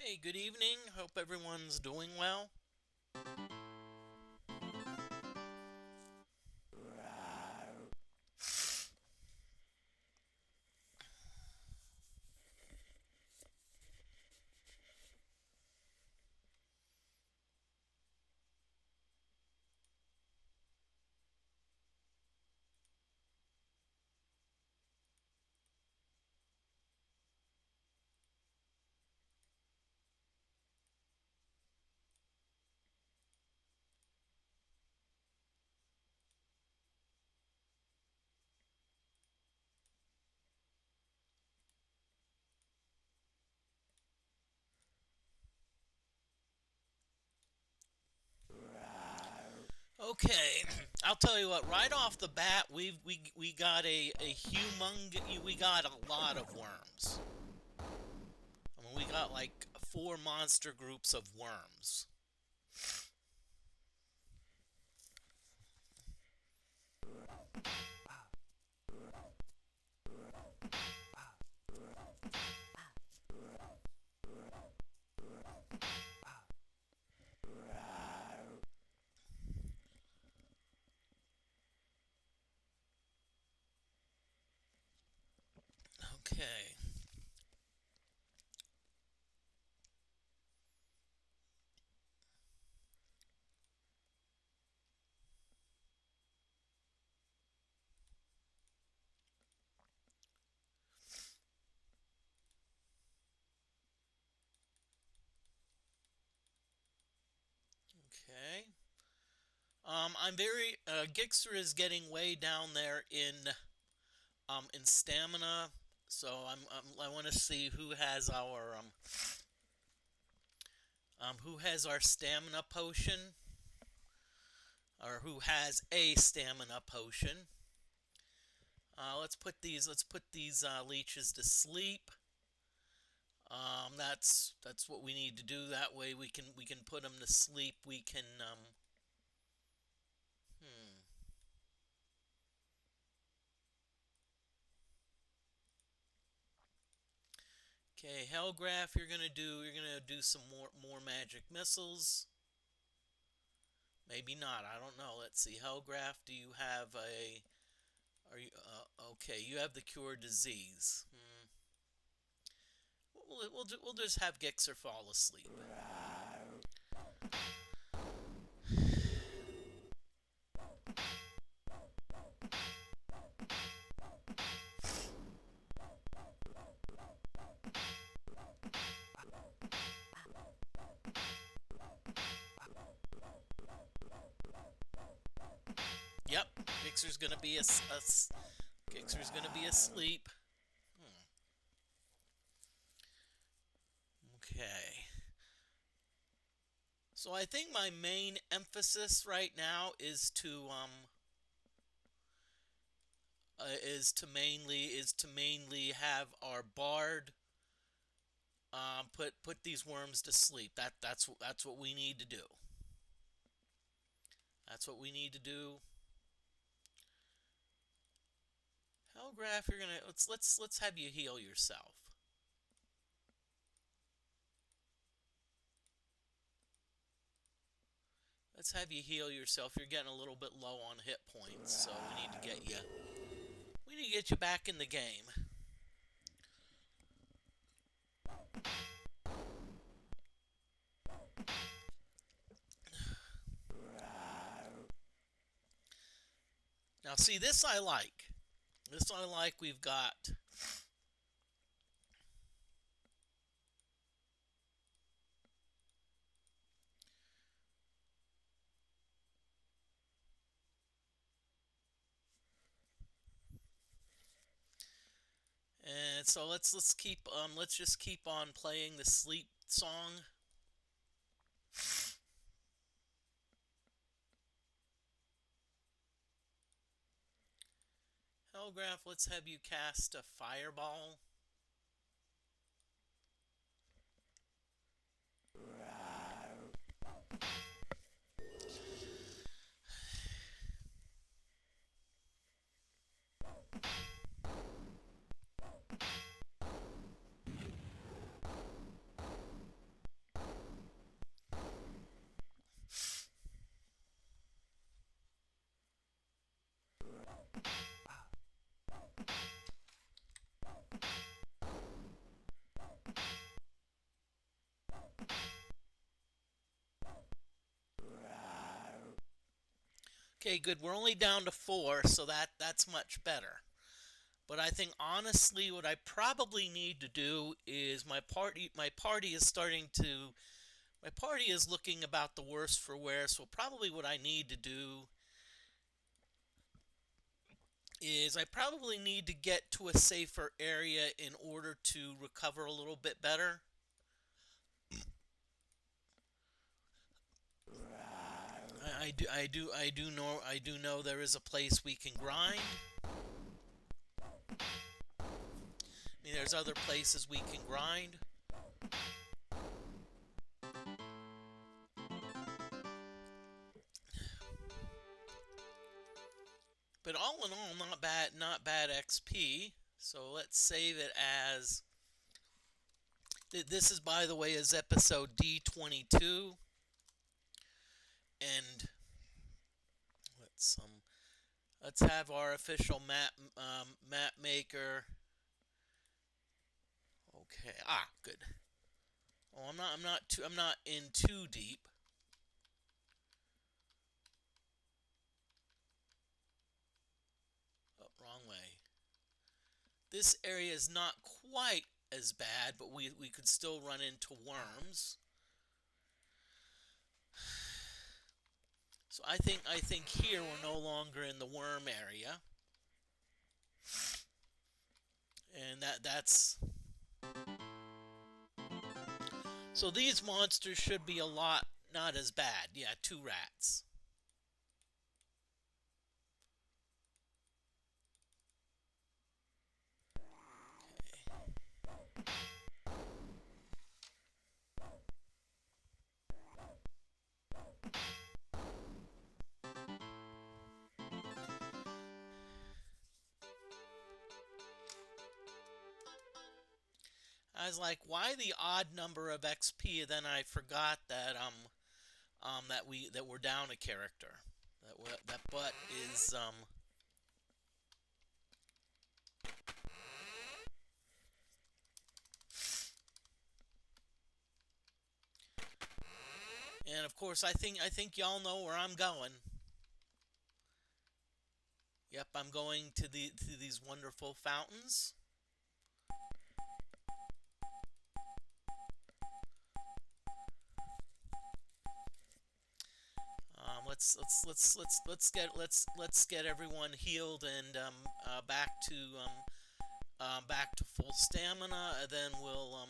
Hey, good evening. Hope everyone's doing well. Okay, I'll tell you what. Right off the bat, we got we got a lot of worms. I mean, we got like four monster groups of worms. Okay, okay. I'm very Gixer is getting way down there in stamina, so I want to see who has our stamina potion, or who has a stamina potion. Let's put these leeches to sleep. That's what we need to do. That way we can put them to sleep. We can hmm. Okay, Hellgraph, you're gonna do some more magic missiles. Maybe not. I don't know. Let's see. Hellgraph, do you have a? Are you okay? You have the cure disease. We'll just have Gixer fall asleep. Yep, Gixer's gonna be asleep. Hmm. Okay. So I think my main emphasis right now is to mainly have our bard put these worms to sleep. That's what we need to do. That's what we need to do. Hellgraph, you're gonna let's have you heal yourself. Let's have you heal yourself. You're getting a little bit low on hit points, so we need to get you back in the game. Now, see, this I like. This I like. We've got. And so let's just keep on playing the sleep song. Hellgraph, let's have you cast a fireball. Okay, good. We're only down to 4, so that's much better. But I think honestly, what I probably need to do is my party is looking about the worse for wear. So probably what I need to do is I probably need to get to a safer area in order to recover a little bit better. I do know there is a place we can grind. I mean, there's other places we can grind. But all in all, not bad XP. So let's save it as. This is, by the way, is episode D22, and let's have our official map maker. Okay. Good. Oh, I'm not in too deep. Oh, wrong way. This area is not quite as bad, but we could still run into worms. So I think here we're no longer in the worm area. And that's so these monsters should be a lot not as bad. Yeah, 2 rats. I was like, why the odd number of XP? Then I forgot that that we're down a character. That butt is and of course I think y'all know where I'm going. Yep, I'm going to these wonderful fountains. Let's get everyone healed and back to full stamina, and then we'll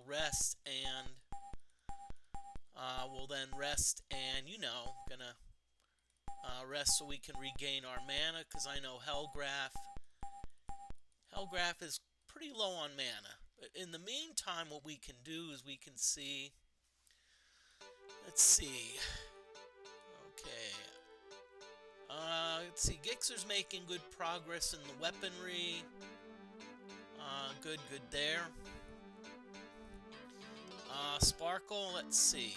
rest and gonna rest so we can regain our mana, because I know Hellgraph is pretty low on mana. But in the meantime, what we can do is we can see. Let's see. Okay. Let's see. Gixer's making good progress in the weaponry. Good there. Sparkle. Let's see.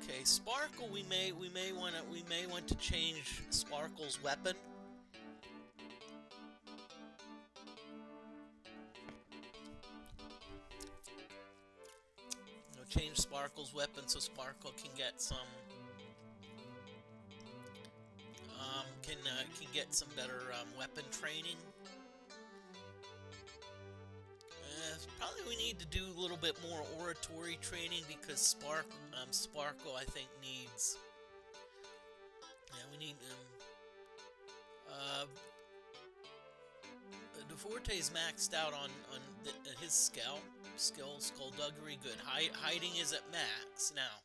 Okay, Sparkle. We may want to change Sparkle's weapon. Change Sparkle's weapon so Sparkle can get some can get some better weapon training. Probably we need to do a little bit more oratory training, because Sparkle I think needs. Yeah, we need DFortae's maxed out on his skill, skullduggery. Good. Hiding is at max. Now,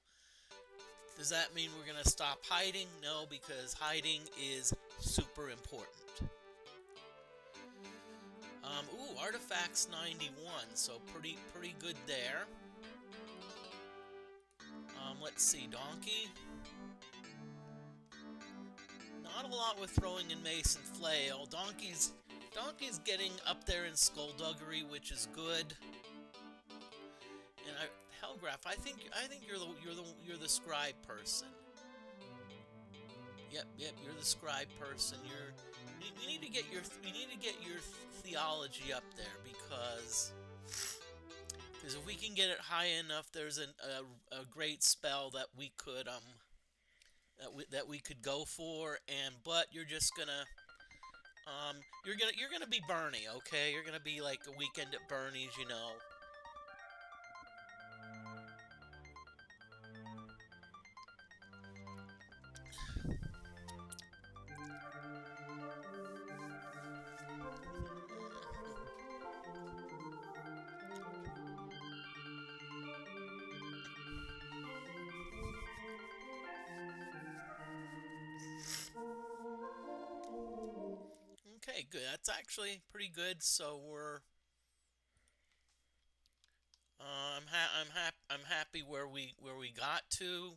does that mean we're going to stop hiding? No, because hiding is super important. Artifacts 91, so pretty good there. Let's see, Donkey. Not a lot with throwing in mace and flail. Donkey's getting up there in skullduggery, which is good. And Hellgraph, I think you're the scribe person. Yep, you're the scribe person. You need to get your theology up there, because if we can get it high enough, there's a great spell that we could that we could go for, but you're just gonna you're gonna be Bernie, okay? You're gonna be like a weekend at Bernie's, you know. Okay, good. That's actually pretty good. So we're I'm happy where we got to.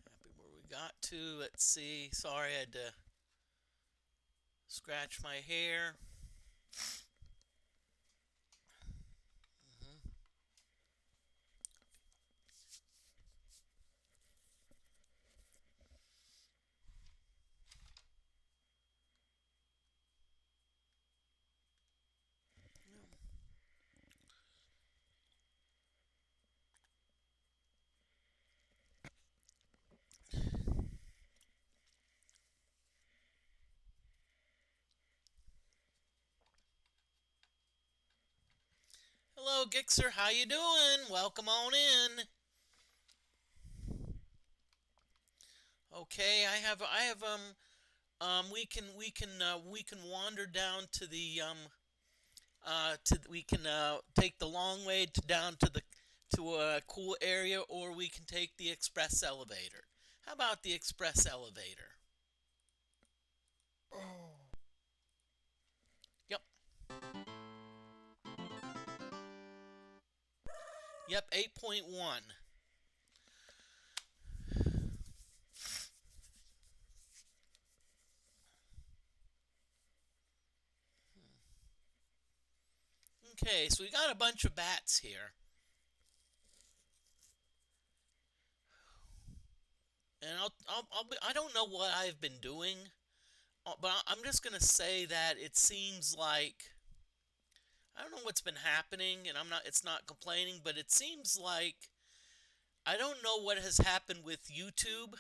Happy where we got to. Let's see. Sorry, I had to scratch my hair. Mhm. Hello, Gixer. How you doing? Welcome on in. Okay, we can wander down to the we can take the long way down to a cool area, or we can take the express elevator. How about the express elevator? Yep. Yep, 8.1. Okay, so we got a bunch of bats here. And I don't know what I've been doing, but I'm just going to say that it seems like I don't know what's been happening, and it's not complaining, but it seems like I don't know what has happened with YouTube,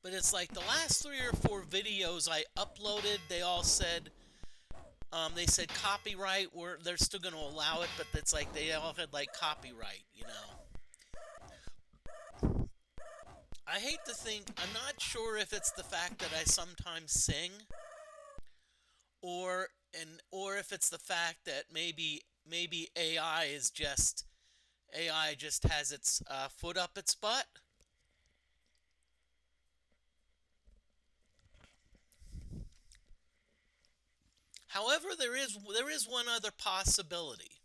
but it's like the last 3 or 4 videos I uploaded, they said copyright. They're still going to allow it, but it's like they all had like copyright, you know. I hate to think. I'm not sure if it's the fact that I sometimes sing, or if it's the fact that maybe AI just has its foot up its butt. However, there is one other possibility,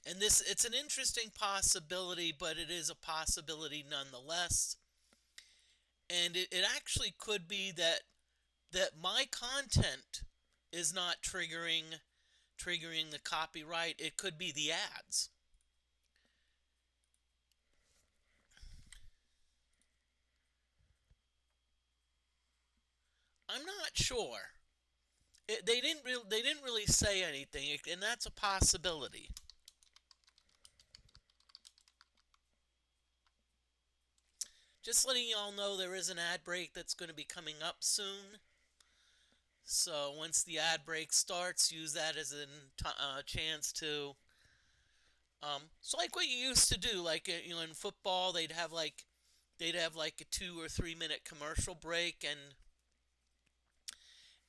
and it's an interesting possibility, but it is a possibility nonetheless. And it actually could be that my content is not triggering the copyright. It could be the ads. I'm not sure. They didn't really say anything, and that's a possibility. Just letting y'all know there is an ad break that's going to be coming up soon. So once the ad break starts, use that as a chance to. So like what you used to do, like in football, they'd have like a 2 or 3 minute commercial break,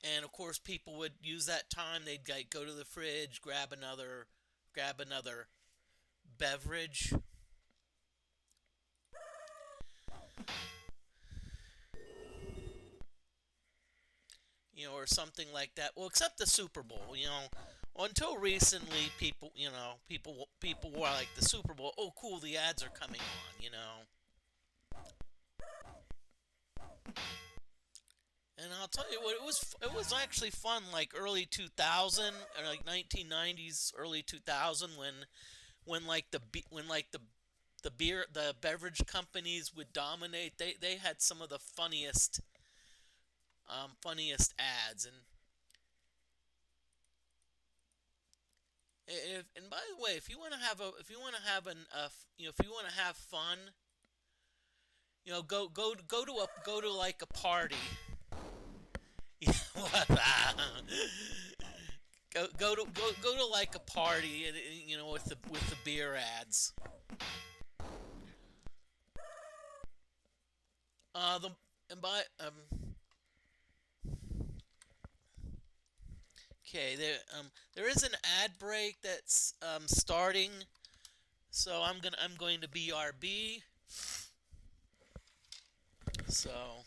and of course people would use that time. They'd like go to the fridge, grab another beverage, or something like that. Well, except the Super Bowl. Until recently, people were like the Super Bowl. Oh, cool, the ads are coming on. And I'll tell you what, it was actually fun, like early 2000, or like 1990s, early 2000, when the beverage companies would dominate. They had some of the funniest ads. And by the way, if you want to have a if you want to have an if you want to have fun, go to like a party. Go to like a party, and with the beer ads. The and by Okay, there is an ad break that's starting, so I'm going to BRB. So oh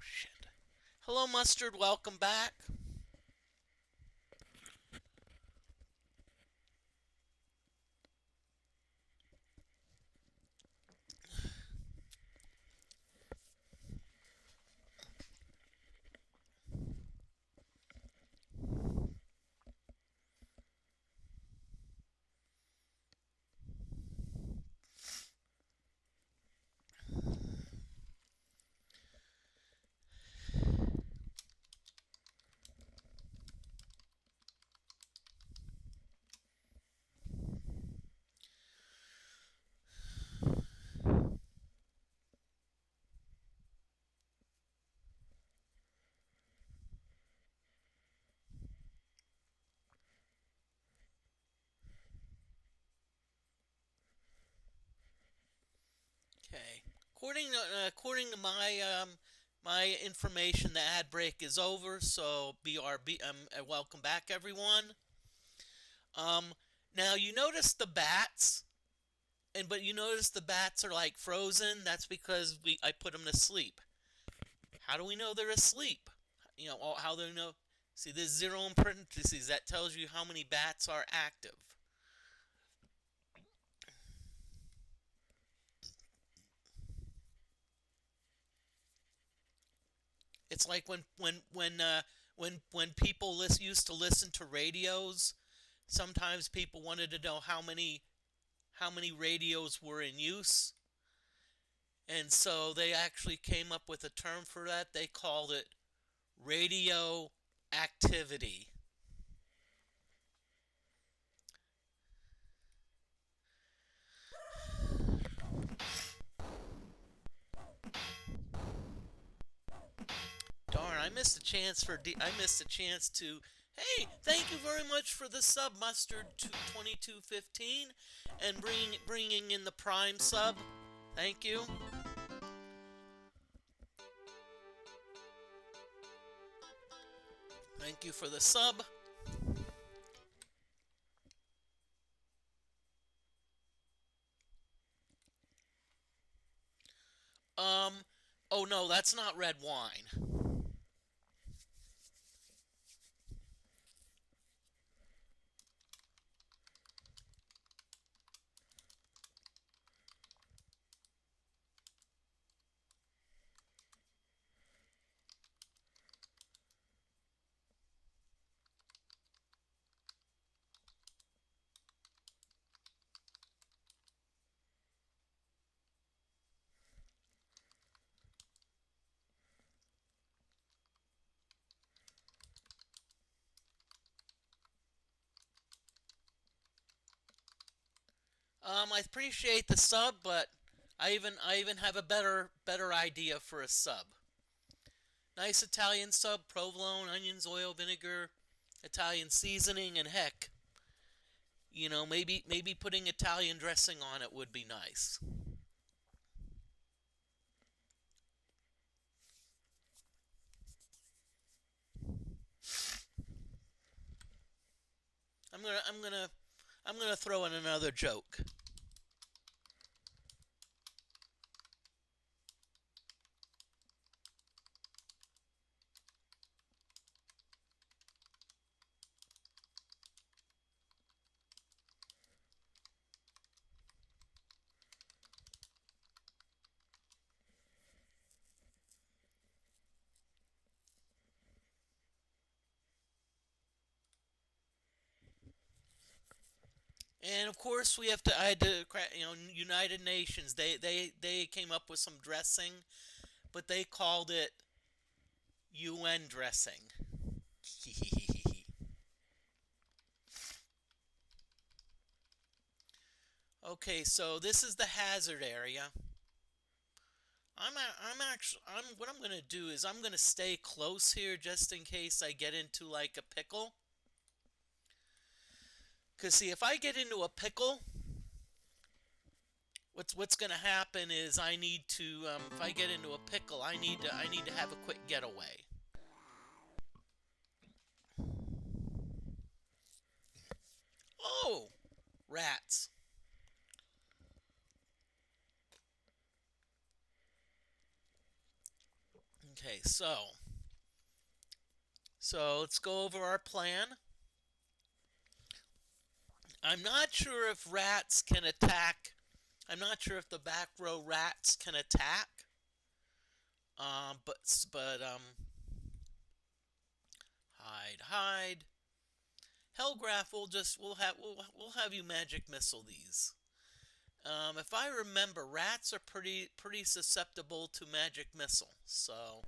shit. Hello, Mustard. Welcome back. Okay. According to my information, the ad break is over. So BRB. Welcome back, everyone. Um, Now you notice the bats, but you notice the bats are like frozen. That's because I put them to sleep. How do we know they're asleep? How do we know? See, there's zero in parentheses. That tells you how many bats are active. It's like when people used to listen to radios. Sometimes people wanted to know how many radios were in use, and so they actually came up with a term for that. They called it radio activity. Darn, I missed a chance to. Hey, thank you very much for the sub, Mustard 2215, and bringing in the Prime sub. Thank you. Thank you for the sub. Um, oh no, that's not red wine. I appreciate the sub, but I even have a better idea for a sub. Nice Italian sub, provolone, onions, oil, vinegar, Italian seasoning, and heck, maybe putting Italian dressing on it would be nice. I'm gonna I'm gonna I'm gonna throw in another joke. And of course, I had to, United Nations. They came up with some dressing, but they called it UN dressing. Okay, so this is the hazard area. What I'm gonna do is I'm gonna stay close here just in case I get into like a pickle. Cause see, if I get into a pickle, what's gonna happen is I need to if I get into a pickle, I need to have a quick getaway. Oh, rats. Okay, so let's go over our plan. I'm not sure if rats can attack. I'm not sure if the back row rats can attack. But hide, hide. Hellgraph, we'll have you magic missile these. If I remember, rats are pretty susceptible to magic missile, so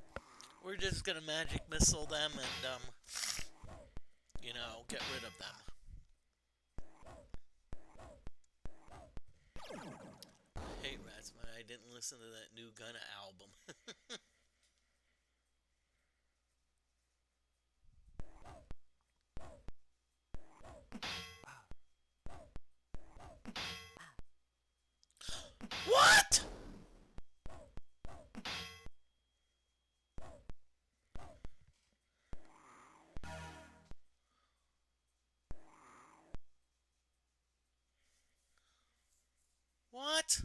we're just gonna magic missile them and get rid of them. I hate rats, man. I didn't listen to that new Gunna album. What? What?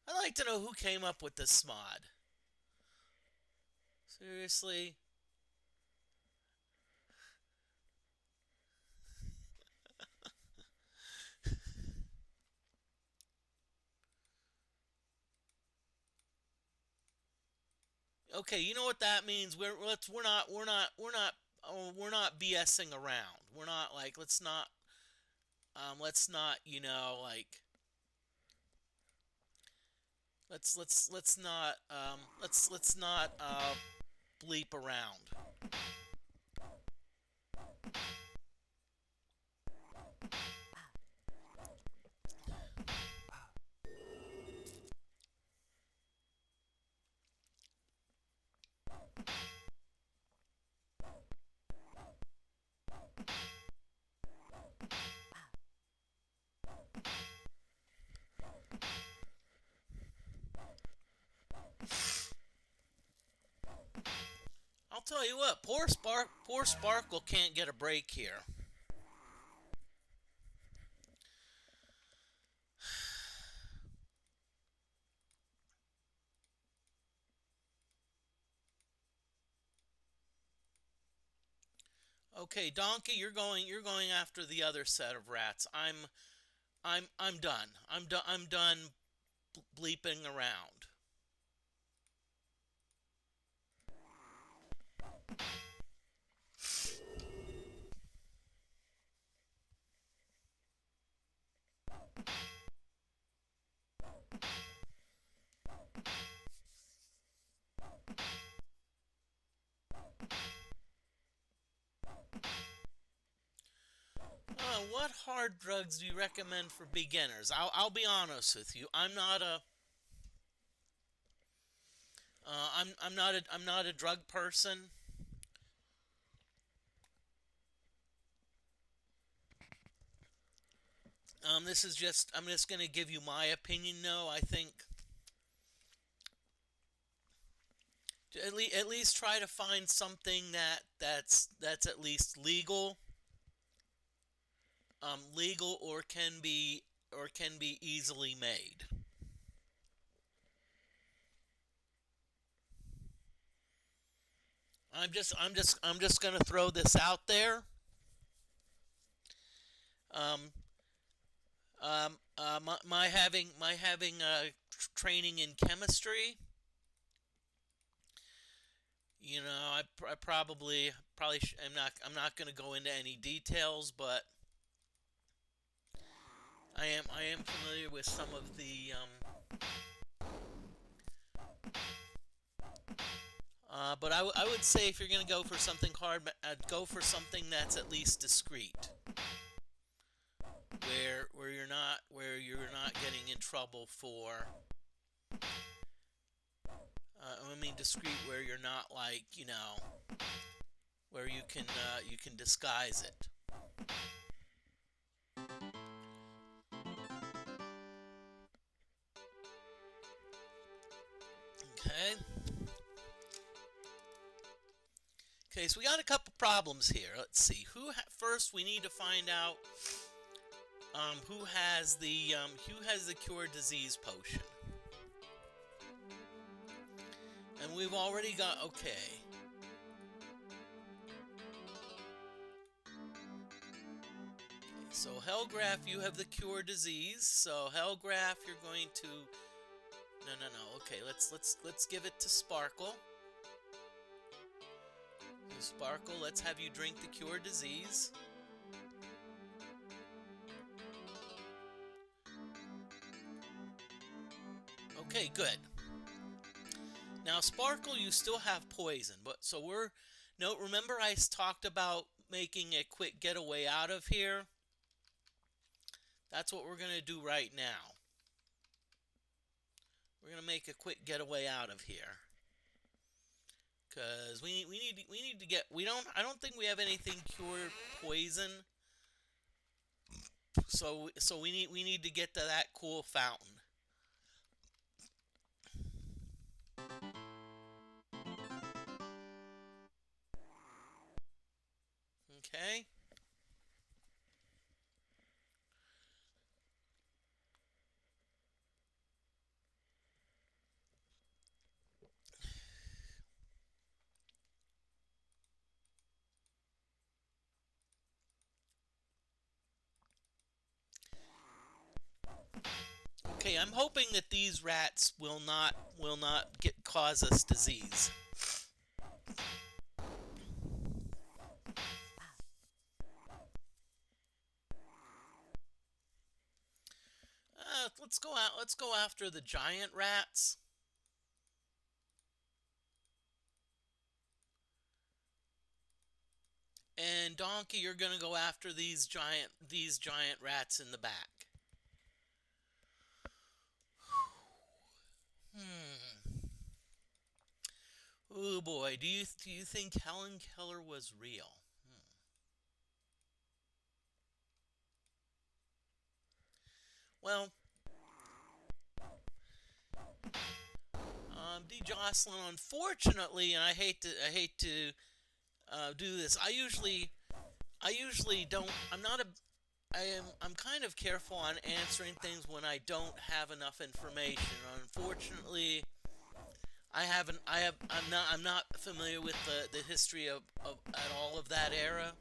I'd like to know who came up with this mod. Seriously? Okay, you know what that means. We're not BSing around. We're not like let's not like let's not bleep around. I'll tell you what, poor Sparkle can't get a break here. Okay, Donkey, you're going after the other set of rats. I'm done. I'm done bleeping around. What hard drugs do you recommend for beginners? I'll be honest with you. I'm not a I'm not a drug person. This is just I'm just gonna give you my opinion. No, I think at least try to find something that's at least legal or can be easily made. I'm just gonna throw this out there. Um, my having training in chemistry. I I'm not going to go into any details, but I am familiar with some of the but I would say if you're going to go for something hard, go for something that's at least discreet, where you're not getting in trouble for. I mean discreet, where you're not like where you can disguise it. Okay. Okay, so we got a couple problems here. Let's see. First, we need to find out who has the cure disease potion, and we've already got okay. So Hellgraph, you have the cure disease. So Hellgraph, you're going to no. Okay, let's give it to Sparkle. Sparkle, let's have you drink the cure disease. Okay, good. Now, Sparkle, you still have poison, but so we're no. Remember, I talked about making a quick getaway out of here. That's what we're gonna do right now. We're gonna make a quick getaway out of here because we need to get. We don't. I don't think we have anything cure poison. So we need to get to that cool fountain. Okay. Okay, I'm hoping that these rats will not cause us disease. Let's go out. Let's go after the giant rats. And Donkey, you're gonna go after these giant rats in the back. Hmm. Oh boy, do you think Helen Keller was real? Well, D. Jocelyn, unfortunately, and I hate to do this. I usually don't. I'm kind of careful on answering things when I don't have enough information. Unfortunately, I haven't. I'm not familiar with the history of at all of that era.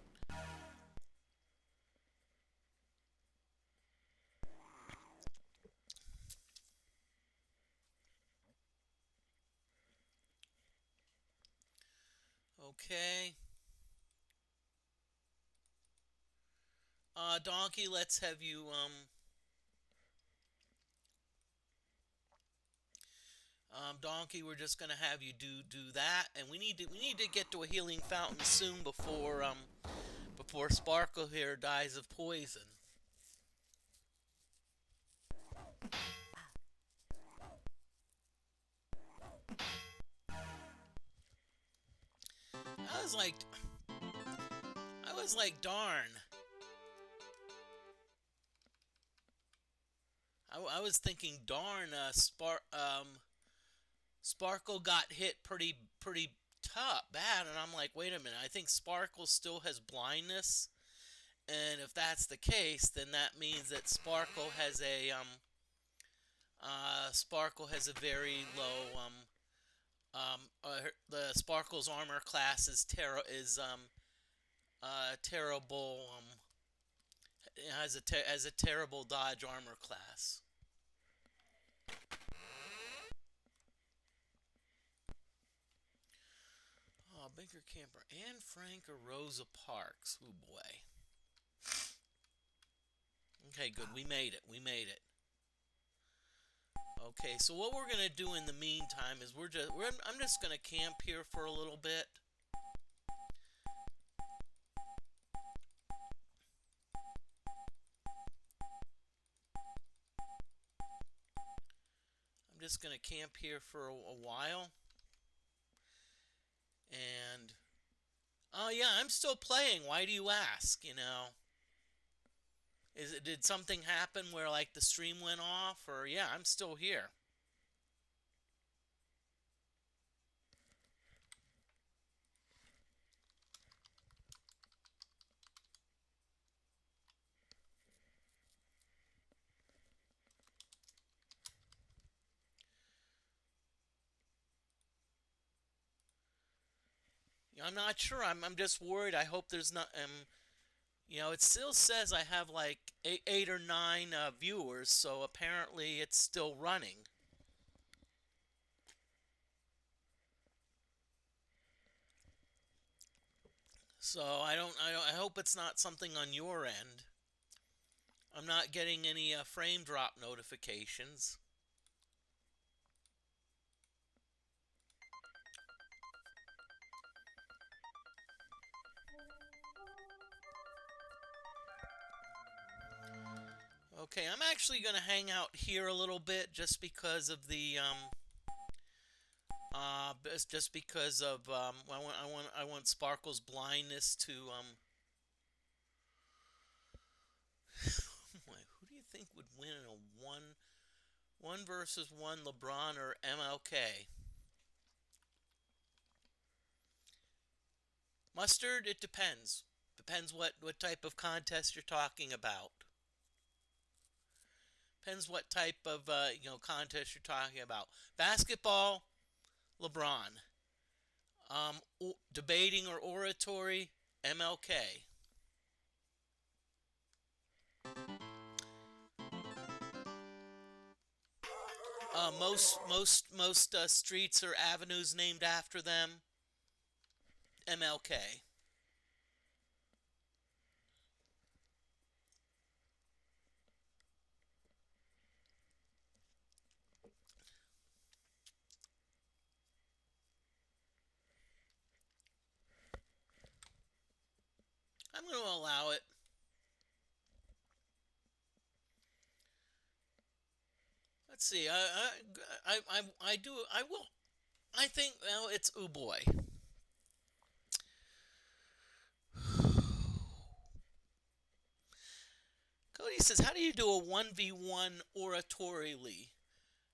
Okay. Donkey, let's have you Donkey, we're just gonna have you do that, and we need to get to a healing fountain soon before Sparkle here dies of poison. I was like, darn. I was thinking, darn, Sparkle got hit pretty tough, bad, and I'm like, wait a minute, I think Sparkle still has blindness, and if that's the case, then that means that Sparkle has a very low the Sparkle's armor class is terrible has a terrible dodge armor class. Oh, Baker Camper and Frank or Rosa Parks. Oh boy. Okay, good. We made it. We made it. Okay, so what we're gonna do in the meantime is I'm just gonna camp here for a little bit. I'm just gonna camp here for a while. And oh yeah, I'm still playing. Why do you ask? Did something happen where like the stream went off, or yeah, I'm still here. I'm not sure. I'm just worried. I hope there's not. It still says I have like eight or nine viewers, so apparently it's still running. So I hope it's not something on your end. I'm not getting any frame drop notifications. Okay, I'm actually going to hang out here a little bit just because of the just because of I want Sparkle's blindness to who do you think would win in a one versus one, LeBron or MLK? Mustard, it depends. Depends what type of contest you're talking about. Depends what type of contest you're talking about. Basketball, LeBron. Debating or oratory, MLK. Most streets or avenues named after them, MLK. I'm going to allow it. Let's see. I do. I will. I think. Well, it's oh boy. Cody says, "How do you do a 1v1 oratorily?"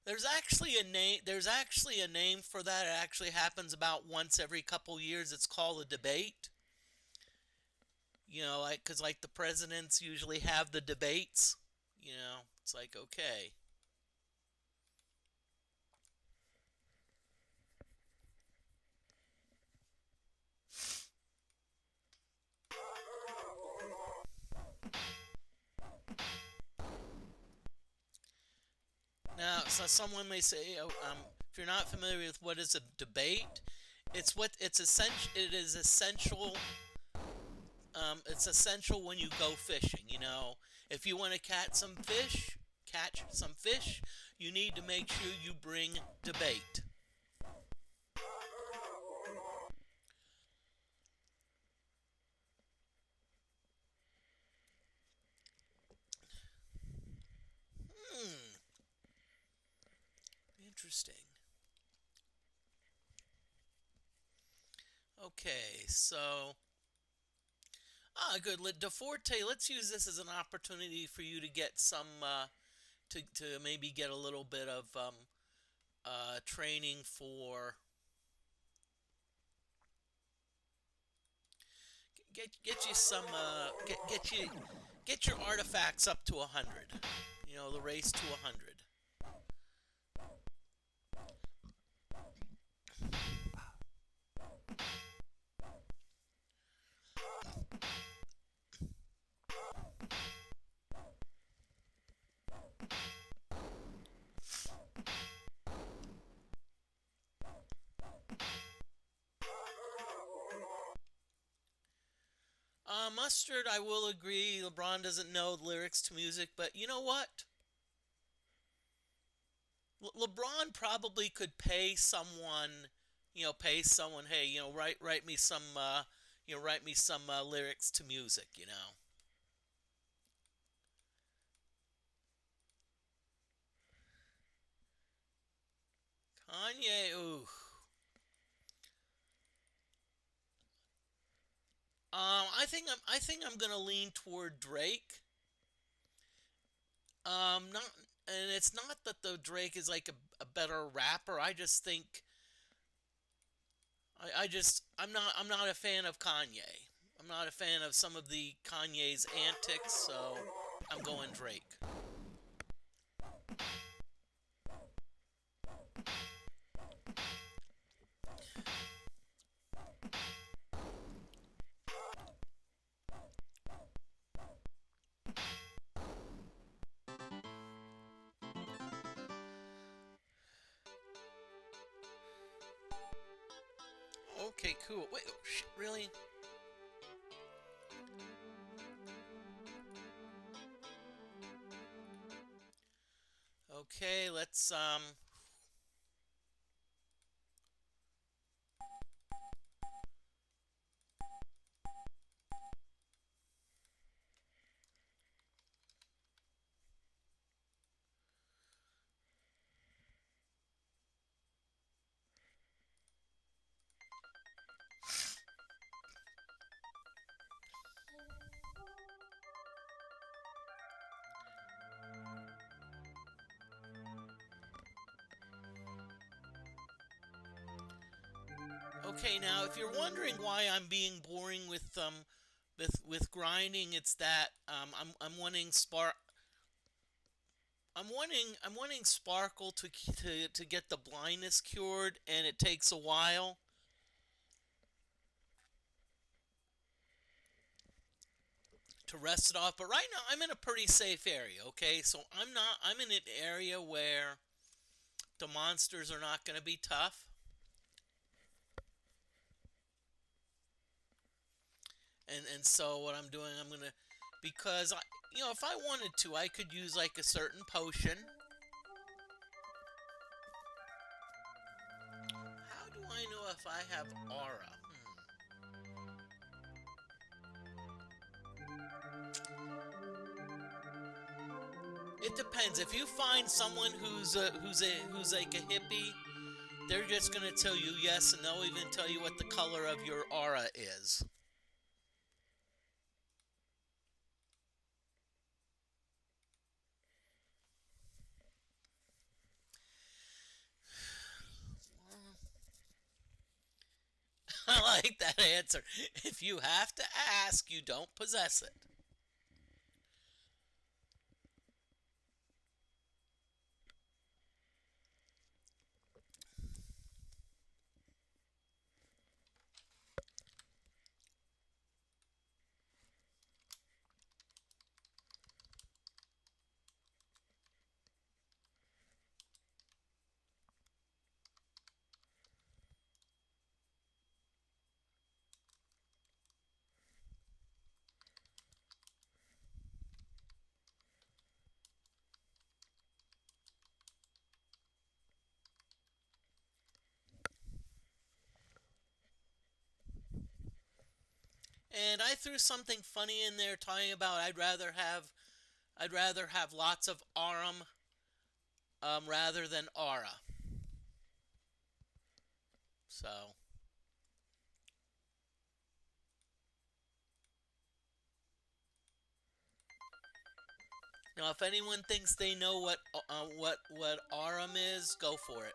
There's actually a name. There's actually a name for that. It actually happens about once every couple years. It's called a debate. Because like the presidents usually have the debates. It's like okay. Now, so someone may say, if you're not familiar with what is a debate, it's essential. It is essential. It's essential when you go fishing. If you want to catch some fish, you need to make sure you bring debate. Interesting. Okay, so good. DeForte, let's use this as an opportunity for you to get some to maybe get a little bit of training for get you some get your artifacts up to 100. You know, the race to 100. Mustard, I will agree. LeBron doesn't know lyrics to music, but you know what? LeBron probably could pay someone, pay someone, hey, write me some, write me some lyrics to music, Kanye, ooh. I think I'm gonna lean toward Drake. Not, and it's not that the Drake is like a better rapper. I just think I'm not a fan of Kanye. I'm not a fan of some of the Kanye's antics, so I'm going Drake. Okay, cool. Wait, oh, shit, really? Okay, let's. Okay, now if you're wondering why I'm being boring with grinding, it's that I'm wanting I'm wanting Sparkle to get the blindness cured, and it takes a while. To rest it off. But right now, I'm in a pretty safe area. Okay, so I'm in an area where the monsters are not going to be tough. And so what I'm doing, I'm gonna because if I wanted to, I could use like a certain potion. How do I know if I have aura? It depends. If you find someone who's like a hippie, they're just gonna tell you yes, and they'll even tell you what the color of your aura is. I like that answer. If you have to ask, you don't possess it. And I threw something funny in there talking about I'd rather have lots of Arum rather than aura. So Now, if anyone thinks they know what Arum is, go for it.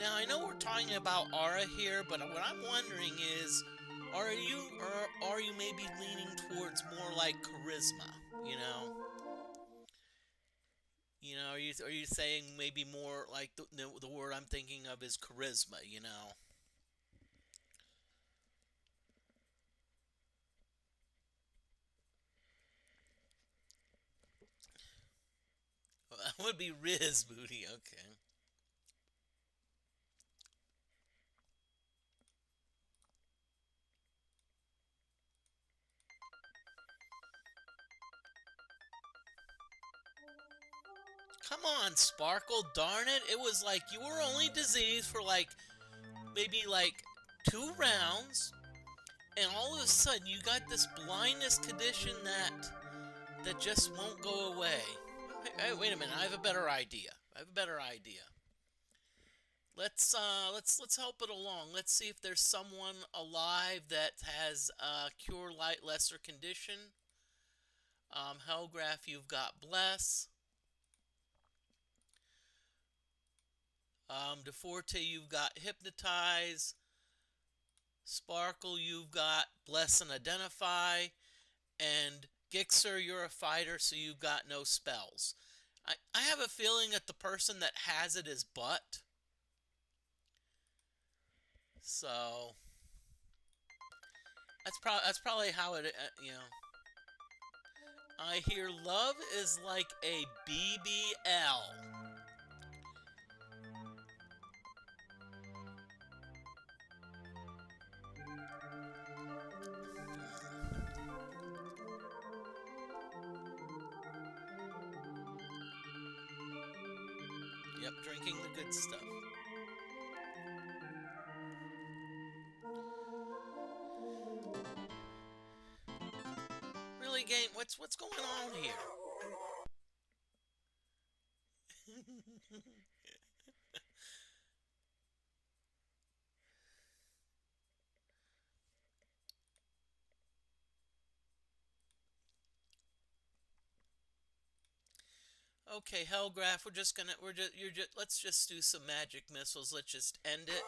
Now, I know we're talking about aura here, but what I'm wondering is, are you maybe leaning towards more like charisma? You know, are you saying maybe more like the word I'm thinking of is charisma? You know, that would be Riz booty. Okay. Come on, Sparkle. Darn it! It was like you were only diseased for like maybe like 2 rounds, and all of a sudden you got this blindness condition that just won't go away. Hey, wait a minute, I have a better idea. Let's help it along. Let's see if there's someone alive that has cure light lesser condition. Hellgraph, you've got bless. DeForte, you've got hypnotize. Sparkle, you've got bless and identify. And Gixer, you're a fighter, so you've got no spells. I have a feeling that the person that has it is Butt. So that's probably how it I hear love is like a BBL. Yep, drinking the good stuff. Really, game? What's going on here? Okay, Hellgraph, let's just do some magic missiles. Let's just end it.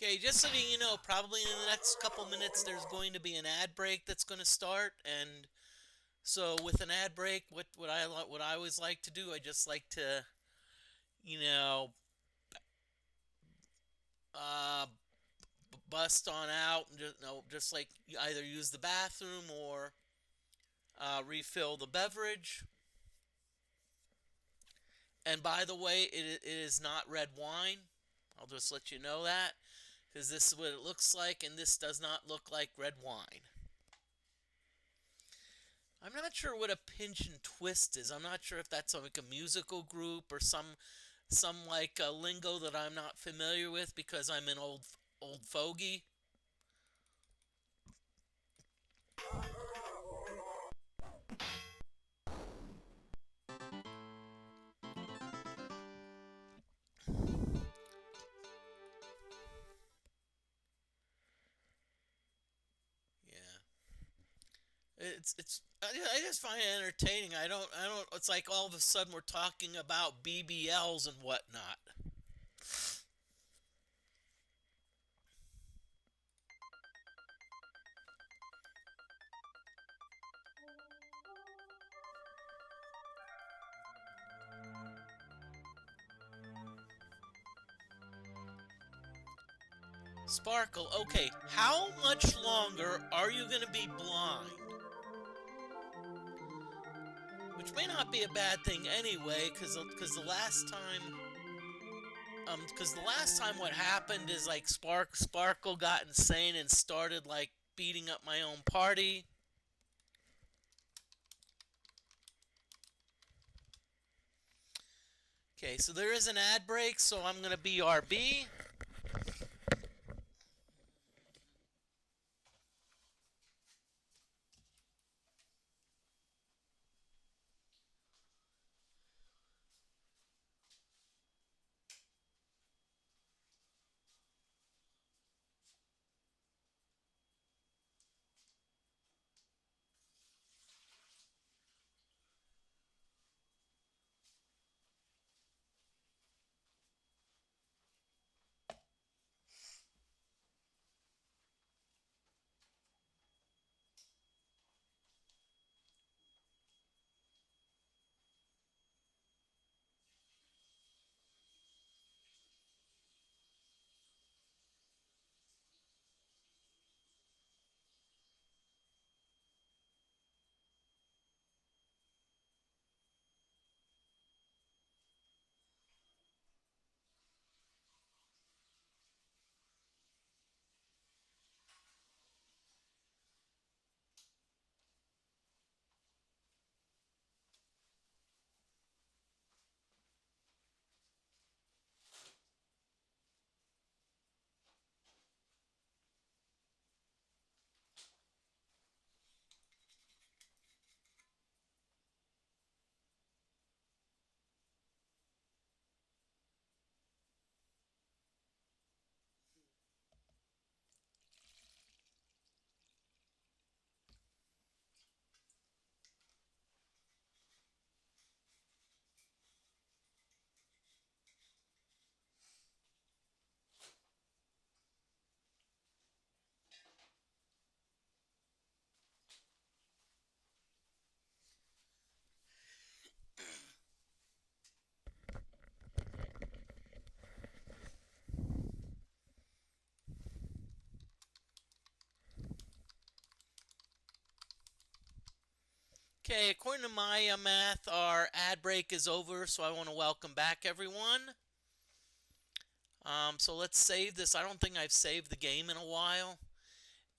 Okay, just so you know, probably in the next couple minutes there's going to be an ad break that's going to start, and so with an ad break, what I always like to do, I just like to, you know, uh, bust on out and just like you either use the bathroom or refill the beverage. And by the way, it is not red wine. I'll just let you know that, because this is what it looks like, and this does not look like red wine. I'm not sure what a pinch and twist is. I'm not sure if that's like a musical group or some like a lingo that I'm not familiar with because I'm an old fogey. Yeah. I just find it entertaining. I don't it's like all of a sudden we're talking about BBLs and whatnot. Sparkle, okay, how much longer are you going to be blind? Which may not be a bad thing anyway, because the last time... because the last time what happened is, like, Sparkle got insane and started, like, beating up my own party. Okay, so there is an ad break, so I'm going to BRB. Okay, according to my math, our ad break is over, so I want to welcome back everyone. So let's save this. I don't think I've saved the game in a while.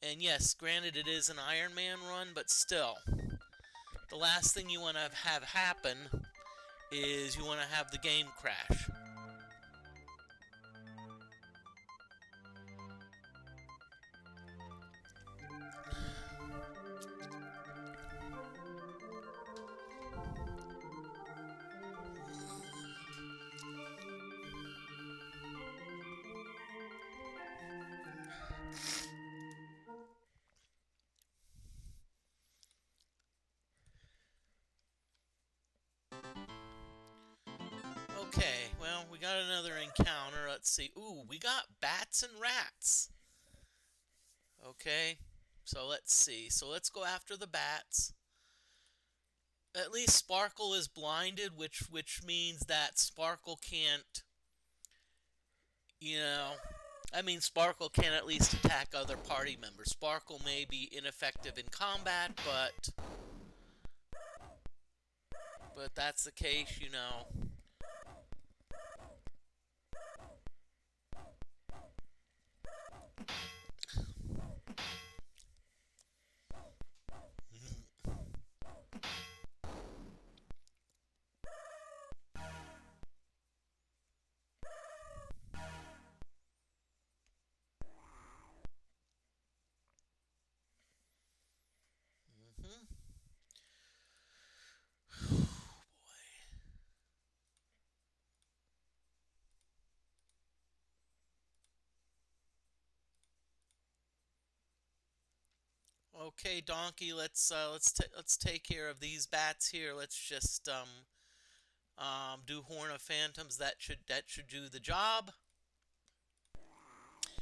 And yes, granted it is an Iron Man run, but still. The last thing you want to have happen is you want to have the game crash. Okay, well, we got another encounter. Let's see. Ooh, we got bats and rats. Okay, so let's see. So let's go after the bats. At least Sparkle is blinded, which means that Sparkle can't, you know, I mean, Sparkle can at least attack other party members. Sparkle may be ineffective in combat, but that's the case, you know. Mhm. Okay, Donkey, let's take care of these bats here. Let's just do Horn of Phantoms. That should do the job.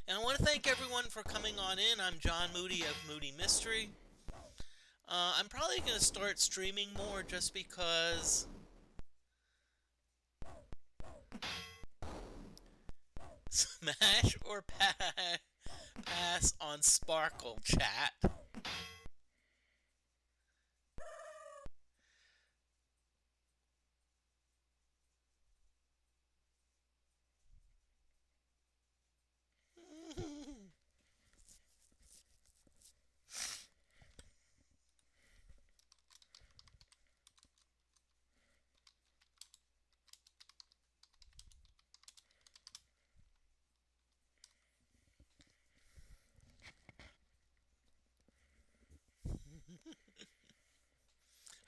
And I want to thank everyone for coming on in. I'm John Moody of Moody Mystery. I'm probably going to start streaming more just because Smash or Pass. Pass on Sparkle, chat.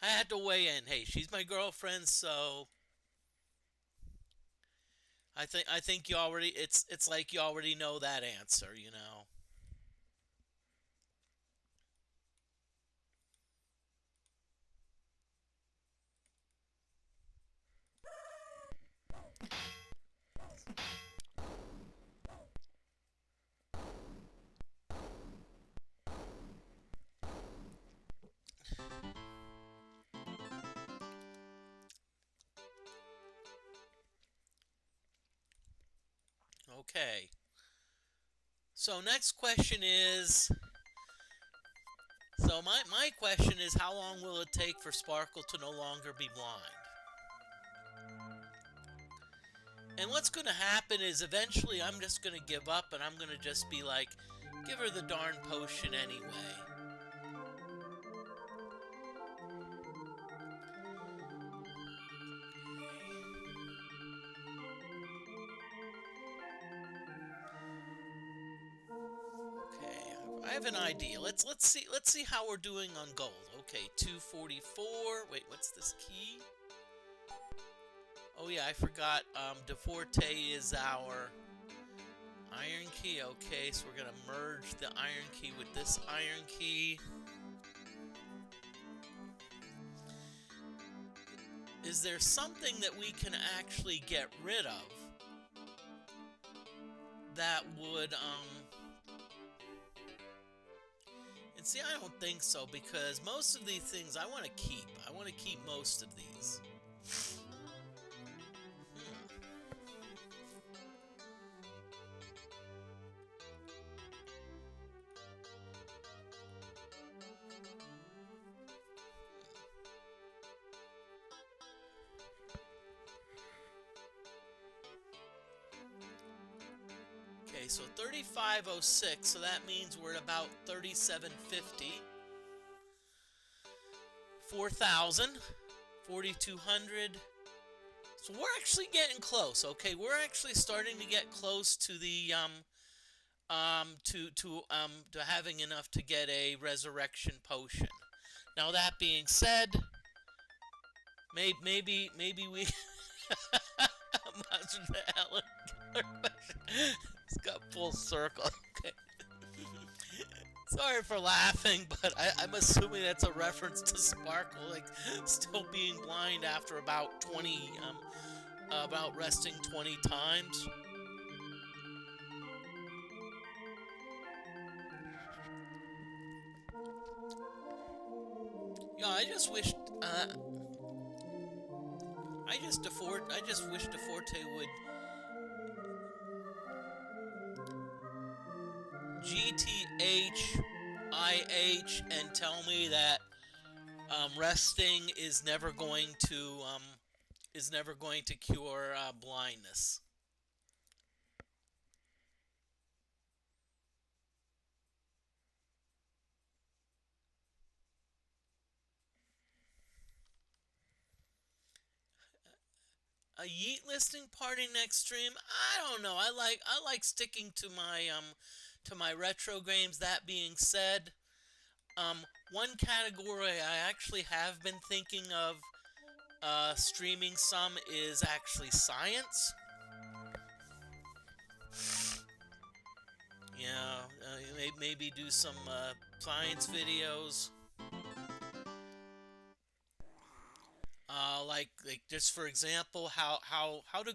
I had to weigh in. Hey, she's my girlfriend, so I think you already it's like you already know that answer, you know. Okay. So next question is my question is how long will it take for Sparkle to no longer be blind? And what's going to happen is eventually I'm just going to give up and I'm going to just be like, give her the darn potion anyway. Okay, I have an idea. Let's see how we're doing on gold. Okay, 244. Wait, what's this key? Oh yeah, I forgot. DFortae is our iron key. Okay, so we're gonna merge the iron key with this iron key. Is there something that we can actually get rid of that would and see, I don't think so, because most of these things I want to keep. I want to keep most of these. Okay, so 3506, so that means we're at about 3750. 4,000, 4,200. So we're actually getting close. Okay, we're actually starting to get close to the to having enough to get a resurrection potion. Now that being said, maybe we imagine the Helen. It's got full circle. Okay. Sorry for laughing, but I'm assuming that's a reference to Sparkle, like still being blind after about 20, about resting 20 times. Yeah, I just wished, I just wish DeForte would GTHIH and tell me that resting is never going to cure blindness. A Yeet listing party next stream? I don't know. I like sticking to my retro games. That being said, one category I actually have been thinking of streaming some is actually science. Yeah, maybe do some science videos. Like just for example, how to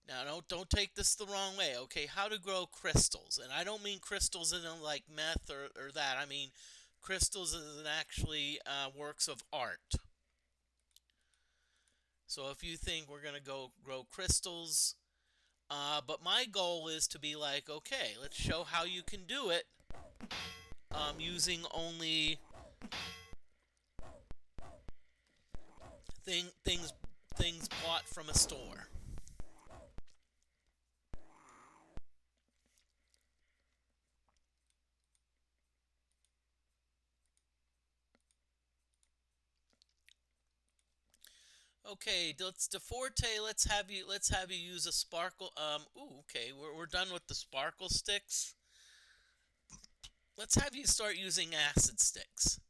now don't take this the wrong way, okay? How to grow crystals, and I don't mean crystals in like meth or that. I mean crystals as in actually works of art. So if you think we're gonna go grow crystals, But my goal is to be like, okay, let's show how you can do it using only things bought from a store. Okay, let's DeForte. Let's have you use a sparkle. Ooh, okay, we're done with the sparkle sticks. Let's have you start using acid sticks.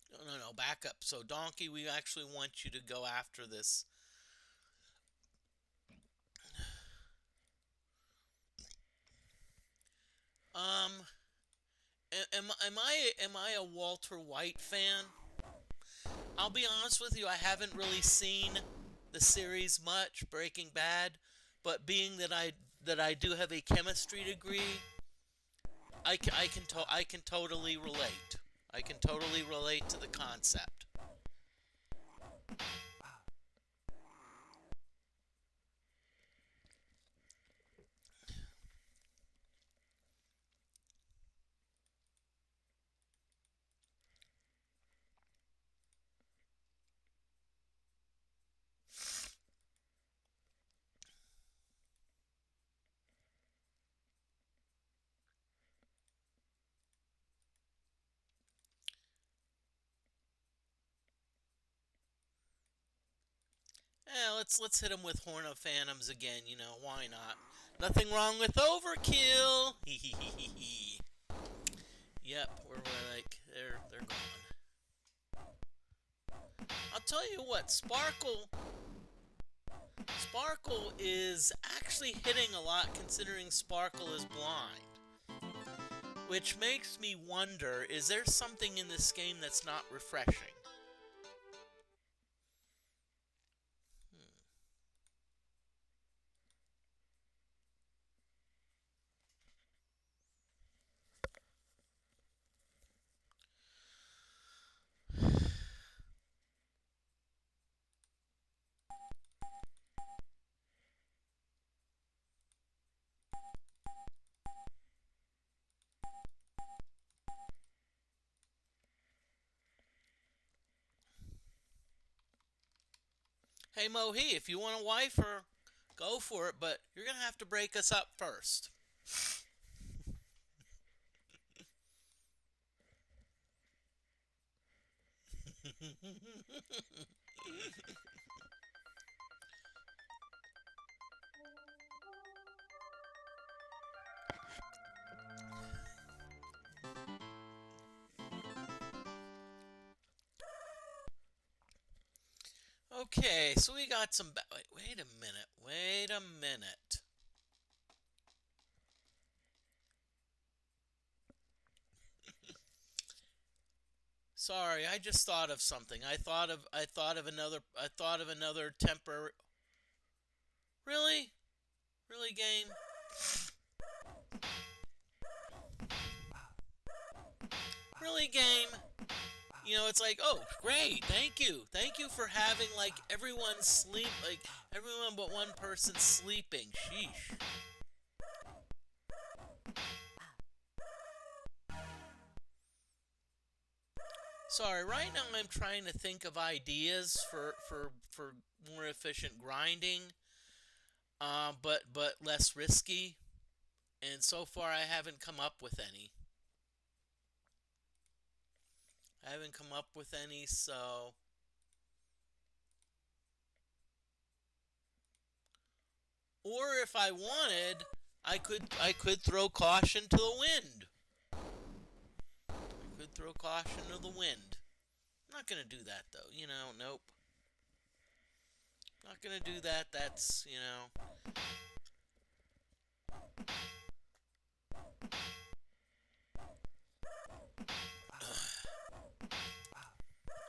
No, no, no, back up. So, Donkey, we actually want you to go after this. Um, am I a Walter White fan? I'll be honest with you, I haven't really seen the series much, Breaking Bad, but being that I do have a chemistry degree, I can totally relate. I can totally relate to the concept. Let's hit him with Horn of Phantoms again. You know why not? Nothing wrong with overkill. Yep, we're like they're gone. I'll tell you what, Sparkle is actually hitting a lot considering Sparkle is blind. Which makes me wonder, is there something in this game that's not refreshing? Hey Mohi, if you want a wife, or go for it, but you're gonna have to break us up first. Okay, so we got some. Wait a minute. Wait a minute. Sorry, I just thought of something. I thought of another temporary. Really? Really, game? Really, game? You know, it's like, oh, great, thank you. Thank you for having, like, everyone sleep, like, everyone but one person sleeping. Sheesh. Sorry, right now I'm trying to think of ideas for more efficient grinding, but less risky. And so far I haven't come up with any. I haven't come up with any, so or if I wanted, I could throw caution to the wind. I could throw caution to the wind. I'm not gonna do that though. Nope. Not gonna do that. That's.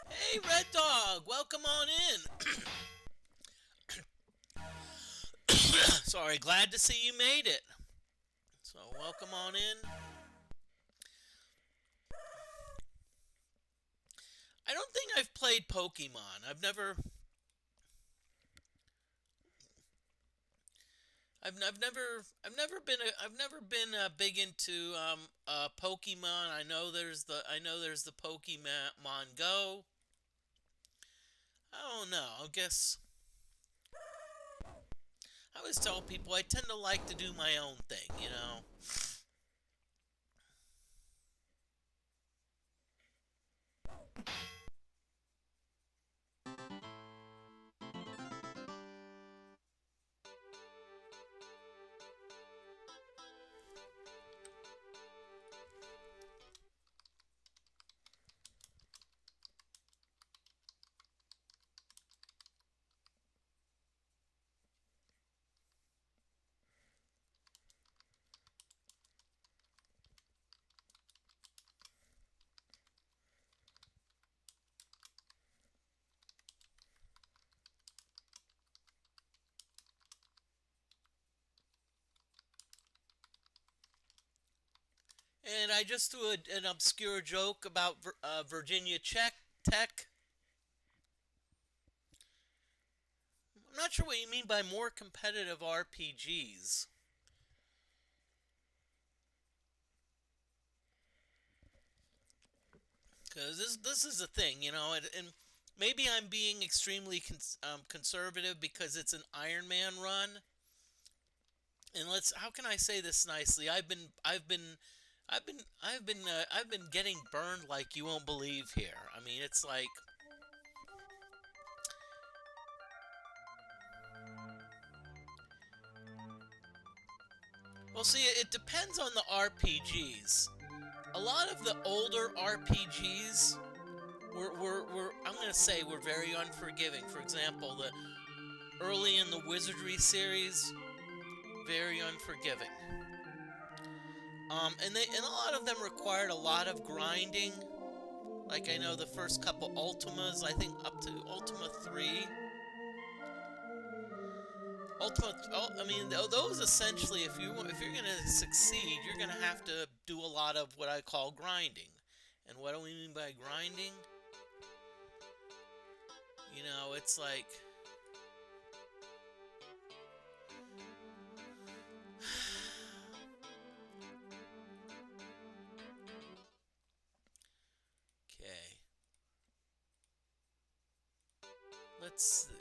Hey, Red Dog, welcome on in. Sorry, glad to see you made it. So welcome on in. I don't think I've played Pokemon. I've never I've never been big into Pokemon. I know there's the Pokemon Go. I don't know. I guess I always tell people I tend to like to do my own thing, you know. And I just threw an obscure joke about Virginia Tech. I'm not sure what you mean by more competitive RPGs. Because this is the thing, you know, and maybe I'm being extremely conservative because it's an Iron Man run. And how can I say this nicely? I've been getting burned like you won't believe here. I mean, it's like, well, see, it depends on the RPGs. A lot of the older RPGs were I'm gonna say were very unforgiving. For example, the early in the Wizardry series, very unforgiving. And a lot of them required a lot of grinding. Like I know the first couple Ultimas, I think up to Ultima 3. I mean, those essentially, if you're gonna succeed, you're gonna have to do a lot of what I call grinding. And what do we mean by grinding? You know, it's like okay. Let's see.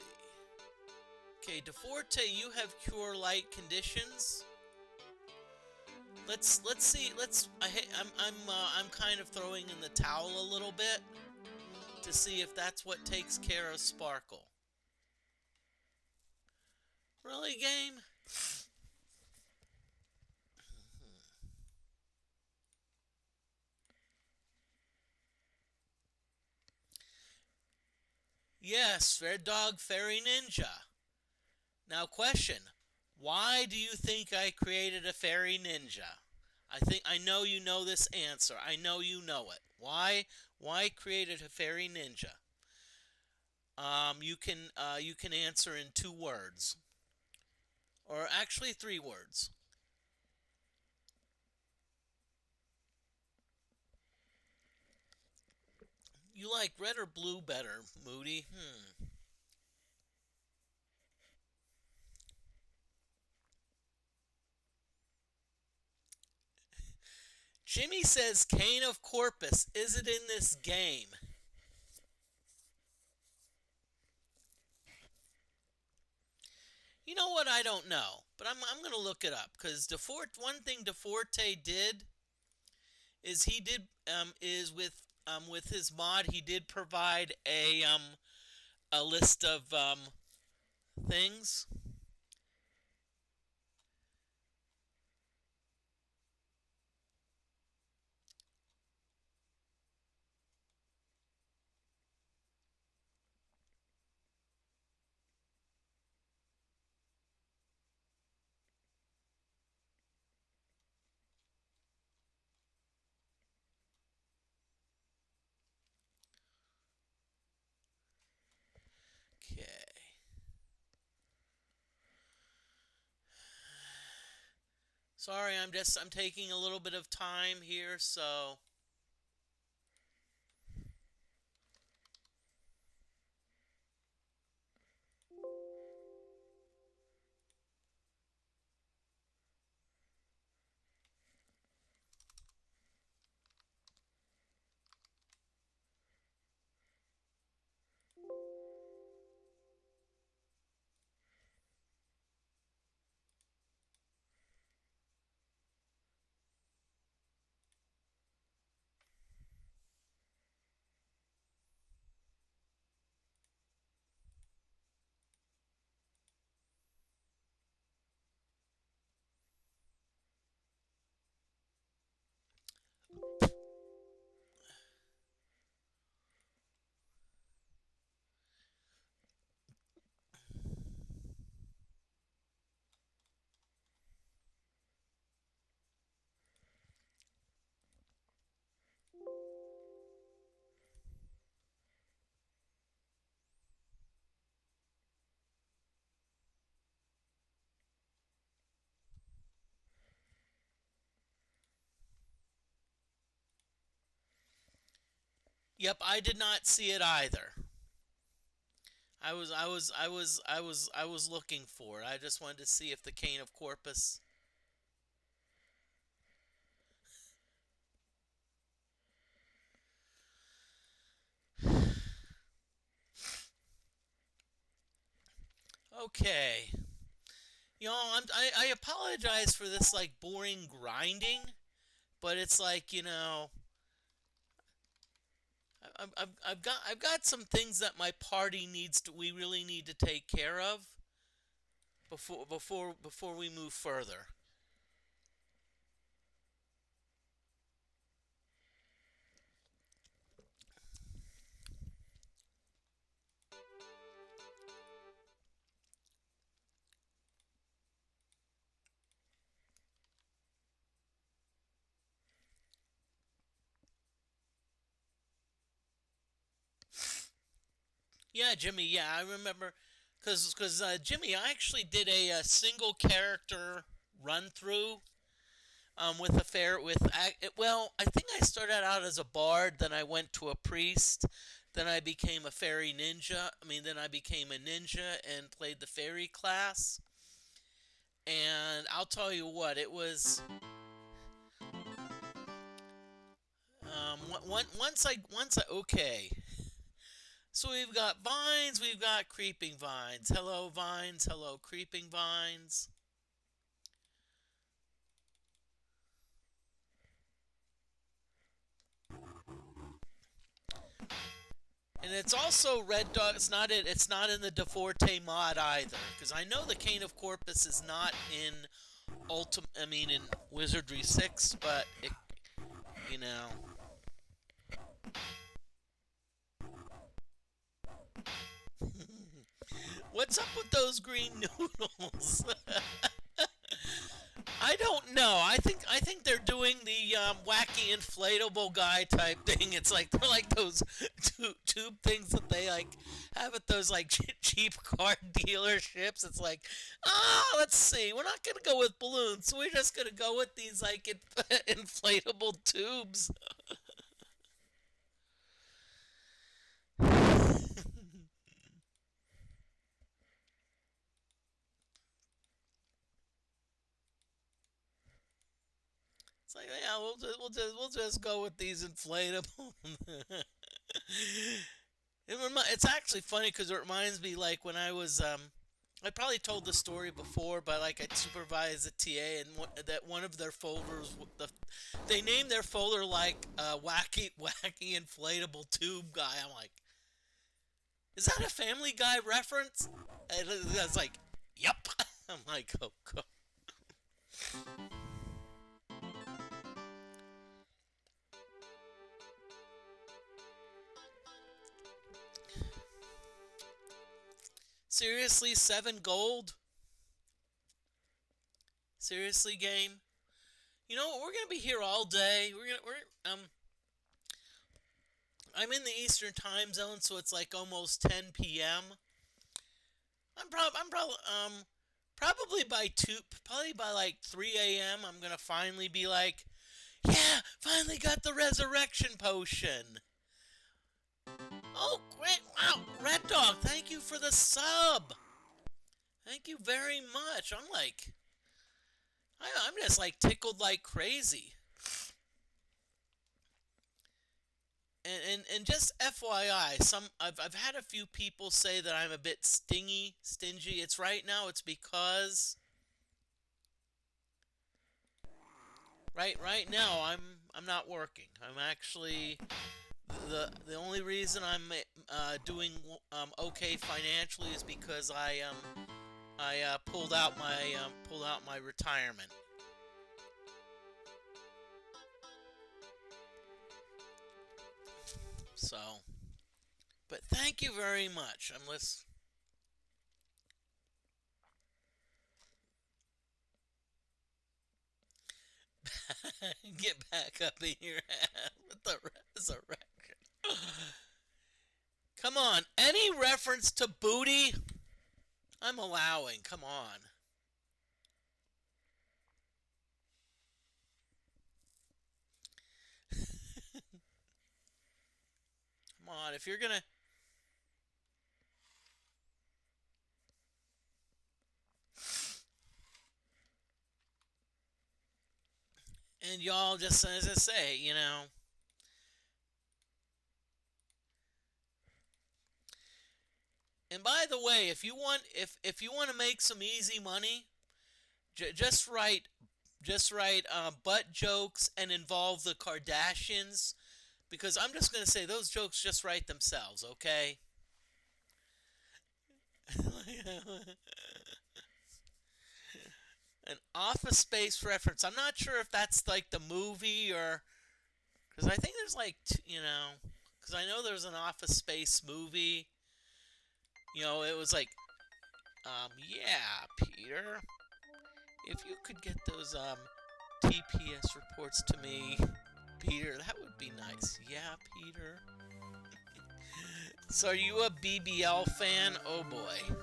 Okay, DeForte, you have cure light conditions. Let's see. I'm kind of throwing in the towel a little bit to see if that's what takes care of Sparkle. Really, game? Yes, Red Dog Fairy Ninja. Now, question: why do you think I created a Fairy Ninja? I know you know this answer. I know you know it. Why? Why created a Fairy Ninja? You can answer in 2 words, or actually 3 words. You like red or blue better, Moody? Jimmy says Cane of Corpus. Is it in this game? You know what? I don't know, but I'm gonna look it up because one thing DeForte did is he did is with his mod he did provide a list of things. Okay. Sorry, I'm taking a little bit of time here, so Yep, I did not see it either. I was looking for it. I just wanted to see if the cane of Corpus. Okay. I apologize for this like boring grinding, but it's like I've got some things that my party we really need to take care of before we move further. Yeah, Jimmy. Yeah, I remember, cause Jimmy, I actually did a single character run through with a fair well, I think I started out as a bard, then I went to a priest, then I became a fairy ninja. I mean, then I became a ninja and played the fairy class. And I'll tell you what, it was once I okay. So we've got vines, we've got creeping vines. Hello vines, hello creeping vines. And it's also Red Dog. It's not in the DeForte mod either, because I know the Cane of Corpus is not in in Wizardry 6, but you know, what's up with those green noodles? I don't know. I think they're doing the wacky inflatable guy type thing. It's like they're like those tube things that they like have at those like cheap car dealerships. It's like, let's see. We're not gonna go with balloons, so we're just gonna go with these like inflatable tubes. It's like, yeah, we'll just go with these inflatable. It's actually funny because it reminds me like when I was I probably told the story before, but like I supervised a TA and that one of their folders they named their folder like wacky inflatable tube guy. I'm like, is that a Family Guy reference? And I was like, yep. I'm like, oh, God. Seriously, 7 gold? Seriously, game? You know, we're gonna be here all day. I'm in the Eastern time zone, so it's like almost 10 p.m. Probably by probably by like 3 a.m. I'm gonna finally be like, yeah, finally got the resurrection potion. Oh, great! Wow, Red Dog, thank you for the sub. Thank you very much. I'm just like tickled like crazy. And just FYI, I've had a few people say that I'm a bit stingy. It's right now. It's because right now I'm not working. I'm actually the only reason I'm doing okay financially is because I pulled out my retirement. So, but thank you very much. Unless get back up in your ass with the resurrection. Come on, any reference to booty, I'm allowing. Come on. if you're gonna, and y'all just as I say, And by the way, if you want to make some easy money, just write butt jokes and involve the Kardashians, because I'm just gonna say those jokes just write themselves, okay? An Office Space reference. I'm not sure if that's like the movie or because I think there's like because I know there's an Office Space movie. It was like yeah, Peter, if you could get those TPS reports to me, Peter, that would be nice. Yeah, Peter. So are you a BBL fan? Oh boy.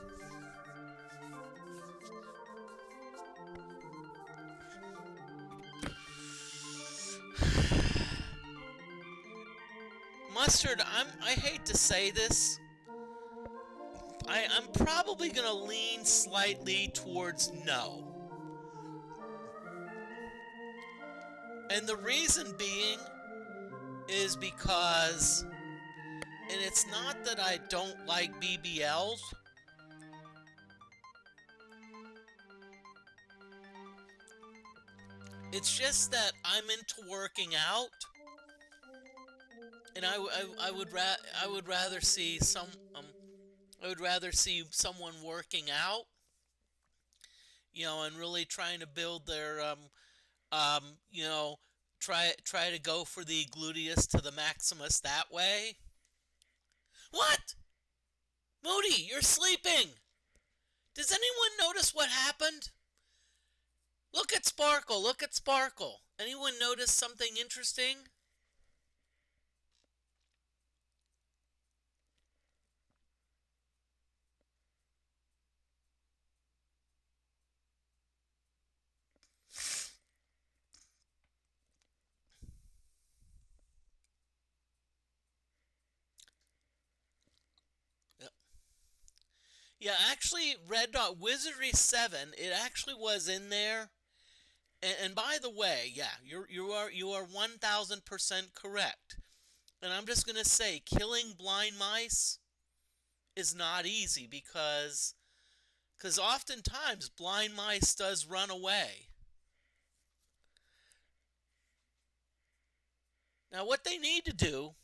Mustard, I hate to say this. I'm probably gonna lean slightly towards no. And the reason being is because, and it's not that I don't like BBLs, it's just that I'm into working out, and I would rather see I would rather see someone working out, and really trying to build their you know, try to go for the gluteus to the maximus that way. What? Moody, you're sleeping. Does anyone notice what happened? Look at Sparkle. Look at Sparkle. Anyone notice something interesting? Yeah, actually, Red Dot Wizardry 7. It actually was in there. And by the way, yeah, you are 1000% correct. And I'm just gonna say, killing blind mice is not easy because oftentimes blind mice does run away. Now, what they need to do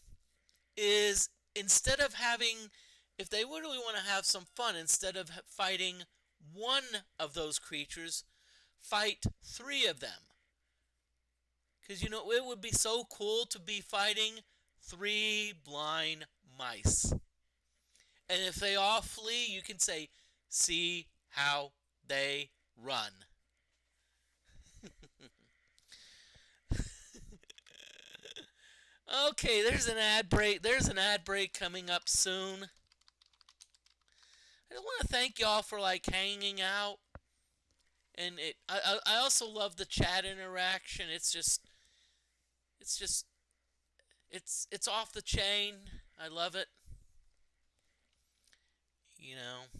is instead of having, if they really want to have some fun, instead of fighting one of those creatures, fight three of them. Because it would be so cool to be fighting three blind mice. And if they all flee, you can say, see how they run. Okay, there's an ad break. There's an ad break coming up soon. I just want to thank y'all for hanging out, and I also love the chat interaction. It's just it's off the chain. I love it. You know.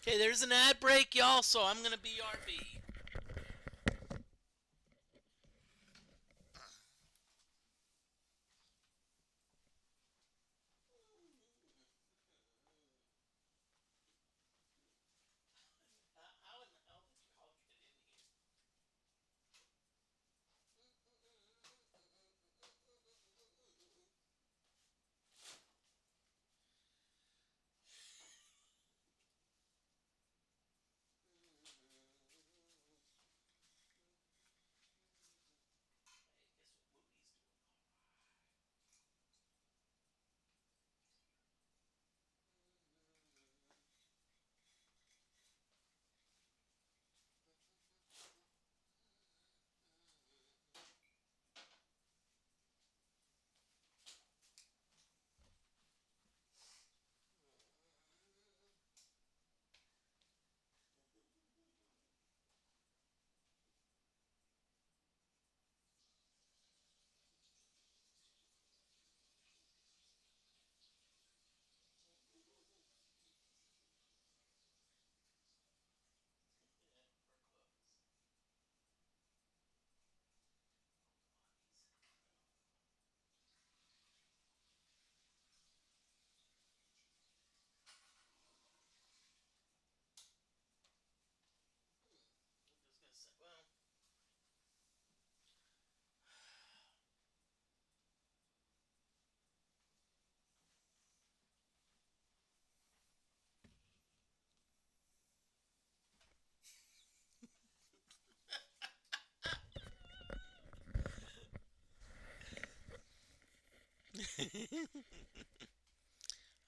Okay, there's an ad break, y'all. So I'm gonna BRB. How in the hell did y'all get in here?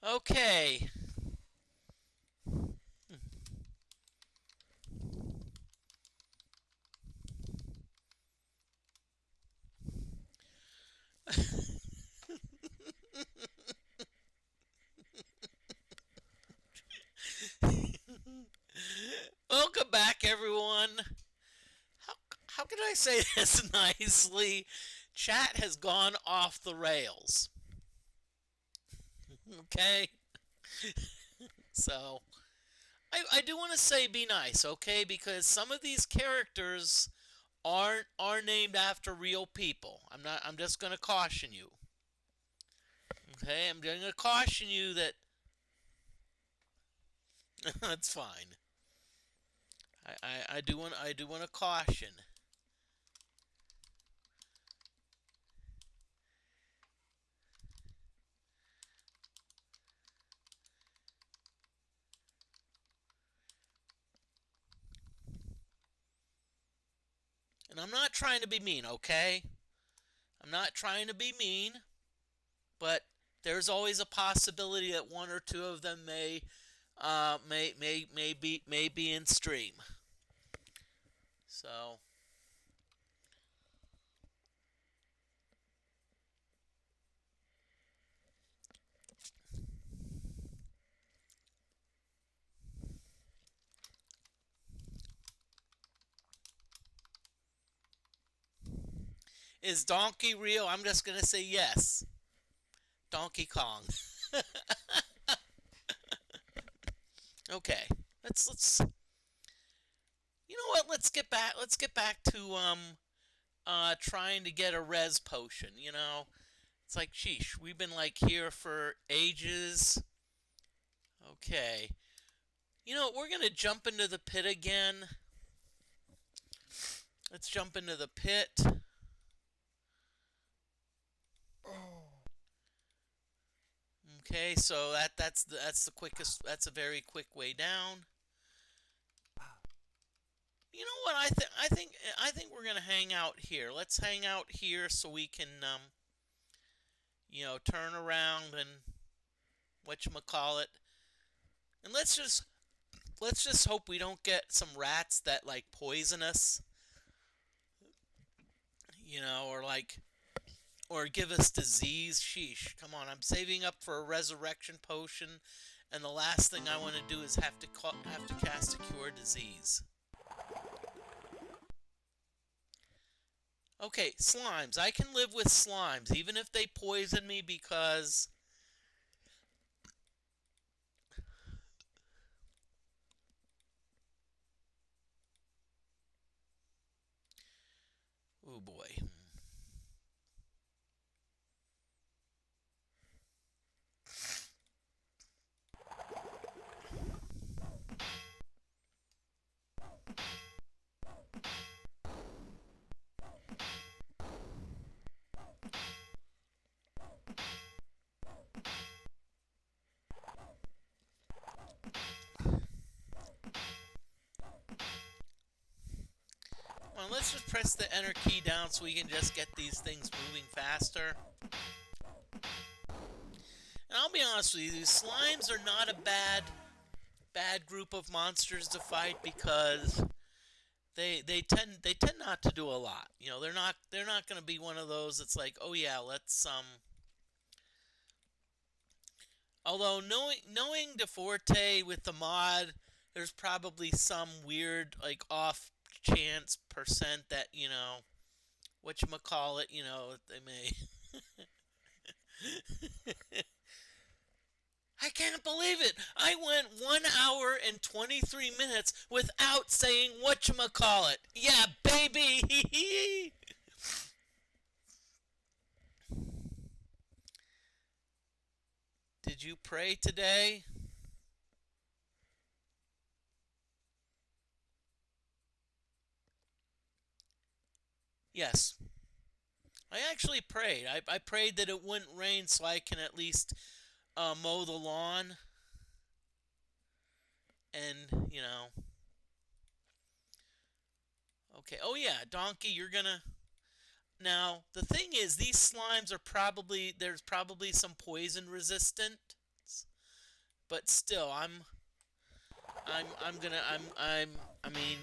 Okay. Welcome back, everyone. How, how can I say this nicely? Chat has gone off the rails. Okay? So, I do want to say be nice, okay? Because some of these characters are named after real people. I'm just going to caution you. Okay? I'm going to caution you that that's fine. I do want to caution. And I'm not trying to be mean, okay? I'm not trying to be mean, but there's always a possibility that one or two of them may be in stream. So is Donkey real? I'm just gonna say yes. Donkey Kong. Okay. Let's you know what? Let's get back to trying to get a res potion, you know. It's like sheesh, we've been like here for ages. Okay. You know, we're gonna jump into the pit again. Let's jump into the pit. Okay, so that's the quickest. That's a very quick way down. You know what? I think we're gonna hang out here. Let's hang out here so we can you know, turn around and whatchamacallit. And let's just hope we don't get some rats that like poison us. You know, or give us disease. Sheesh. Come on, I'm saving up for a resurrection potion, and the last thing I want to do is have to cast a cure disease. Okay, slimes. I can live with slimes, even if they poison me because... Oh boy. Well, let's just press the enter key down so we can just get these things moving faster. And I'll be honest with you, these slimes are not a bad group of monsters to fight because they tend not to do a lot. You know, they're not going to be one of those that's like, "Oh yeah, let's although knowing DeFortae with the mod, there's probably some weird like off chance percent that, you know, whatchamacallit, you know, they may I can't believe it. I went 1 hour and 23 minutes without saying whatchamacallit. Yeah, baby. Did you pray today? Yes. I actually prayed. I prayed that it wouldn't rain so I can at least mow the lawn. And, you know. Okay. Oh, yeah. Donkey, you're gonna. Now, the thing is, these slimes are probably, there's probably some poison resistant, but still, I mean,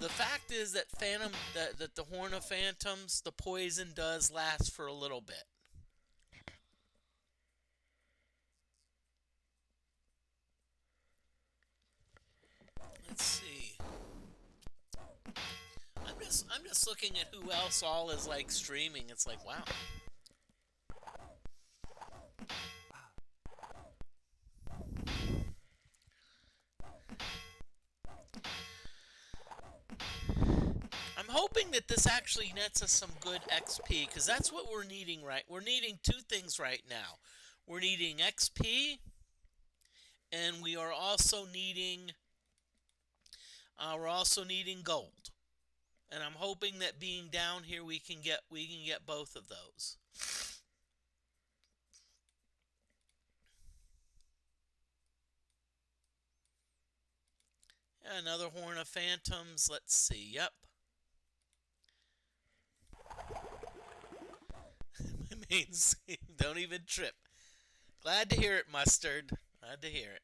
the fact is that that the Horn of Phantoms, the poison does last for a little bit. Let's see. I'm just looking at who else all is like streaming. It's like, wow. I'm hoping that this actually nets us some good XP, because that's what we're needing, right? We're needing two things right now. We're needing XP, and we're also needing gold. And I'm hoping that being down here we can get both of those. Yeah, another Horn of Phantoms. Let's see. Yep. My mains. Don't even trip. Glad to hear it, Mustard. Glad to hear it.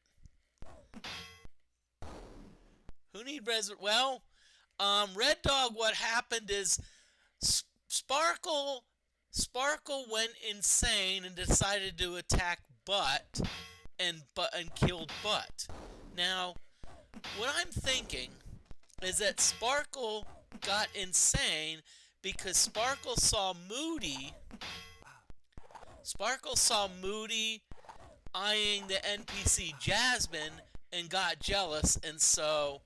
Who need res? Well, Red Dog. What happened is Sparkle Sparkle went insane and decided to attack Butt and killed Butt. Now, what I'm thinking is that Sparkle got insane because Sparkle saw Moody eyeing the NPC Jasmine and got jealous, and so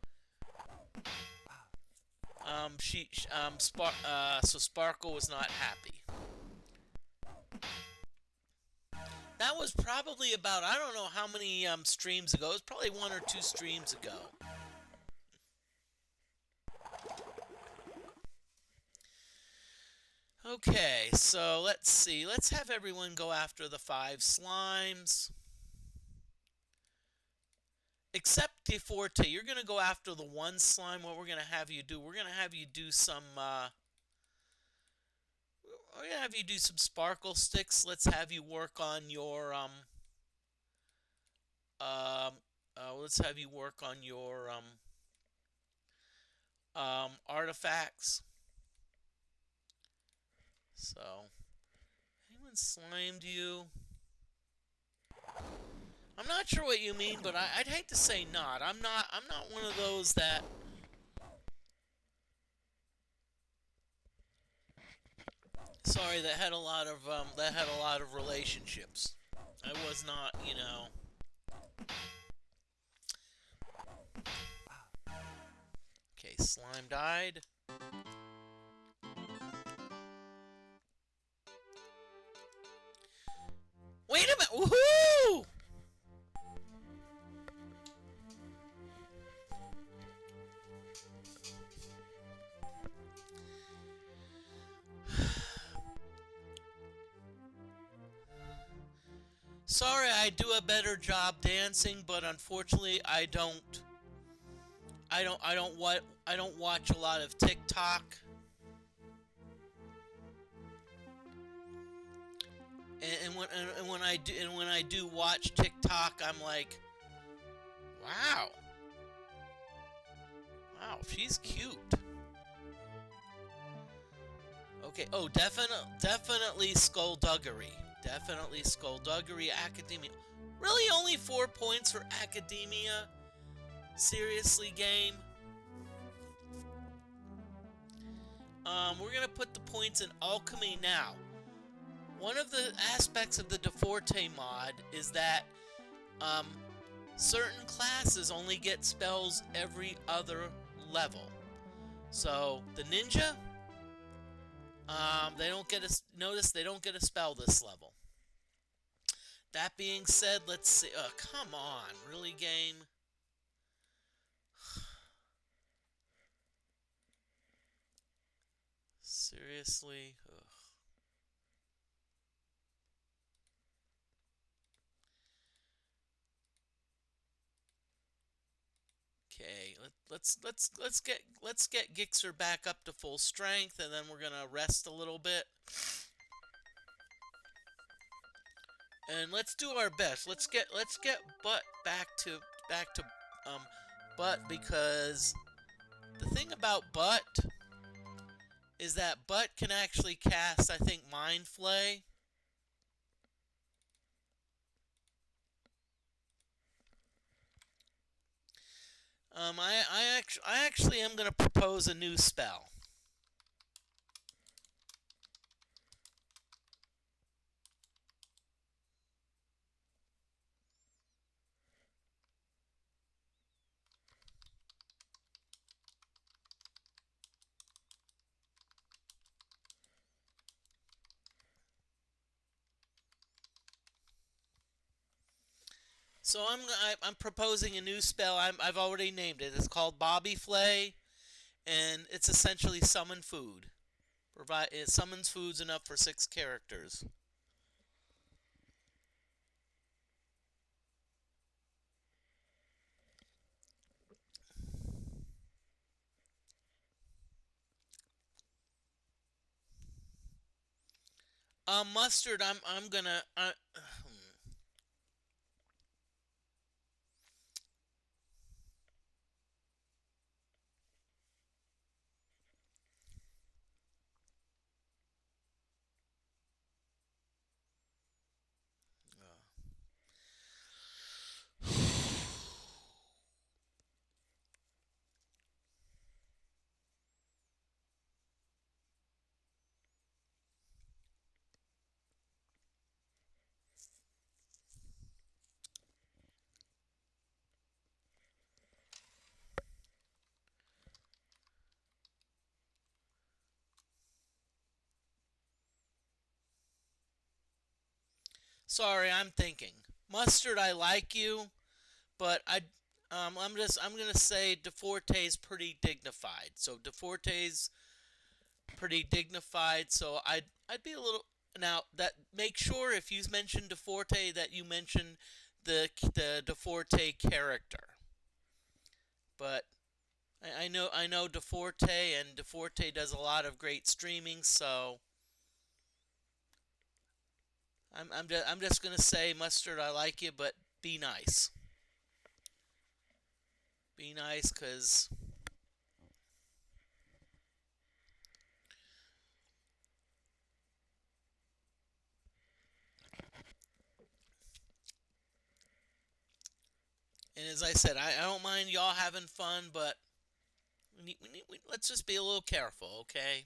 so Sparkle was not happy. That was probably about, I don't know how many streams ago. It was probably 1 or 2 streams ago. Okay, so let's see. Let's have everyone go after the 5 slimes. Except DeFortae, you're going to go after the 1 slime. What we're going to have you do, we're going to have you do some sparkle sticks. Let's have you work on your let's have you work on your artifacts. So, anyone slimed you? I'm not sure what you mean, but I'd hate to say not. I'm not one of those that. Sorry, that had a lot of relationships. I was not, Okay, slime died. Wait a minute! Woohoo! Sorry, I do a better job dancing, but unfortunately, I don't watch a lot of TikTok. And when I do watch TikTok, I'm like, wow, she's cute. Okay. Oh, definitely skullduggery. Definitely skullduggery. Academia. Really, only 4 points for academia? Seriously, game? We're gonna put the points in alchemy now. One of the aspects of the DeFortae mod is that certain classes only get spells every other level. So the ninja, they don't get they don't get a spell this level. That being said, let's see. Come on, really, game? Seriously? Ugh. Okay, let's get Gixxer back up to full strength, and then we're gonna rest a little bit. And let's do our best. Let's get Butt back to Butt, because the thing about Butt is that Butt can actually cast, I think, Mind Flay. I actually am gonna propose a new spell. So I'm proposing a new spell. I've already named it. It's called Bobby Flay, and it's essentially summon food. It summons foods enough for 6 characters. Mustard. I'm gonna. Sorry, I'm thinking. Mustard, I like you, but I'm gonna say DeForte's pretty dignified. So DeForte's pretty dignified. So I'd be a little now that make sure if you mention DeForte that you mention the DeForte character. But I know DeForte, and DeForte does a lot of great streaming. So I'm just gonna say, Mustard, I like you, but be nice. Be nice, cause and as I said, I don't mind y'all having fun, but let's just be a little careful, okay?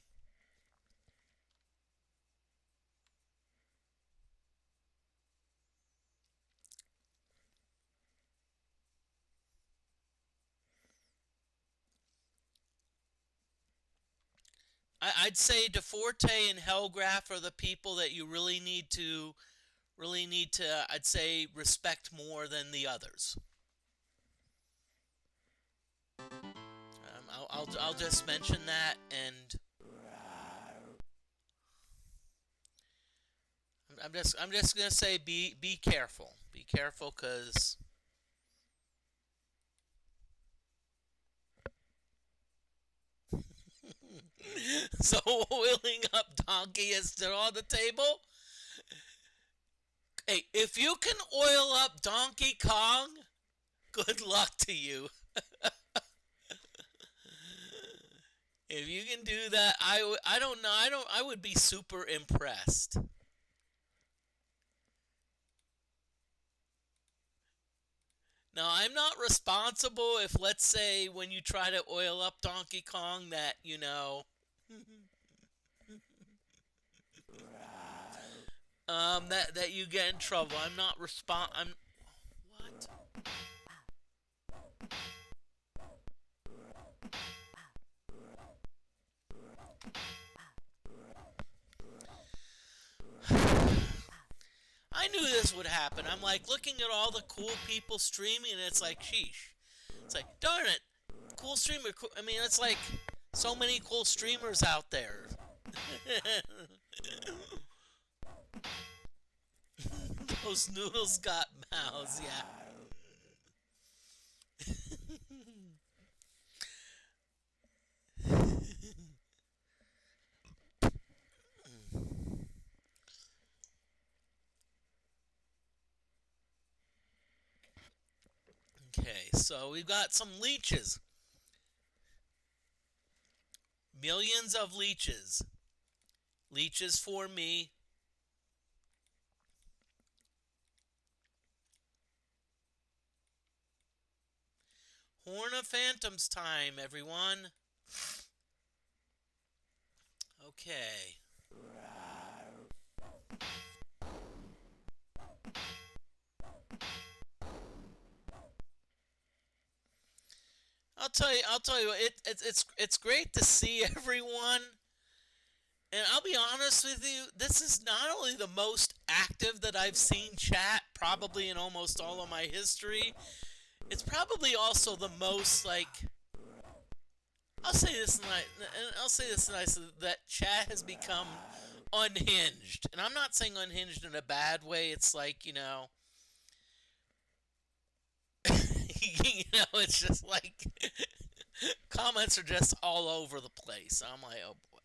I'd say DeForte and Hellgraph are the people that you really need to, I'd say, respect more than the others. I'll just mention that, and I'm just gonna say be careful, cause so oiling up Donkey is still on the table. Hey, if you can oil up Donkey Kong, good luck to you. If you can do that, I don't know. I would be super impressed. Now, I'm not responsible if, let's say, when you try to oil up Donkey Kong, that that you get in trouble. I'm not I'm what? I knew this would happen. I'm like looking at all the cool people streaming, and it's like, sheesh. It's like, darn it, cool streamer. I mean, it's like so many cool streamers out there. Those noodles got mouths, yeah. Okay, so we've got some leeches. Millions of leeches. Leeches for me. Horn of Phantoms time, everyone. Okay. I'll tell you, it's great to see everyone. And I'll be honest with you, this is not only the most active that I've seen chat probably in almost all of my history. It's probably also the most like I'll say this nicely that chat has become unhinged. And I'm not saying unhinged in a bad way. It's like, it's just like comments are just all over the place. I'm like, oh boy.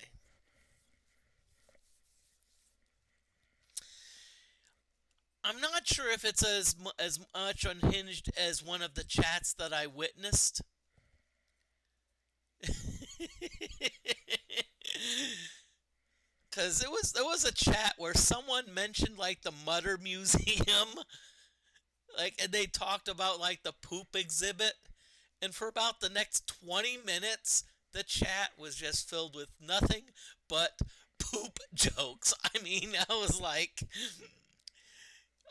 I'm not sure if it's as much unhinged as one of the chats that I witnessed. Cause there was a chat where someone mentioned like the Mutter Museum, like, and they talked about like the poop exhibit, and for about the next 20 minutes, the chat was just filled with nothing but poop jokes. I mean, I was like,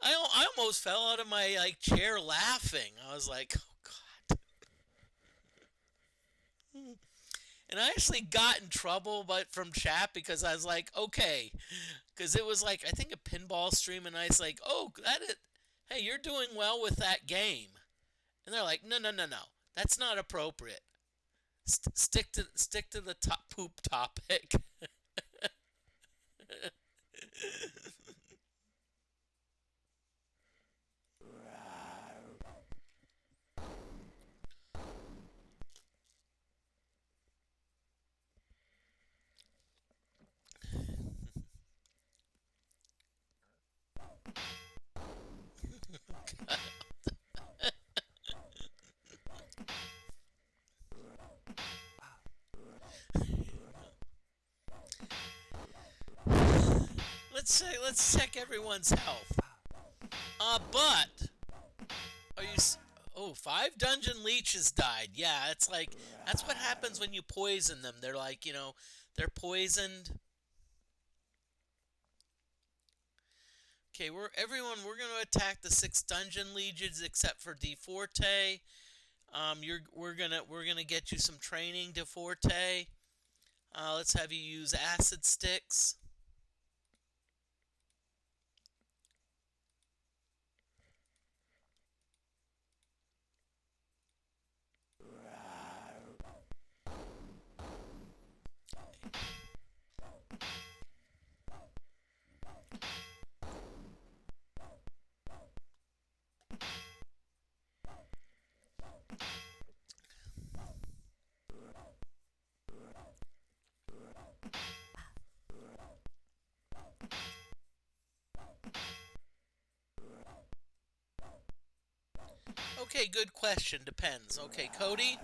I almost fell out of my like chair laughing. I was like, oh god. And I actually got in trouble, but from chat because I was like, okay, because it was like I think a pinball stream, and I was like, oh, hey, you're doing well with that game, and they're like, no, no, no, no, that's not appropriate. Stick to the top poop topic. Let's check everyone's health. But are you? Oh, 5 dungeon leeches died. Yeah, it's like that's what happens when you poison them. They're like, they're poisoned. Okay, we're gonna attack the 6 dungeon legions except for DFortae. We're gonna get you some training, DFortae. Let's have you use acid sticks. Okay, good question. Depends. Okay, Cody.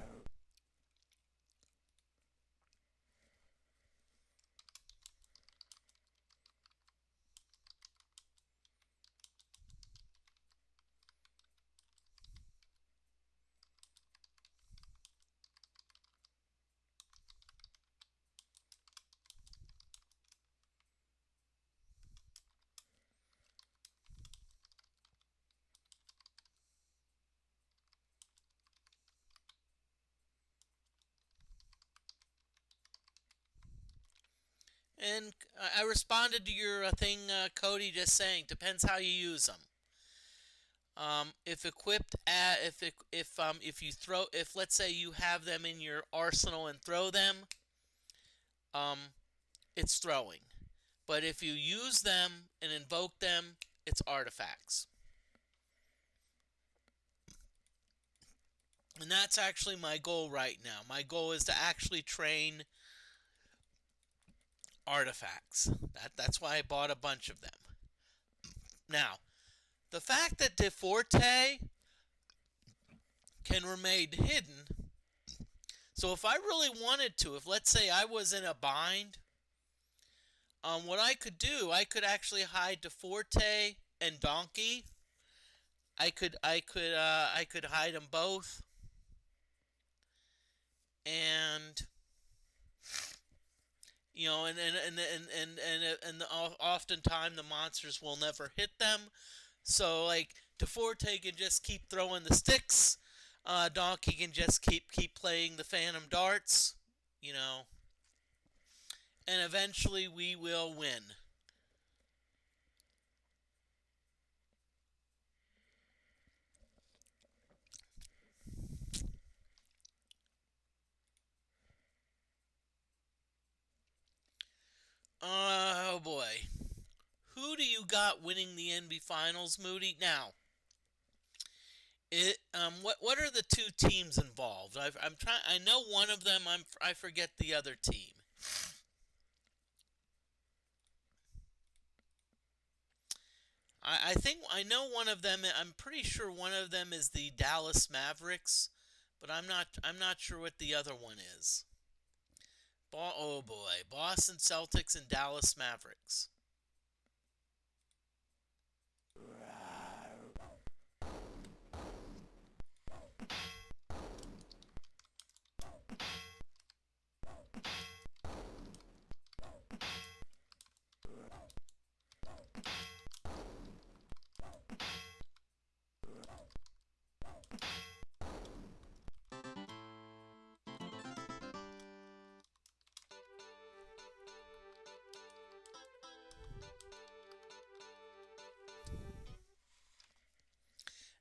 And I responded to your thing, Cody, just saying depends how you use them. If equipped at if you throw if let's say you have them in your arsenal and throw them, um, it's throwing. But if you use them and invoke them, it's artifacts. And that's actually my goal right now. My goal is to actually train artifacts. That's why I bought a bunch of them. Now, the fact that DFortae can remain hidden. So if I really wanted to, if let's say I was in a bind, what I could do, I could actually hide DeForte and Donkey. I could hide them both, and and oftentimes the monsters will never hit them. So like DeForte can just keep throwing the sticks. Donkey can just keep playing the Phantom Darts. You know, and eventually we will win. Oh boy. Who do you got winning the NB Finals, Moody? Now, what are the two teams involved? I'm trying. I know one of them. I forget the other team. I think I know one of them. I'm pretty sure one of them is the Dallas Mavericks, but I'm not sure what the other one is. Oh boy, Boston Celtics and Dallas Mavericks.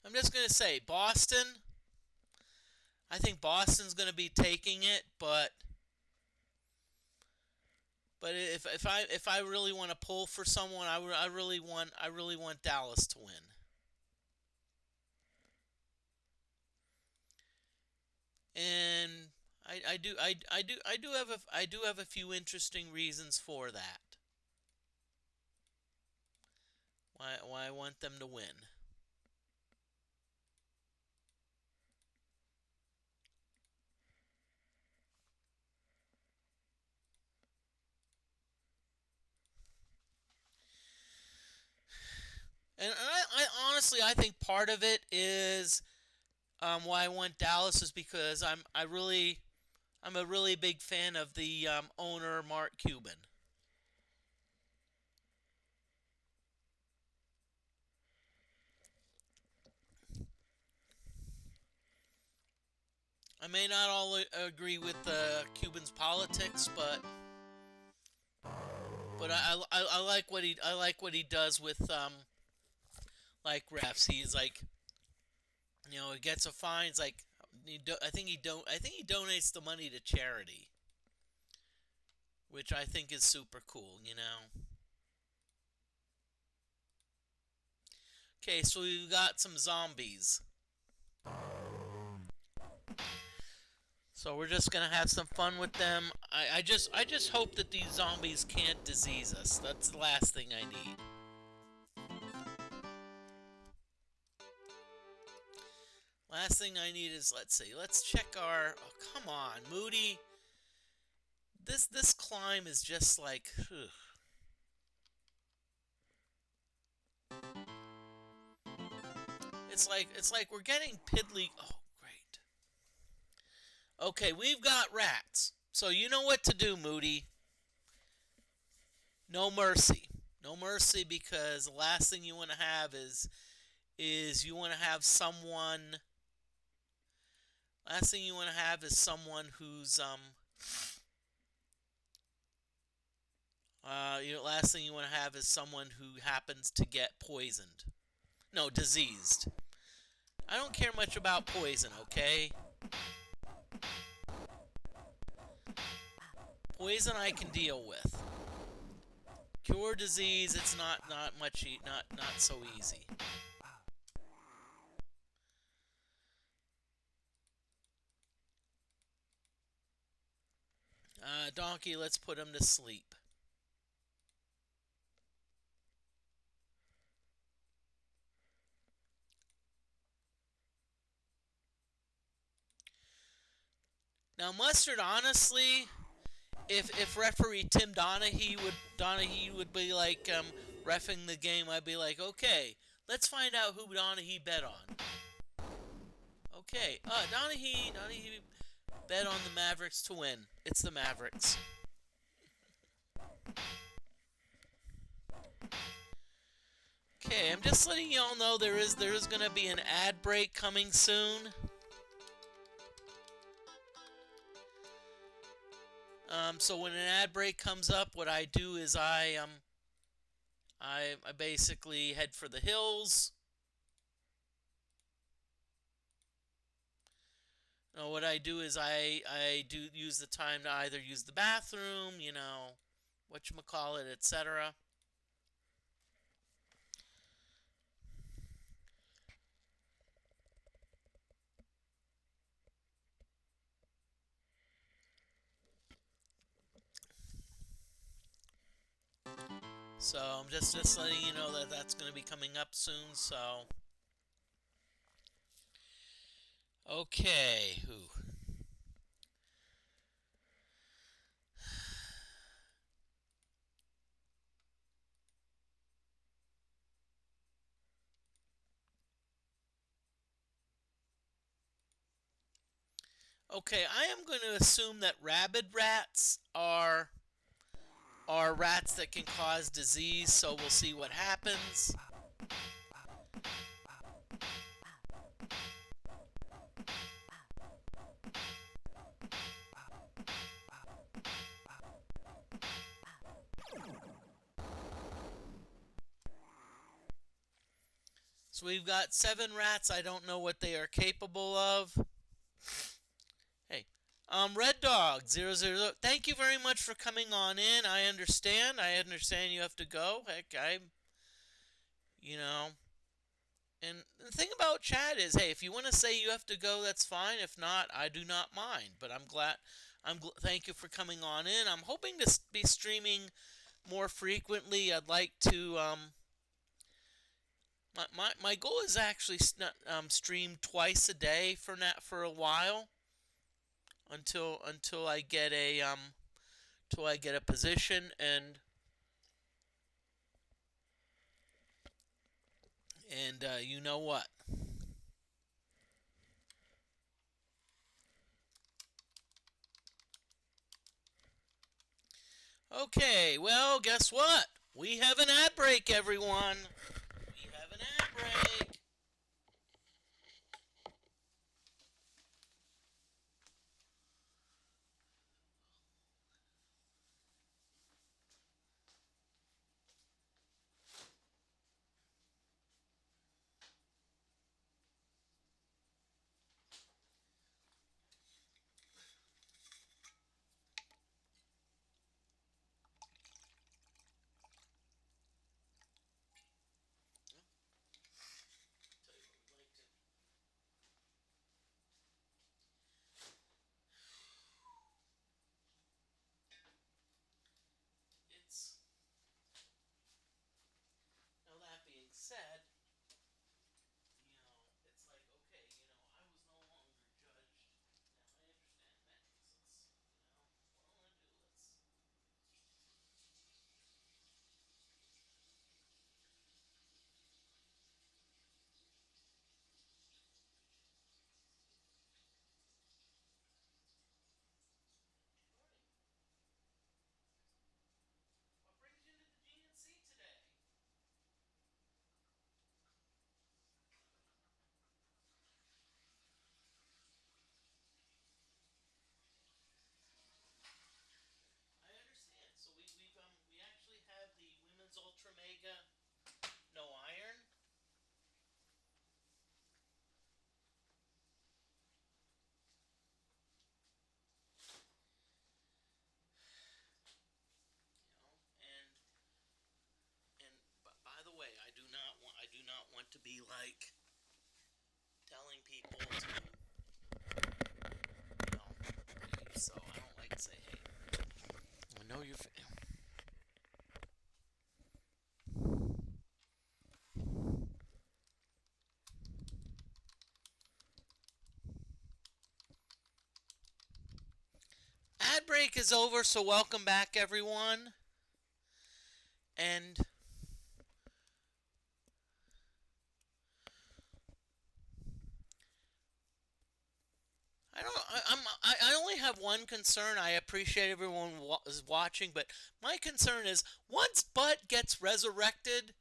I'm just gonna say Boston. I think Boston's gonna be taking it, but if I really want to pull for someone, I really want Dallas to win. And I do have a few interesting reasons for that. Why I want them to win. And I honestly I think part of it is why I want Dallas is because I'm a really big fan of the owner Mark Cuban. I may not all agree with Cuban's politics, but I like what he does with like refs. He's like he gets a fine. It's like I think he donates the money to charity, which I think is super cool. Okay, so we've got some zombies. So we're just gonna have some fun with them. I just hope that these zombies can't disease us. That's the last thing I need. Last thing I need is let's see. Let's check our. Oh come on, Moody. This climb is just like. Ugh. It's like we're getting piddly. Oh great. Okay, we've got rats. So you know what to do, Moody. No mercy. No mercy because the last thing you want to have is you want to have someone. Last thing you want to have is someone who's last thing you want to have is someone who happens to get poisoned. No, diseased. I don't care much about poison, okay? Poison I can deal with. Cure disease, it's not so easy. Donkey, let's put him to sleep. Now, Mustard, honestly, if referee Tim Donahue would be like reffing the game, I'd be like, okay, let's find out who Donahue bet on. Okay, Donahue bet on the Mavericks to win. It's the Mavericks. Okay, I'm just letting y'all know there is gonna be an ad break coming soon. So when an ad break comes up, what I do is I basically head for the hills. What I do is I do use the time to either use the bathroom, whatchamacallit, etc. So I'm just letting you know that that's going to be coming up soon. So okay, okay, I am going to assume that rabid rats are rats that can cause disease. So we'll see what happens. So we've got 7 rats. I don't know what they are capable of. Hey, Red Dog 00. Thank you very much for coming on in. I understand. You have to go. Heck, you know. And the thing about chat is, hey, if you want to say you have to go, that's fine. If not, I do not mind. But I'm glad. Thank you for coming on in. I'm hoping to be streaming more frequently. I'd like to. My goal is actually stream twice a day for a while until I get a position and you know what. Okay, well, guess what? We have an ad break, everyone. We have an ad break. It's now that being said, it's like okay, I was no longer judged. Now I understand metrics. What I want to do. What brings you into the GNC today? I understand. So we actually have the women's ultra mega no iron. And by the way, I do not want to be like telling people to so I don't like to say, hey, I know you're. break is over, so welcome back, everyone. And I only have one concern. I appreciate everyone is watching, but my concern is once Butt gets resurrected,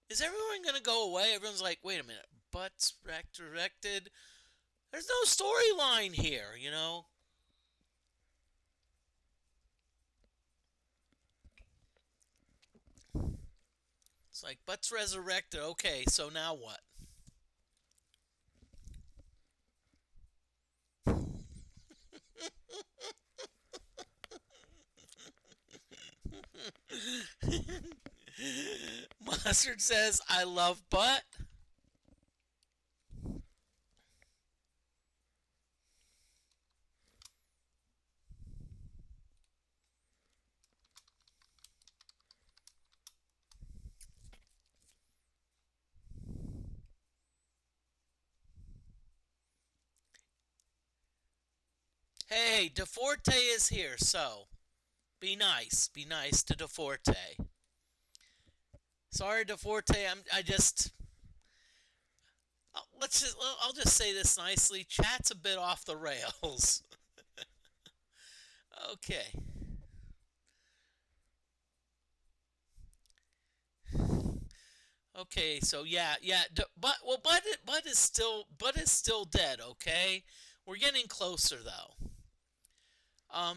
is everyone gonna go away? Everyone's like, wait a minute, Butt's resurrected. There's no storyline here, you know. It's like Butt's resurrected. Okay, so now what? Mustard says, I love Butt. Hey, DeFortae is here, so be nice. Be nice to DeFortae. Sorry, DeFortae. I just. I'll just say this nicely. Chat's a bit off the rails. Okay. Okay, so yeah. Bud is still dead. Okay, we're getting closer though.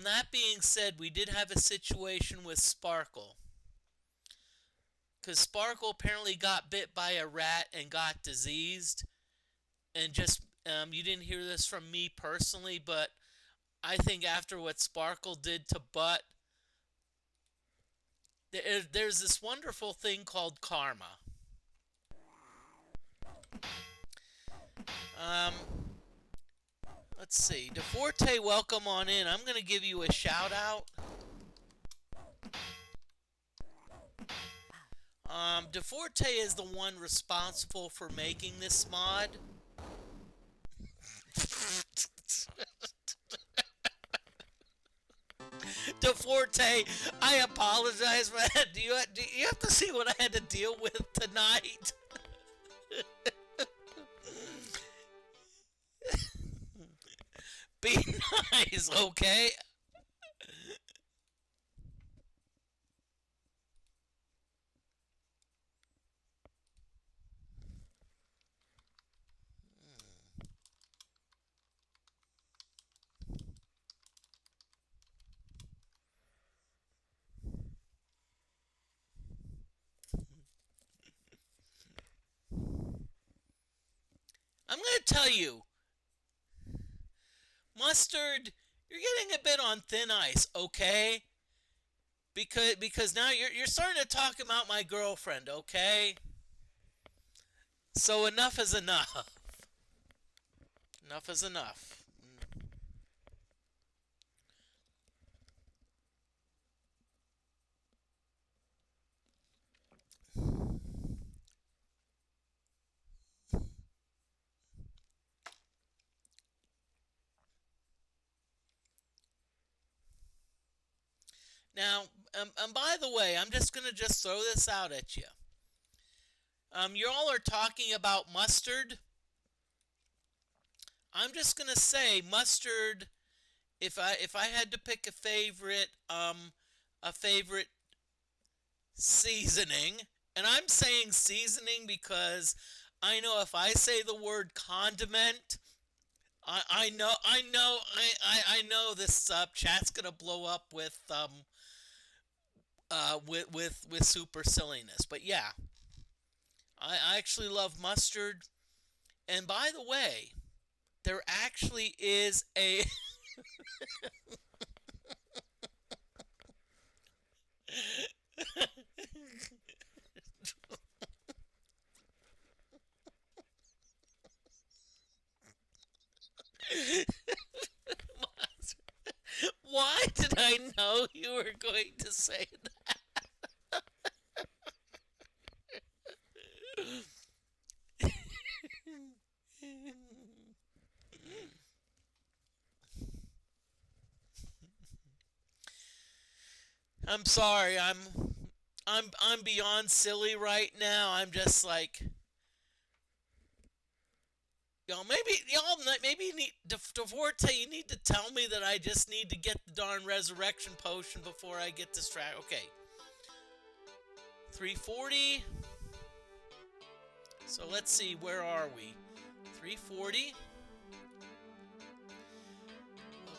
That being said, we did have a situation with Sparkle. Because Sparkle apparently got bit by a rat and got diseased. And just, you didn't hear this from me personally, but I think after what Sparkle did to Butt, there's this wonderful thing called karma. Um, let's see. DeFortae, welcome on in. I'm going to give you a shout out. DeFortae is the one responsible for making this mod. DeFortae, I apologize for that. Do you have to see what I had to deal with tonight? Be nice, okay? I'm going to tell you, Mustard, you're getting a bit on thin ice, okay? Because now you're starting to talk about my girlfriend, okay? So enough is enough. Enough is enough. Now, by the way, I'm just going to throw this out at you. You all are talking about Mustard. I'm just going to say Mustard, if I had to pick a favorite seasoning, and I'm saying seasoning because I know if I say the word condiment, I know this chat's gonna blow up with super silliness. But yeah, I actually love mustard. And by the way, there actually is a Why did I know you were going to say that? I'm sorry. I'm beyond silly right now. I'm just like, maybe you need DeForte. You need to tell me that I just need to get the darn resurrection potion before I get distracted. Okay, 340. So let's see, where are we? 340.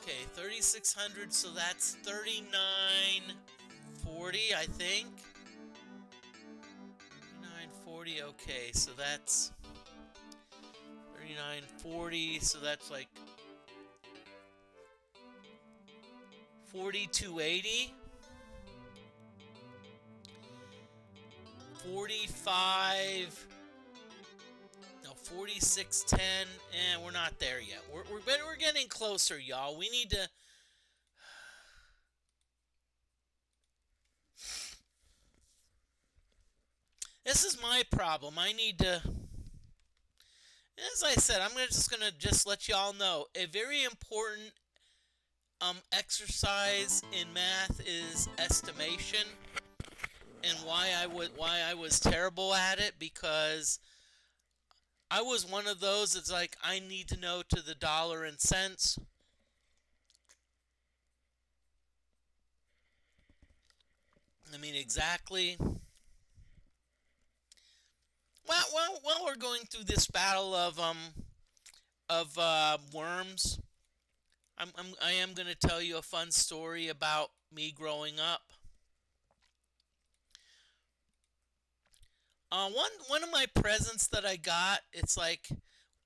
Okay, 3,600. So that's 3940, I think. 3940. Okay, so that's 3940. So that's like 4280. 45. No, 4610. We're not there yet. We're getting closer, y'all. We need to. This is my problem. I need to. As I said, I'm just gonna let y'all know a very important exercise in math is estimation, and why I was terrible at it, because I was one of those that's like, I need to know to the dollar and cents. I mean, exactly. While we're going through this battle of worms, I am going to tell you a fun story about me growing up. One of my presents that I got, it's like,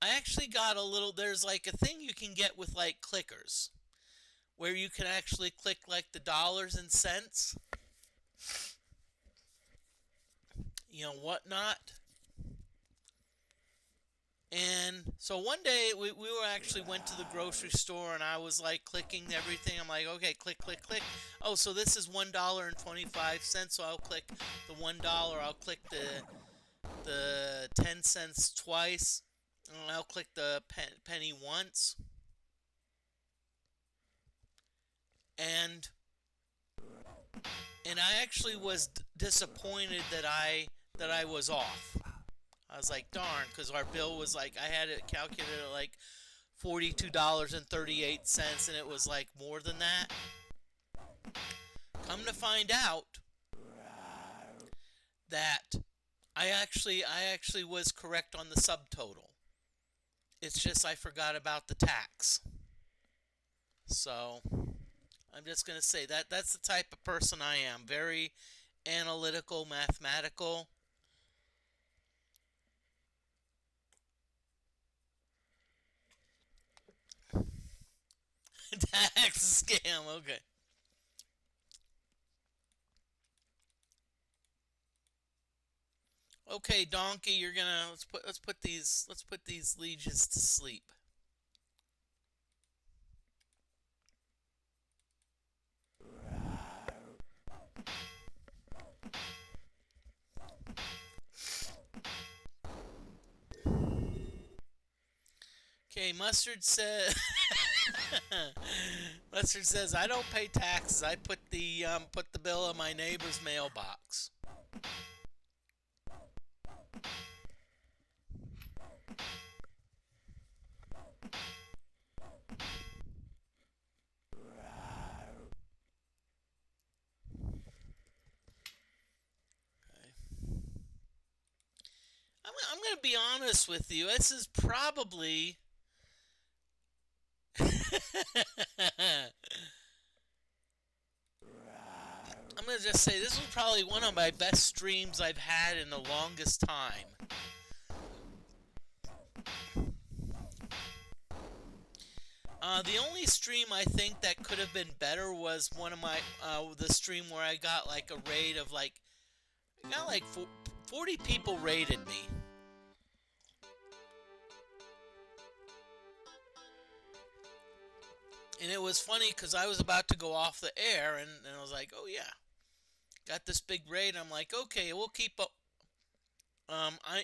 I actually got a little, there's like a thing you can get with like clickers, where you can actually click like the dollars and cents, whatnot. And so one day we actually went to the grocery store, and I was like clicking everything. I'm like, okay, click, click, click. Oh, so this is $1.25. So I'll click the $1. I'll click the 10 cents twice, and I'll click the penny once. And I actually was disappointed that I was off. I was like, darn, because our bill was like, I had it calculated at like $42.38, and it was like more than that. Come to find out that I actually was correct on the subtotal. It's just I forgot about the tax. So I'm just gonna say that's the type of person I am. Very analytical, mathematical. Tax scam. Okay. Okay, Donkey, you're gonna let's put these legions to sleep. Okay, Mustard says. Mustard says, I don't pay taxes. I put the bill in my neighbor's mailbox. I'm going to be honest with you. This is probably. I'm going to just say this was probably one of my best streams I've had in the longest time. The only stream I think that could have been better was one of my the stream where I got like a raid of like 40 people raided me. And it was funny because I was about to go off the air, and I was like, oh yeah, got this big raid. I'm like, okay, we'll keep up.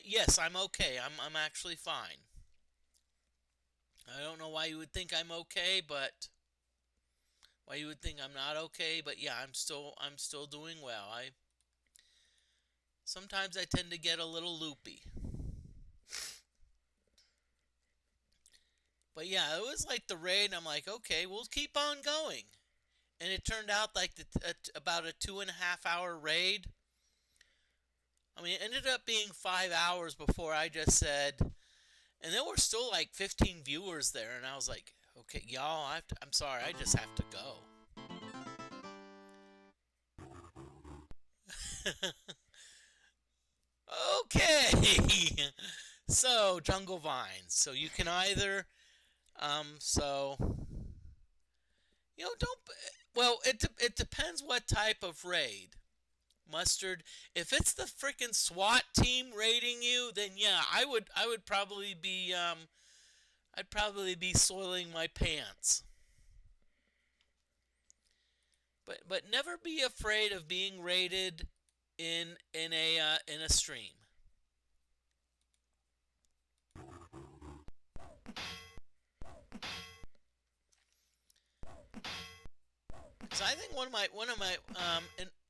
Yes, I'm okay. I'm actually fine. I don't know why you would think I'm okay, but Why you would think I'm not okay, but yeah, I'm still doing well. I sometimes I tend to get a little loopy. But yeah, it was like the raid, and I'm like, okay, we'll keep on going. And it turned out like about a 2.5 hour raid. I mean, it ended up being 5 hours before I just said, and there were still like 15 viewers there, and I was like, okay, y'all, I'm sorry, I just have to go. Okay. So, jungle vines. So you can either, so don't. Well, it depends what type of raid. Mustard. If it's the freaking SWAT team raiding you, then yeah, I would probably be I'd probably be soiling my pants. But never be afraid of being raided in a stream. Because I think one of my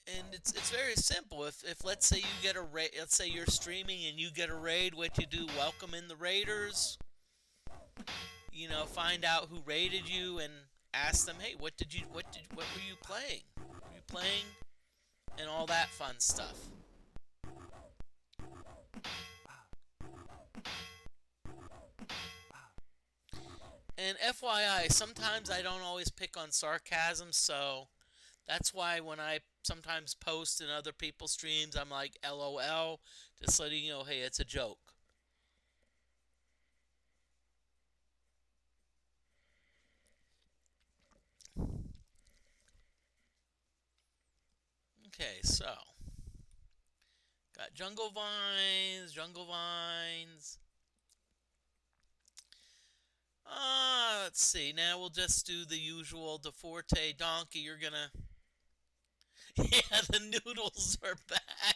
and it's very simple. If let's say you get a raid, let's say you're streaming and you get a raid, what you do? Welcome in the raiders. Find out who raided you and ask them, hey, what were you playing? Were you playing? And all that fun stuff. And FYI, sometimes I don't always pick on sarcasm, so that's why when I sometimes post in other people's streams, I'm like, LOL, just letting you know, hey, it's a joke. Okay, so got jungle vines, jungle vines. Let's see. Now we'll just do the usual DeFortae donkey. You're gonna. Yeah, the noodles are back.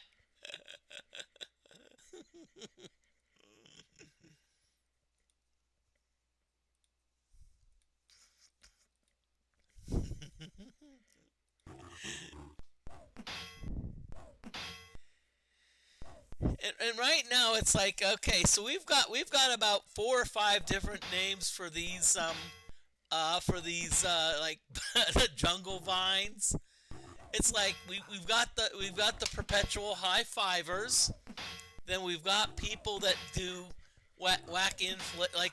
And right now it's like, okay, so we've got about 4 or 5 different names for these like the jungle vines. It's like we've got the perpetual high fivers. Then we've got people that do like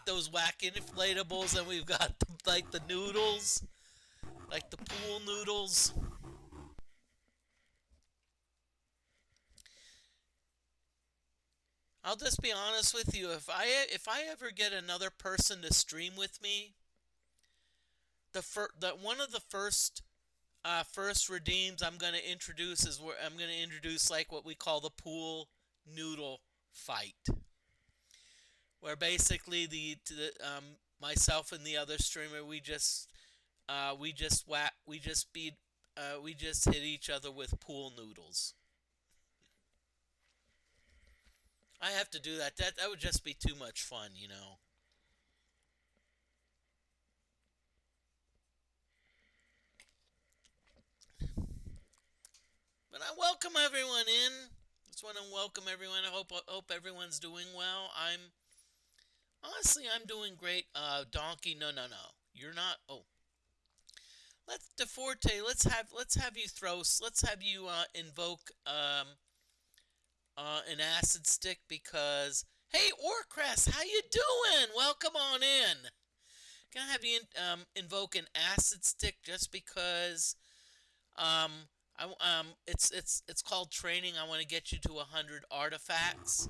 those whack inflatables, and we've got like the noodles, like the pool noodles. I'll just be honest with you. If I ever get another person to stream with me, the one of the first redeems I'm gonna introduce is where I'm gonna introduce like what we call the pool noodle fight, where basically myself and the other streamer we just hit each other with pool noodles. I have to do that. That would just be too much fun. But I welcome everyone in. Just want to welcome everyone. I hope everyone's doing well. I'm doing great. Donkey, no, no, no. You're not. Oh, let's DeForte. Let's have you invoke an acid stick because hey, Orcrest, how you doing? Welcome on in. Can I have you invoke an acid stick just because um it's called training. I want to get you to 100 artifacts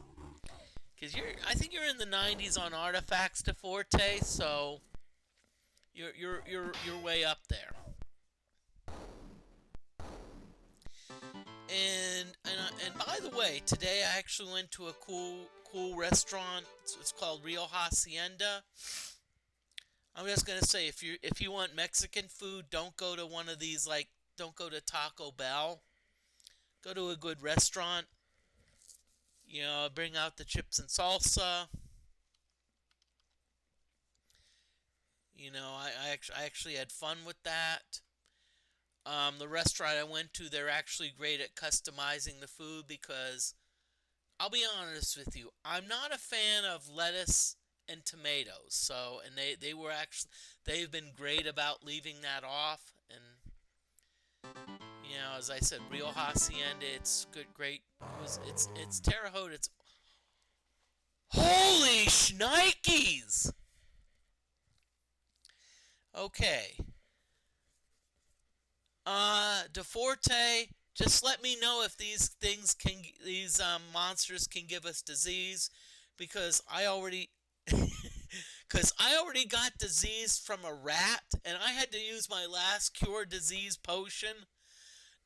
because I think you're in the 90s on artifacts to Forte, so you're way up there. And by the way, today I actually went to a cool restaurant. It's called Rio Hacienda. I'm just gonna say if you want Mexican food, don't go to one of these don't go to Taco Bell. Go to a good restaurant. Bring out the chips and salsa. I actually had fun with that. The restaurant I went to, they're actually great at customizing the food because I'll be honest with you, I'm not a fan of lettuce and tomatoes. So, and they were actually they've been great about leaving that off. And as I said, Real Hacienda, it's good, great. It's Terre Haute. It's holy shnikes. Okay. DeForte, just let me know if these monsters can give us disease, because I already got disease from a rat, and I had to use my last cure disease potion.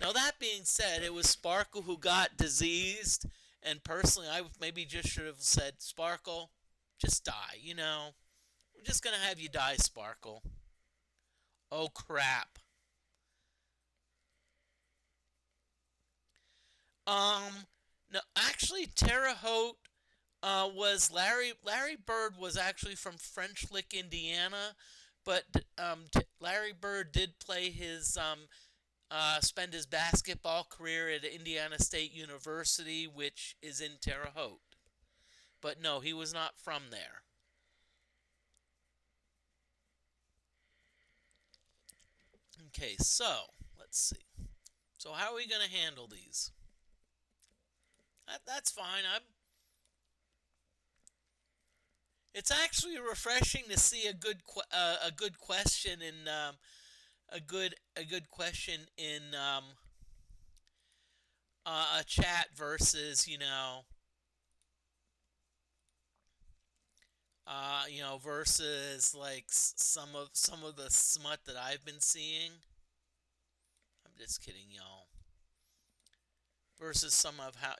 Now that being said, it was Sparkle who got diseased, and personally, I maybe just should have said, Sparkle, just die. We're just gonna have you die, Sparkle. Oh crap. No, actually, Terre Haute was Larry Bird was actually from French Lick, Indiana, but Larry Bird did play his spend his basketball career at Indiana State University, which is in Terre Haute. But no, he was not from there. Okay, so let's see. So how are we gonna handle these? That's fine. It's actually refreshing to see a good question in a good question in a chat versus versus like some of the smut that I've been seeing. I'm just kidding, y'all. Versus some of how.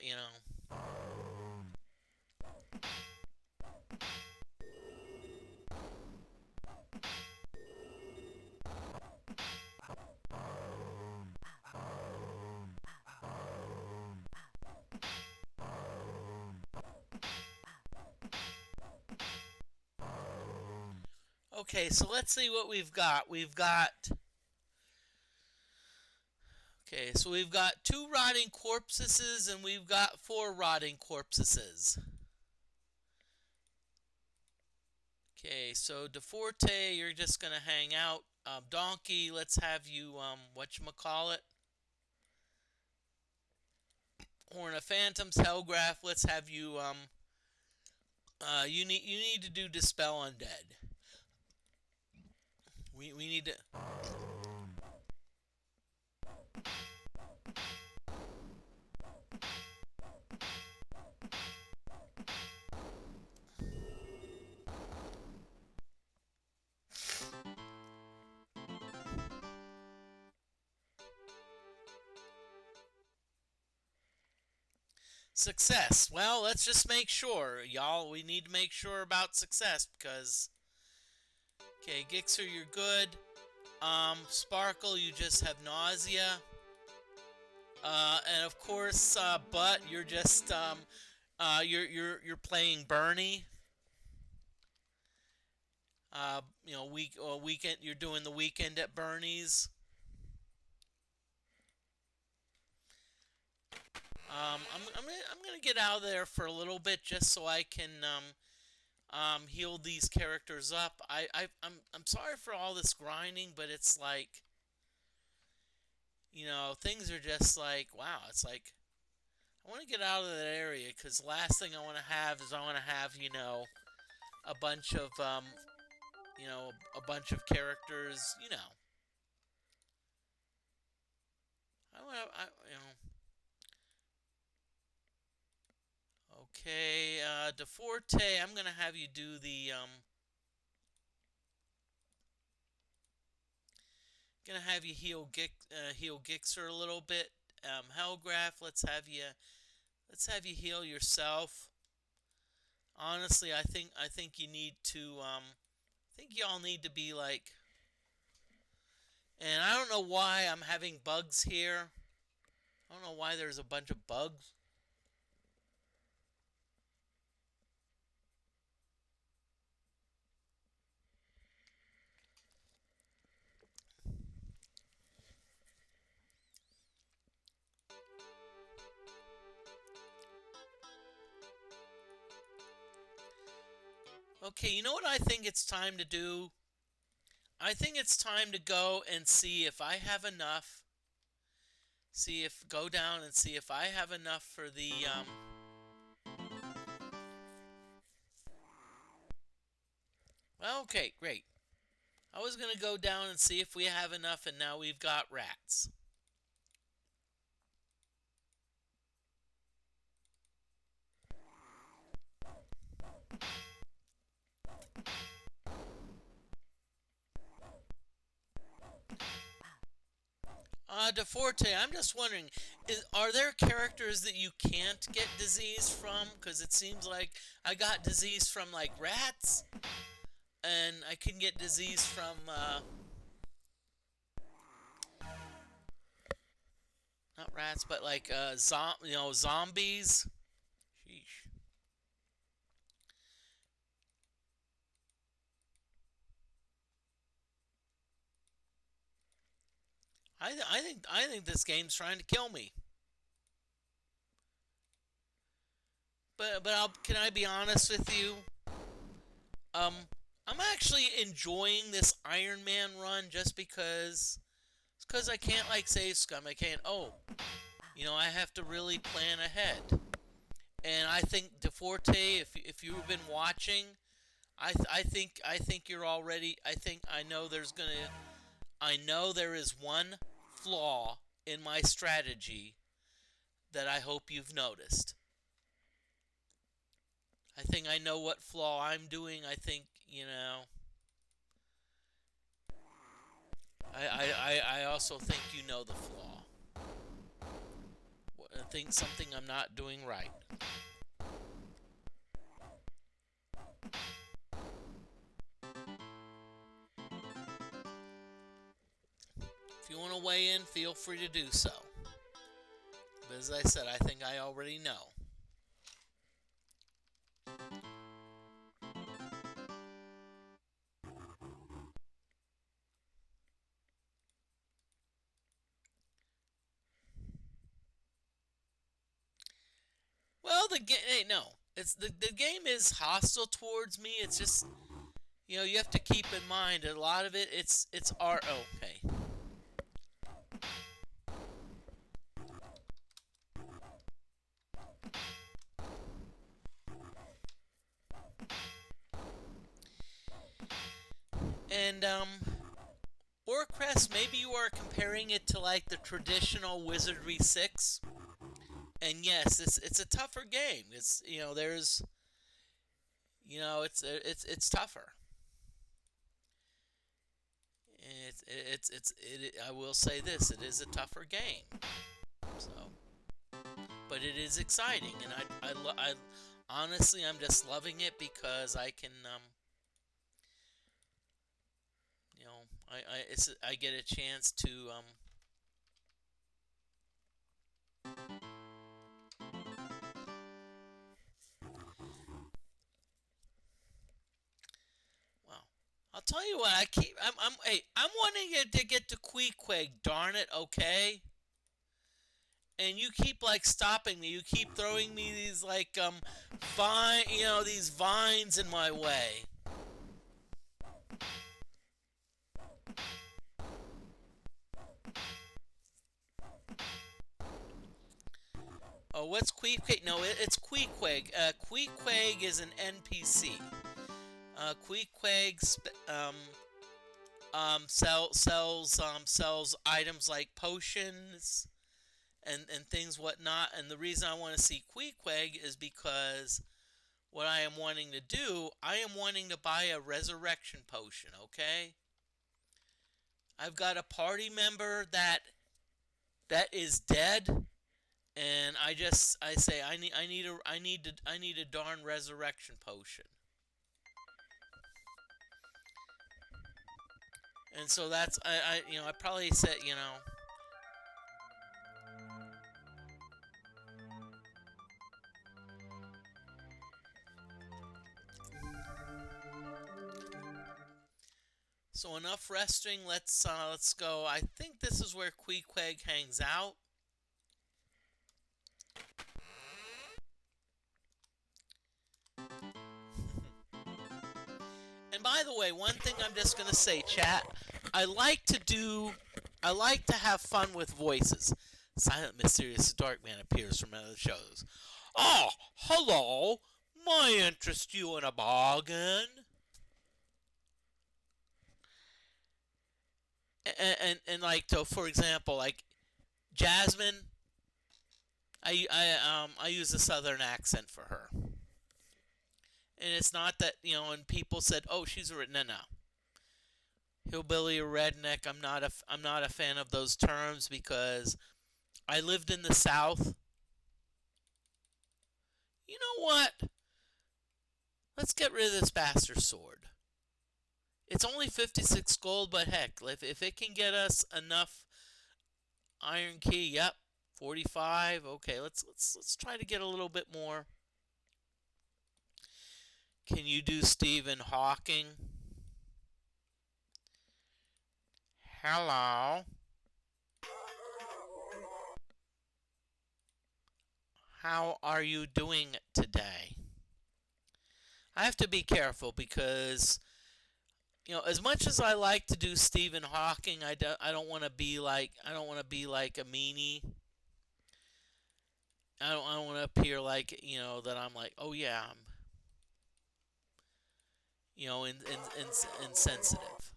Okay, so let's see what we've got. We've got two rotting corpses and we've got four rotting corpses. Okay, so DeForte, you're just gonna hang out. Donkey, let's have you whatchamacallit? Horn of Phantoms, Hellgraph, let's have you you need to do Dispel Undead. We need to. Success. Well, let's just make sure, y'all. We need to make sure about success because. Okay, Gixer, you're good. Sparkle, you just have nausea. And of course, Butt, you're just you're playing Bernie. Weekend. You're doing the weekend at Bernie's. I'm gonna get out of there for a little bit just so I can heal these characters up. I'm sorry for all this grinding, but it's like things are just like wow. It's like I want to get out of that area because the last thing I want to have is a bunch of a bunch of characters. I want Okay, DeForte, I'm gonna have you do the gonna have you heal Gixer a little bit. Hellgraph, let's have you heal yourself. Honestly, I think you need to I think y'all need to be like, and I don't know why I'm having bugs here. I don't know why there's a bunch of bugs. Okay, you know what I think it's time to do? I think it's time to go and see if I have enough. Go down and see if I have enough for the, okay, great. I was going to go down and see if we have enough, and now we've got rats. DeForte, I'm just wondering, are there characters that you can't get disease from? Because it seems like I got disease from, like, rats, and I can get disease from, not rats, but, like, zombies. Sheesh. I think this game's trying to kill me. But can I be honest with you? Um, I'm actually enjoying this Iron Man run just because I can't like save scum. I can't. Oh, I have to really plan ahead. And I think DeForte, if you've been watching, I think you're already. I know there is one flaw in my strategy that I hope you've noticed. I think I know what flaw I'm doing. I think, I also think you know the flaw. I think something I'm not doing right. If you want to weigh in, feel free to do so. But as I said, I think I already know. Well, the game, hey, no, it's the game is hostile towards me. It's just, you have to keep in mind a lot of it. It's art. Okay. And Orcrest, maybe you are comparing it to like the traditional Wizardry 6. And yes, it's a tougher game. It's there's it's tougher. I will say this: it is a tougher game. So, but it is exciting, and I honestly I'm just loving it because I can I get a chance to well, I'll tell you what, I'm wanting it to get to Queequeg, darn it, okay? And you keep like stopping me. You keep throwing me these like these vines in my way. Oh, what's Queequeg? No, it's Queequeg. Queequeg is an NPC. Queequeg sells items like potions and things whatnot. And the reason I want to see Queequeg is because what I am wanting to do, I am wanting to buy a resurrection potion. Okay, I've got a party member that is dead, and I say I need a darn resurrection potion. And so that's I probably said so enough resting. Let's go. I think this is where Queequeg hangs out. And by the way, one thing I'm just gonna say, chat, I like to have fun with voices. Silent, mysterious, dark man appears from other shows. Oh, hello. My interest you in a bargain. And like, so for example, like Jasmine, I use a southern accent for her, and it's not that and people said, oh, she's a no. Hillbilly or redneck. I'm not a fan of those terms because I lived in the South. You know what? Let's get rid of this bastard sword. It's only 56 gold, but heck, if it can get us enough iron key, yep, 45. Okay, let's try to get a little bit more. Can you do Stephen Hawking? Hello. How are you doing today? I have to be careful because as much as I like to do Stephen Hawking, I don't want to be like a meanie. I don't want to appear like that I'm like, oh yeah, I'm insensitive.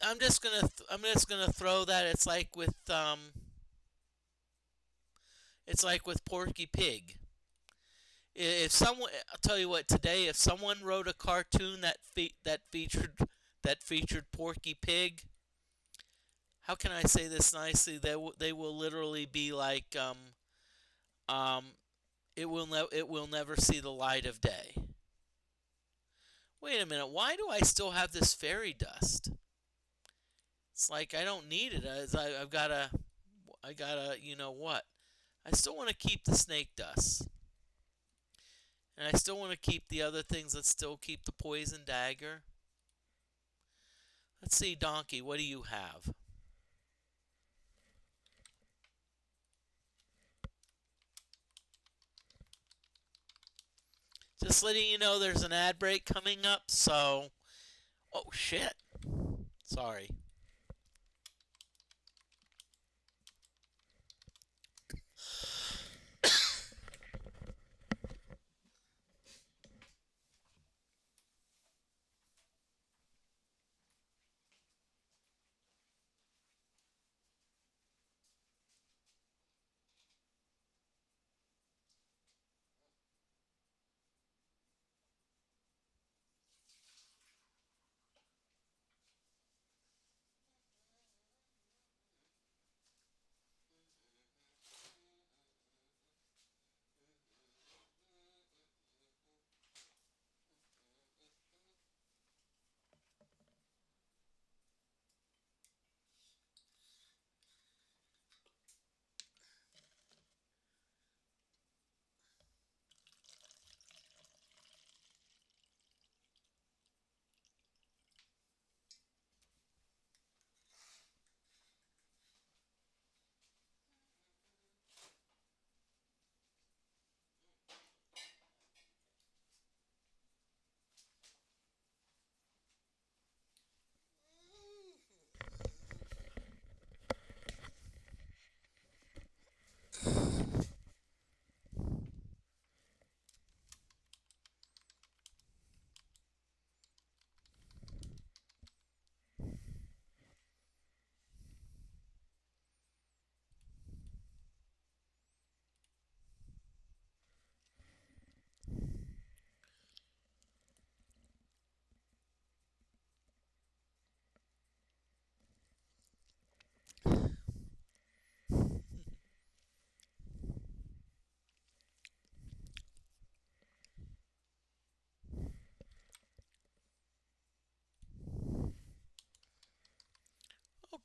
I'm just gonna throw that. It's like with Porky Pig. If someone, I'll tell you what, today, if someone wrote a cartoon that featured Porky Pig, how can I say this nicely? They will literally be like um it will never see the light of day. Wait a minute, why do I still have this fairy dust? It's like I don't need it. I've gotta what? I still want to keep the snake dust. And I still want to keep the other things that still keep the poison dagger. Let's see, Donkey, what do you have? Just letting you know there's an ad break coming up, so... Oh, shit. Sorry.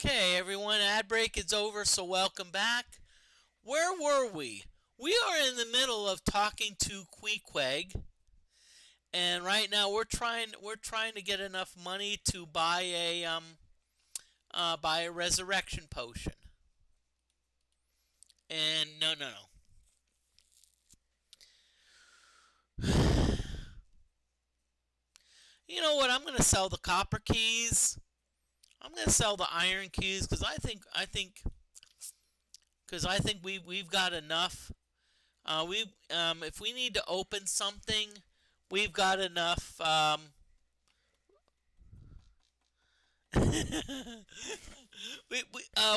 Okay, everyone, ad break is over, so welcome back. Where were we? We are in the middle of talking to Queequeg, and right now we're trying to get enough money to buy a resurrection potion. And no. You know what? I'm gonna sell the copper keys. I'm gonna sell the iron keys because I think we've got enough. If we need to open something, we've got enough.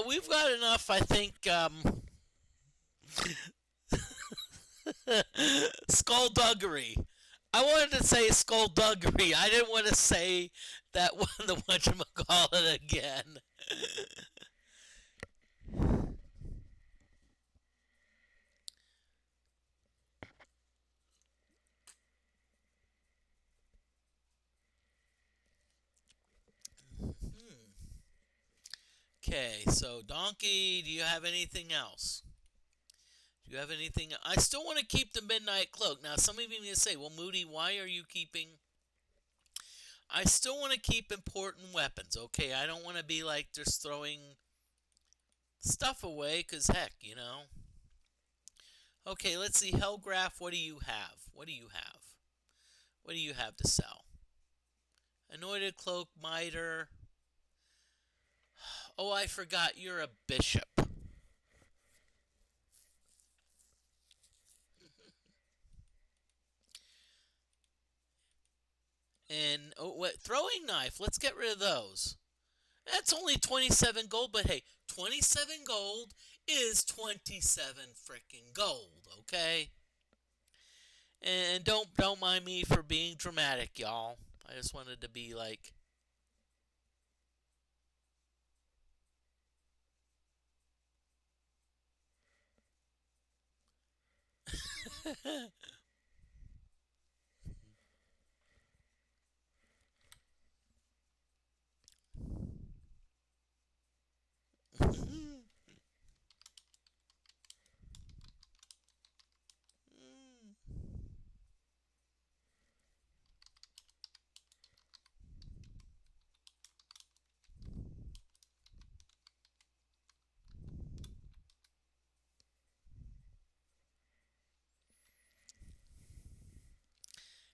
We've got enough. I think. Skullduggery. I wanted to say skullduggery. I didn't want to say that one. The whatchamacallit again. Okay, so Donkey, do you have anything else? Do you have anything? I still want to keep the Midnight Cloak. Now, some of you may say, well, Moody, why are you keeping... I still want to keep important weapons, okay? I don't want to be, like, just throwing stuff away, because, heck, you know. Okay, let's see. Hellgraph, what do you have? What do you have? What do you have to sell? Anointed Cloak, Miter. Oh, I forgot. You're a bishop. And oh, what? Throwing knife. Let's get rid of those. That's only 27 gold, but hey, 27 gold is 27 freaking gold, okay? And don't mind me for being dramatic, y'all. I just wanted to be like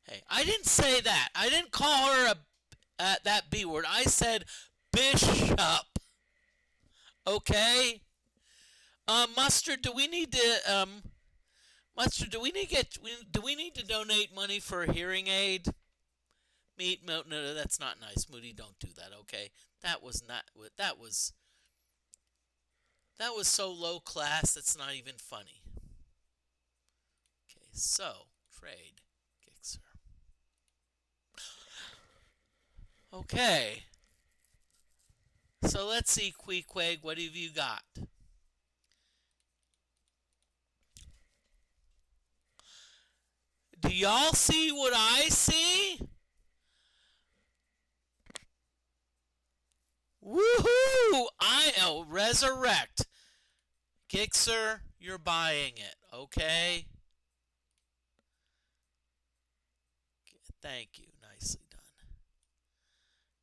Hey, I didn't say that. I didn't call her that B word. I said bishop. Okay? Mustard, do we need to Mustard, do we need to donate money for a hearing aid? No, that's not nice. Moody, don't do that, okay? That was not that was so low class that's not even funny. Okay, so trade Gixer. Okay. So let's see, Queequeg, what have you got? Do y'all see what I see? Woohoo! I'll resurrect. Gixer, you're buying it, okay? Thank you. Nicely done.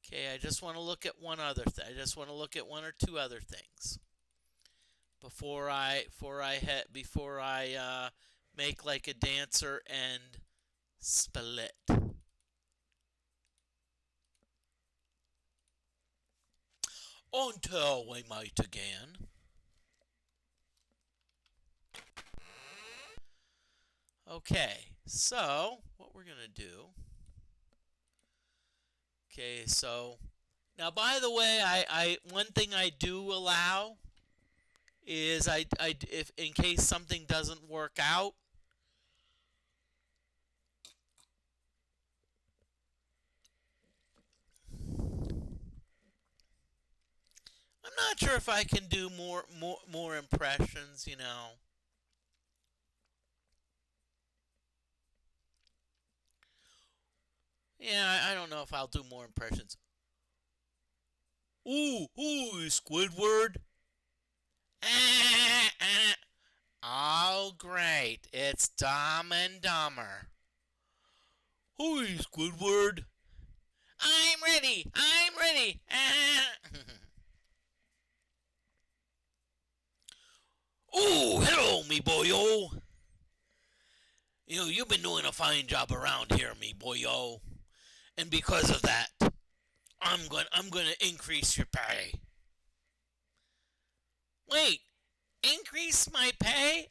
Okay, I just want to look at one other thing. I just want to look at one or two other things before I make like a dancer and split. Until we meet again. Okay, so what we're gonna do. Okay, so now by the way, I one thing I do allow is if in case something doesn't work out, I'm not sure if I can do more impressions, you know. Yeah, I don't know if I'll do more impressions. Ooh, Squidward. Oh, great. It's Dumb and Dumber. Ooh, Squidward. I'm ready. I'm ready. Oh, hello, me boyo. You know, you've been doing a fine job around here, me boyo. And because of that, I'm going to increase your pay. Wait, increase my pay?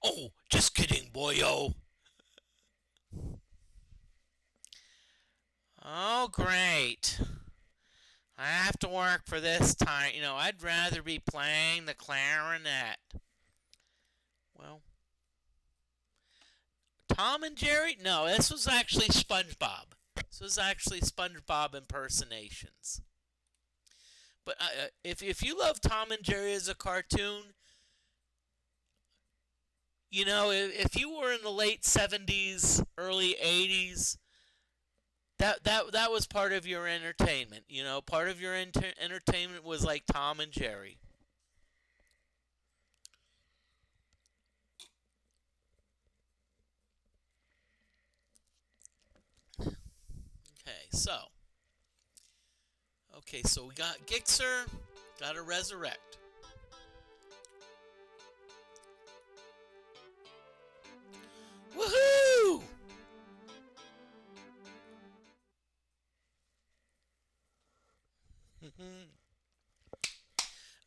Oh, just kidding, boyo. Oh, great. I have to work for this time. You know, I'd rather be playing the clarinet. Well, Tom and Jerry? No, this was actually SpongeBob. This was actually SpongeBob impersonations. But if you love Tom and Jerry as a cartoon, you know, if you were in the late 70s, early 80s, that was part of your entertainment. You know, part of your entertainment was like Tom and Jerry. Okay, so we got Gixxer, got to resurrect. Woohoo!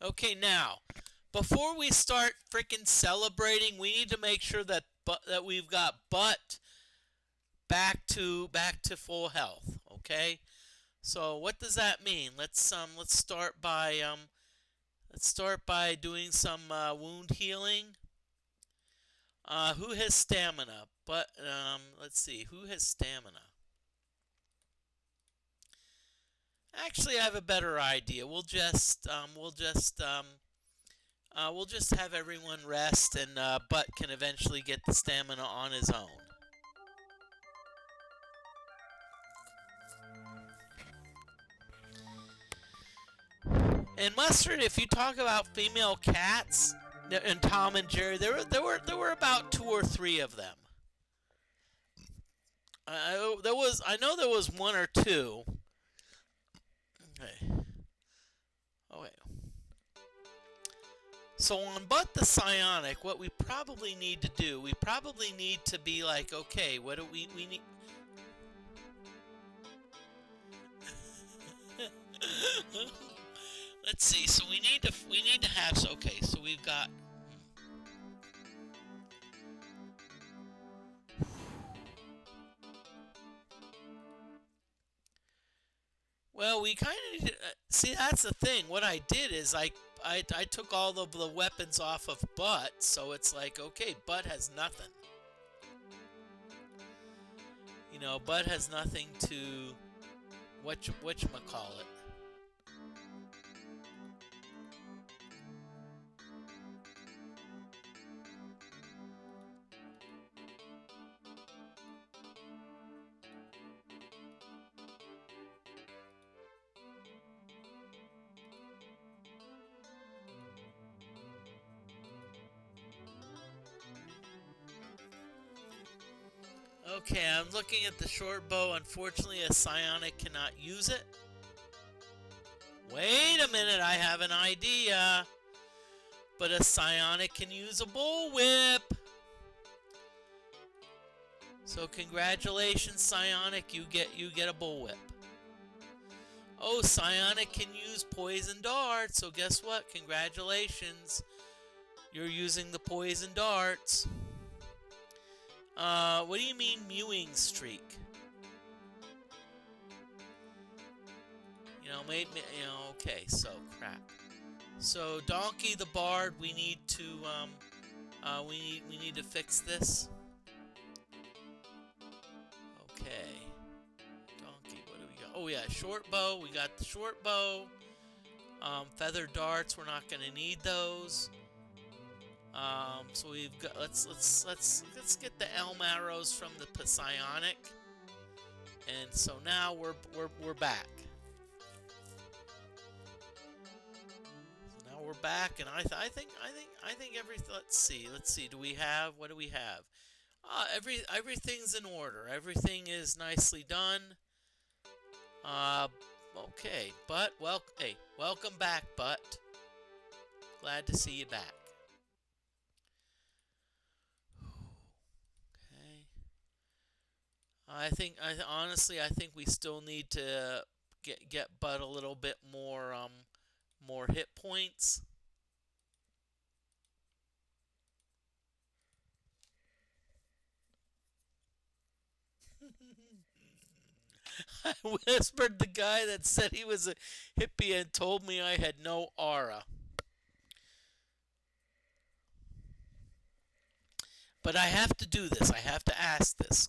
Okay, now, before we start freaking celebrating, we need to make sure that we've got Butt back to full health. Okay, so what does that mean? Let's start by doing some wound healing. Who has stamina? But let's see, who has stamina? Actually, I have a better idea. We'll just have everyone rest, and Butt can eventually get the stamina on his own. And Mustard, if you talk about female cats and Tom and Jerry, there were about 2 or 3 of them. I know there was 1 or 2. Okay. Oh wait. So on But the Psionic, what we probably need to do, we probably need to be like, okay, what do we need? Let's see. So we need to have. So okay. So we've got. Well, we kind of see. That's the thing. What I did is I took all of the weapons off of Butt, so it's like, okay, Butt has nothing. You know, Butt has nothing to whatchamacallit. Okay, I'm looking at the short bow. Unfortunately, a psionic cannot use it. Wait a minute, I have an idea. But a psionic can use a bullwhip. So congratulations, psionic, you get a bullwhip. Oh, psionic can use poison darts. So guess what? Congratulations, you're using the poison darts. What do you mean mewing streak? You know, okay, so crap. So Donkey the Bard, we need to we need to fix this. Okay. Donkey, what do we got? Oh yeah, short bow. We got the short bow. Feather darts, we're not gonna need those. So we've got let's get the elm arrows from the psionic, and so now we're back. So now we're back, and I think let's see. Do we have what do we have? Everything's in order. Everything is nicely done. Okay, Butt. Hey, welcome back, Butt. Glad to see you back. Honestly, I think we still need to get Bud a little bit more hit points. I whispered the guy that said he was a hippie and told me I had no aura. But I have to do this. I have to ask this.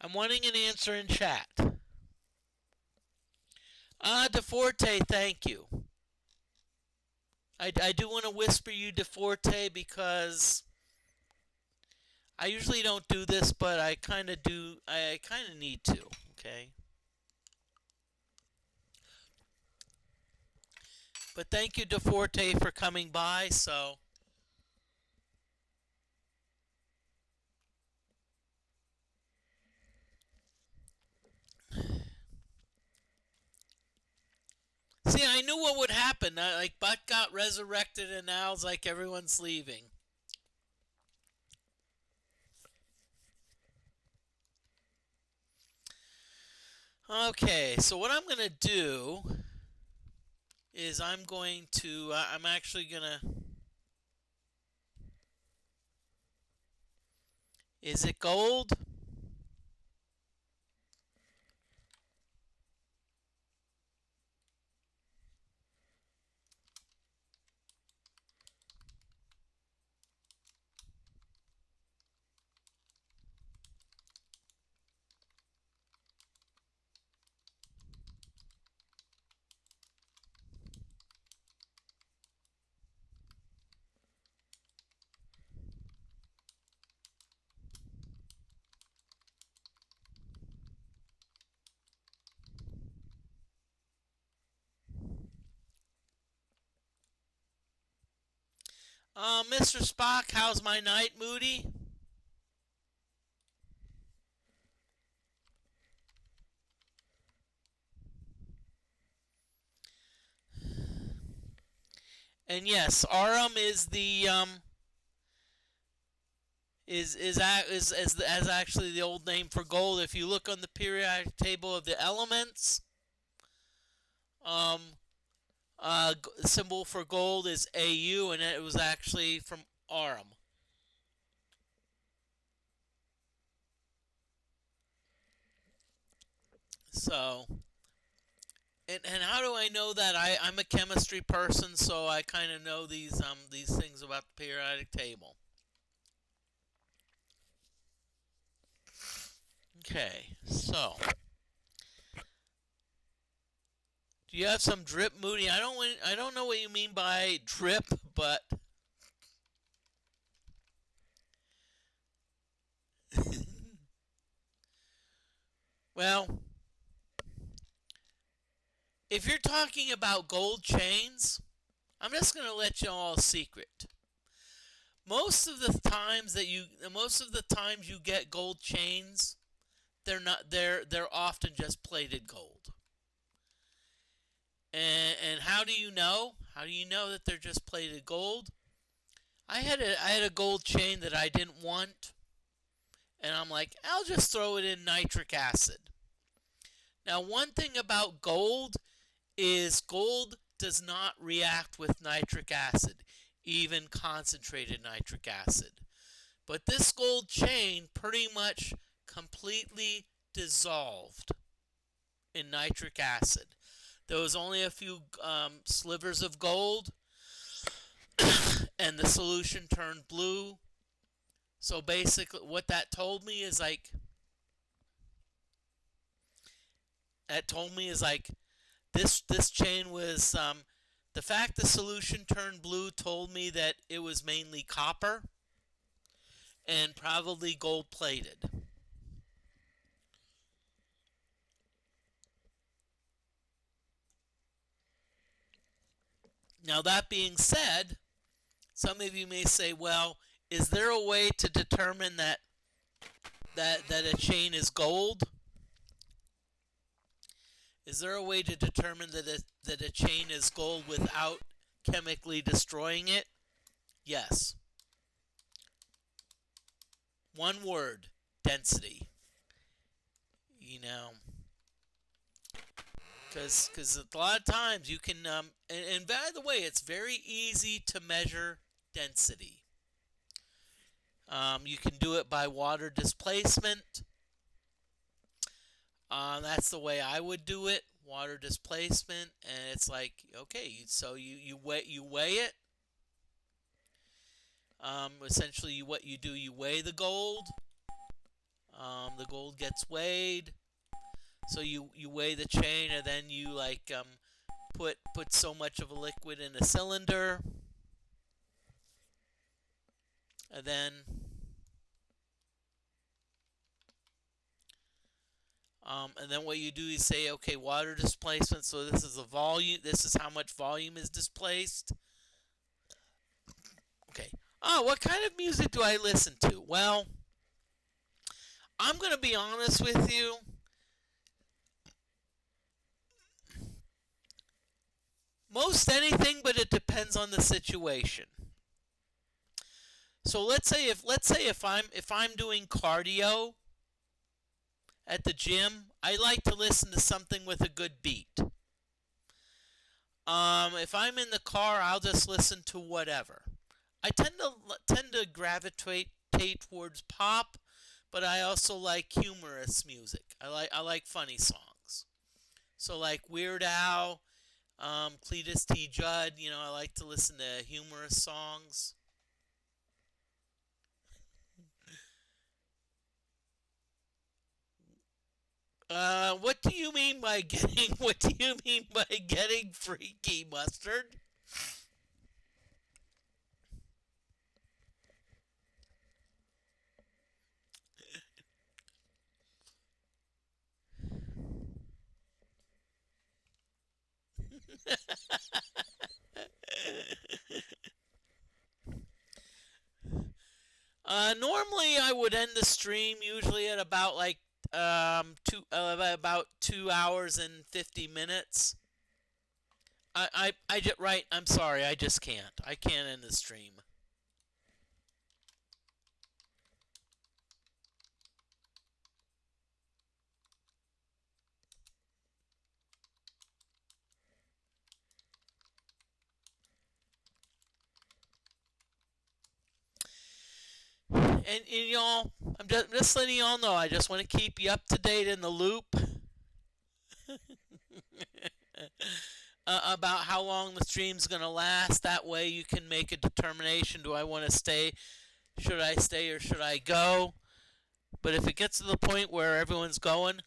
I'm wanting an answer in chat. DeForte, thank you. I do want to whisper you DeForte because I usually don't do this, but I kind of do. I kind of need to. Okay. But thank you, DeForte, for coming by. So. See, I knew what would happen. Like, Butt got resurrected, and now it's like everyone's leaving. Okay, so what I'm going to do is I'm actually going to... Is it gold? Mr. Spock, how's my night, Moody? And yes, Arum is the as actually the old name for gold. If you look on the periodic table of the elements, um, symbol for gold is AU, and it was actually from Arum. So, and how do I know that? I'm a chemistry person, so I kind of know these things about the periodic table. Okay, so do you have some drip, Moody? I don't know what you mean by drip, but well, if you're talking about gold chains, I'm just gonna let you all a secret. Most of the times you get gold chains, they're often just plated gold. And how do you know? How do you know that they're just plated gold? I had a gold chain that I didn't want, and I'm like, I'll just throw it in nitric acid. Now, one thing about gold is gold does not react with nitric acid, even concentrated nitric acid. But this gold chain pretty much completely dissolved in nitric acid. There was only a few slivers of gold, and the solution turned blue. So basically, what that told me is this chain was the fact the solution turned blue told me that it was mainly copper and probably gold plated. Now, that being said, some of you may say, well, is there a way to determine that a chain is gold? Is there a way to determine that a chain is gold without chemically destroying it? Yes. One word, density. You know, because a lot of times you can, and by the way, it's very easy to measure density. You can do it by water displacement. That's the way I would do it, water displacement, and it's like, okay, so you weigh it. Essentially, what you do, you weigh the gold. The gold gets weighed, so you weigh the chain, and then you like put so much of a liquid in a cylinder, and then what you do is say, okay, water displacement. So this is the volume. This is how much volume is displaced. Okay. Oh, what kind of music do I listen to? Well, I'm gonna be honest with you. Most anything, but it depends on the situation. So let's say if I'm doing cardio at the gym, I like to listen to something with a good beat. If I'm in the car, I'll just listen to whatever. I tend to gravitate towards pop, but I also like humorous music. I like funny songs. So like Weird Al, Cletus T. Judd. I like to listen to humorous songs. What do you mean by getting? What do you mean by getting freaky, Mustard? Normally I would end the stream usually at about like about 2 hours and 50 minutes. Right. I'm sorry. I just can't. I can't end the stream. And y'all, I'm just letting y'all know. I just want to keep you up to date in the loop about how long the stream's gonna last. That way, you can make a determination. Do I want to stay? Should I stay or should I go? But if it gets to the point where everyone's going,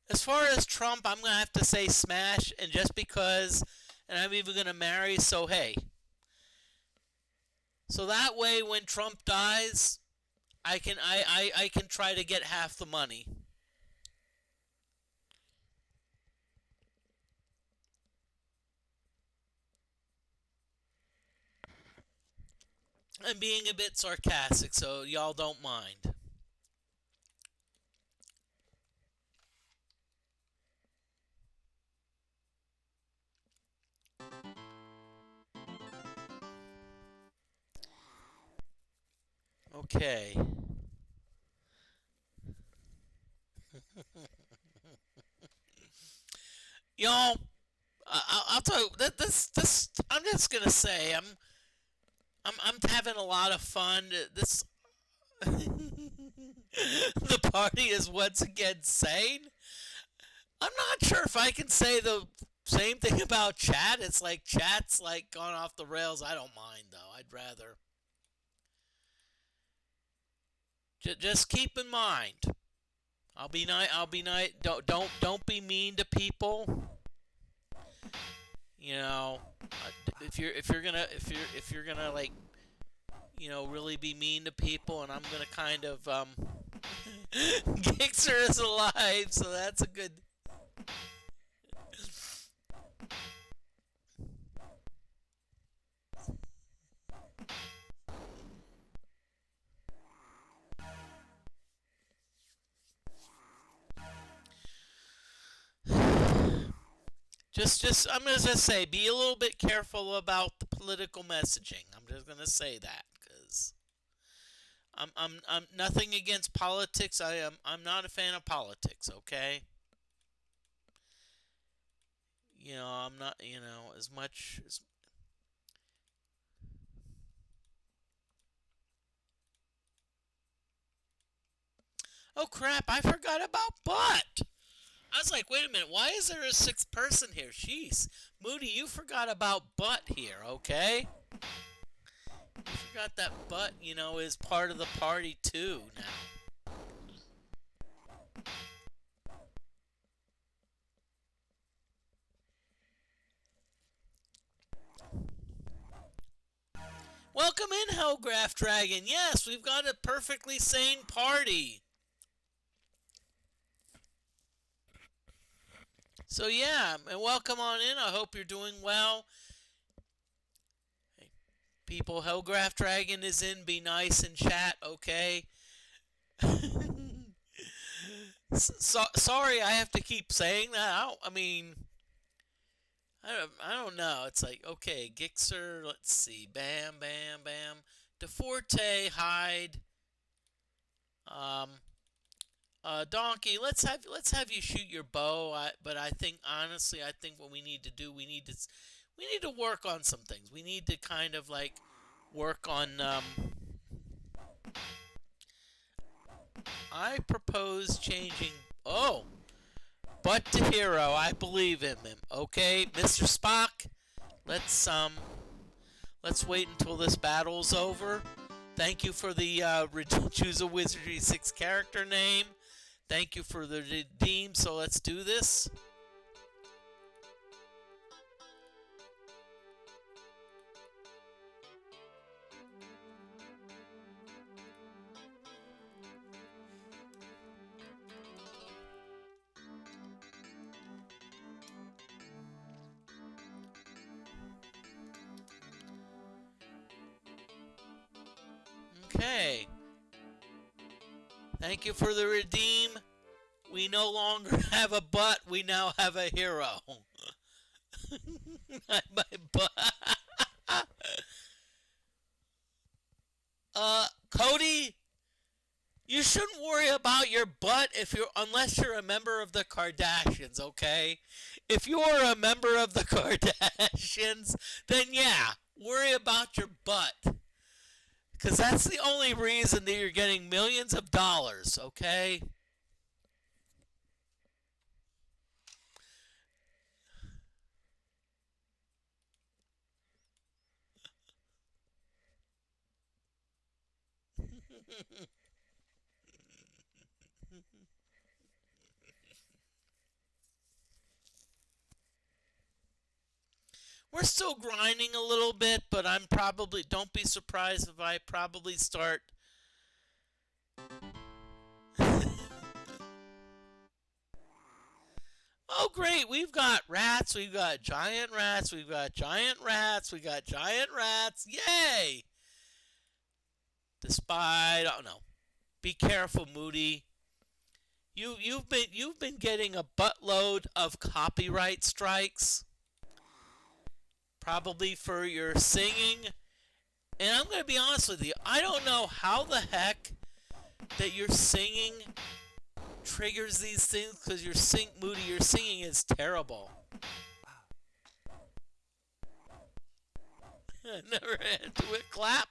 as far as Trump, I'm gonna have to say smash, and just because, and I'm even gonna marry. So hey, so that way when Trump dies, I can try to get half the money. I'm being a bit sarcastic, so y'all don't mind. Okay. Y'all, I'll tell you that this. I'm just gonna say I'm having a lot of fun. This the party is once again sane. I'm not sure if I can say the same thing about chat. It's like chat's like gone off the rails. I don't mind though. I'd rather just keep in mind. I'll be nice. I'll be nice. Don't be mean to people. You know, if you're gonna like really be mean to people, and I'm gonna kind of Gixer is alive, so that's a good. I'm gonna just say, be a little bit careful about the political messaging. I'm just gonna say that because I'm nothing against politics. I'm not a fan of politics. Okay, I'm not as much as. Oh crap! I forgot about butt. I was like, wait a minute, why is there a sixth person here? Jeez. Moody, you forgot about butt here, okay? You forgot that butt, is part of the party too now. Welcome in, Hellgraph Dragon. Yes, we've got a perfectly sane party. So yeah, and welcome on in. I hope you're doing well. Hey, people, Hellgraph Dragon is in. Be nice in chat, okay? Sorry, I have to keep saying that. I don't know. It's like, okay, Gixer, let's see. Bam, bam, bam. DeForte, hide. Um, Donkey, let's have you shoot your bow. But I think honestly, I think what we need to do, we need to work on some things. We need to kind of like work on. I propose changing. Oh, but to hero, I believe in him. Okay, Mr. Spock. Let's wait until this battle's over. Thank you for the choose a Wizardry 6 character name. Thank you for the redeem. So let's do this. Okay. Thank you for the redeem. We no longer have a butt. We now have a hero. My butt. Cody, you shouldn't worry about your butt unless you're a member of the Kardashians, okay? If you are a member of the Kardashians, then yeah, worry about your butt. Because that's the only reason that you're getting millions of dollars, okay? We're still grinding a little bit, but don't be surprised if I probably start. Oh, great. We've got rats. We've got giant rats. We've got giant rats. We got giant rats. Yay! Despite, oh no. Be careful, Moody. You've been getting a buttload of copyright strikes. Probably for your singing. And I'm going to be honest with you. I don't know how the heck that your singing triggers these things because your singing is terrible. Never had to clap.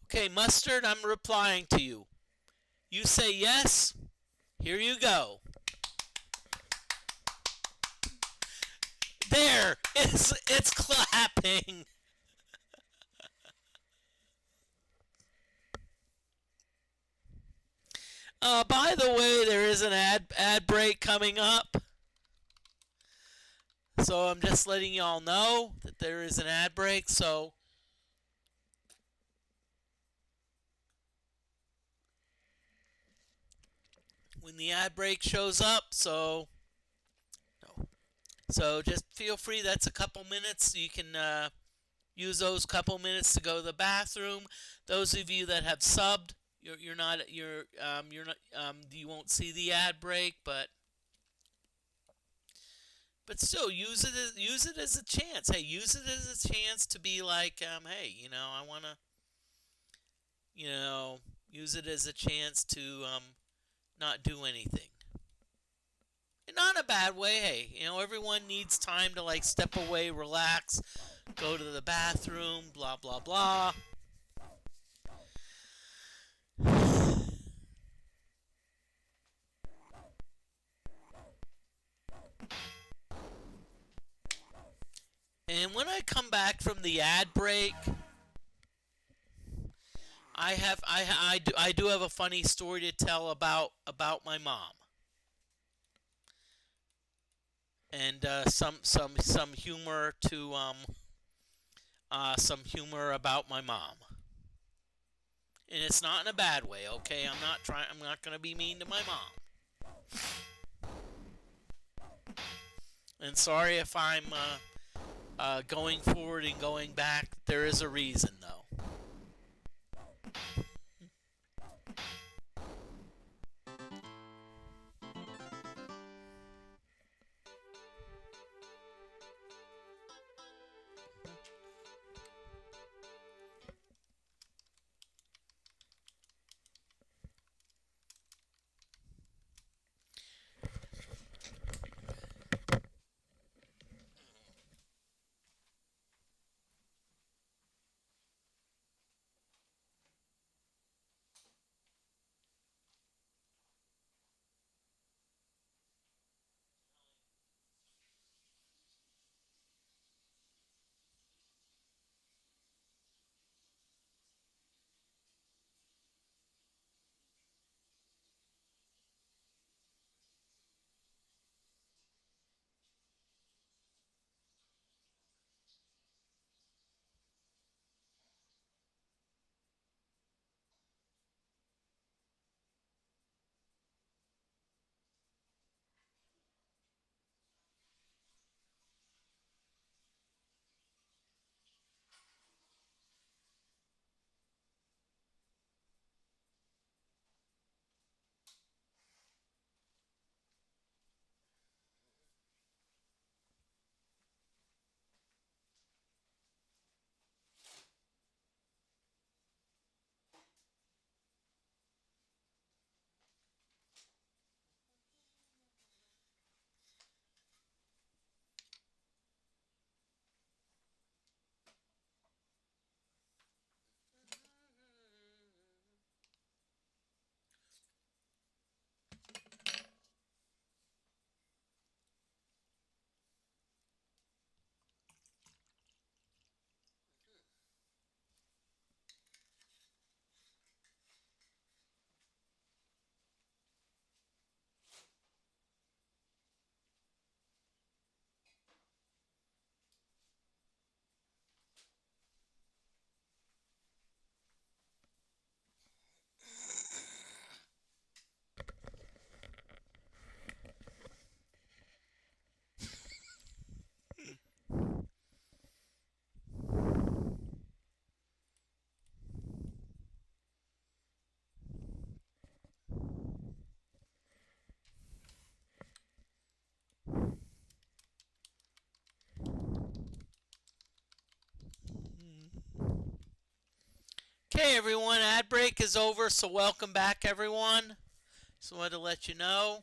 Okay, Mustard, I'm replying to you. You say yes, here you go. There, it's clapping. By the way, there is an ad break coming up. So I'm just letting y'all know that there is an ad break. So when the ad break shows up, so just feel free. That's a couple minutes. You can use those couple minutes to go to the bathroom. Those of you that have subbed, you're not you won't see the ad break, but still use it as a chance. Hey, use it as a chance to be like, hey, I wanna, use it as a chance to not do anything. And not in a bad way. Hey, everyone needs time to like step away, relax, go to the bathroom, blah blah blah. And when I come back from the ad break, I do have a funny story to tell about my mom, and some humor to some humor about my mom. And it's not in a bad way, okay? I'm not gonna be mean to my mom. And sorry if I'm going forward and going back. There is a reason, though. Okay, everyone, ad break is over, so welcome back, everyone. Just wanted to let you know.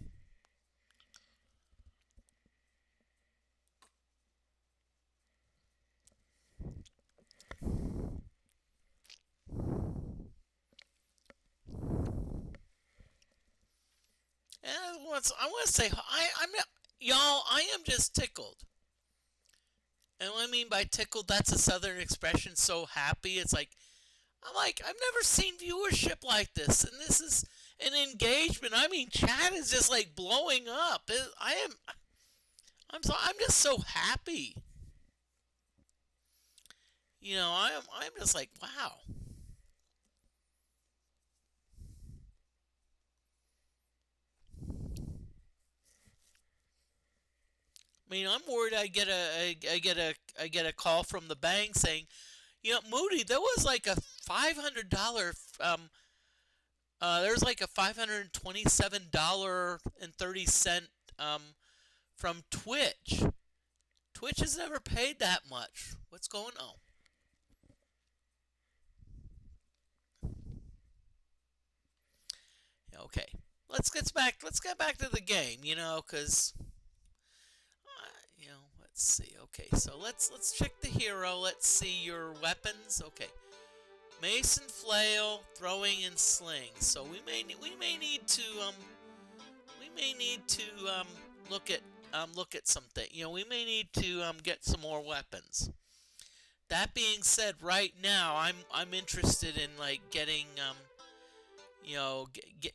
And I want to say, y'all, I am just tickled. And what I mean by tickled, that's a southern expression, so happy. I'm like, I've never seen viewership like this. And this is an engagement. I mean, chat is just like blowing up. I'm just so happy. I'm just like, wow. I mean, I'm worried I get a call from the bank saying, Moody, there was like a $500 there's like a $527.30 from Twitch. Twitch has never paid that much. What's going on? Okay, let's get back to the game. Because let's see. Okay, so let's check the hero. Let's see your weapons. Okay, Mason, flail, throwing, and sling. So we may need to look at something. We may need to get some more weapons. That being said, right now I'm interested in like getting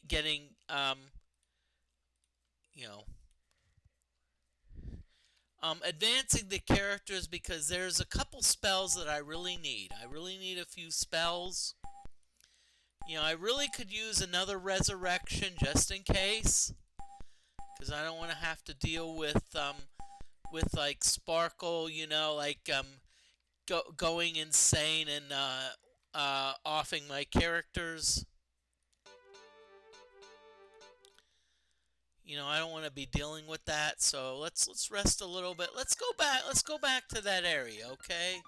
getting you know advancing the characters because there's a couple spells that I really need. I really need a few spells. I really could use another resurrection just in case, because I don't want to have to deal with like Sparkle. Going insane and offing my characters. I don't want to be dealing with that. So let's rest a little bit. Let's go back. Let's go back to that area, okay?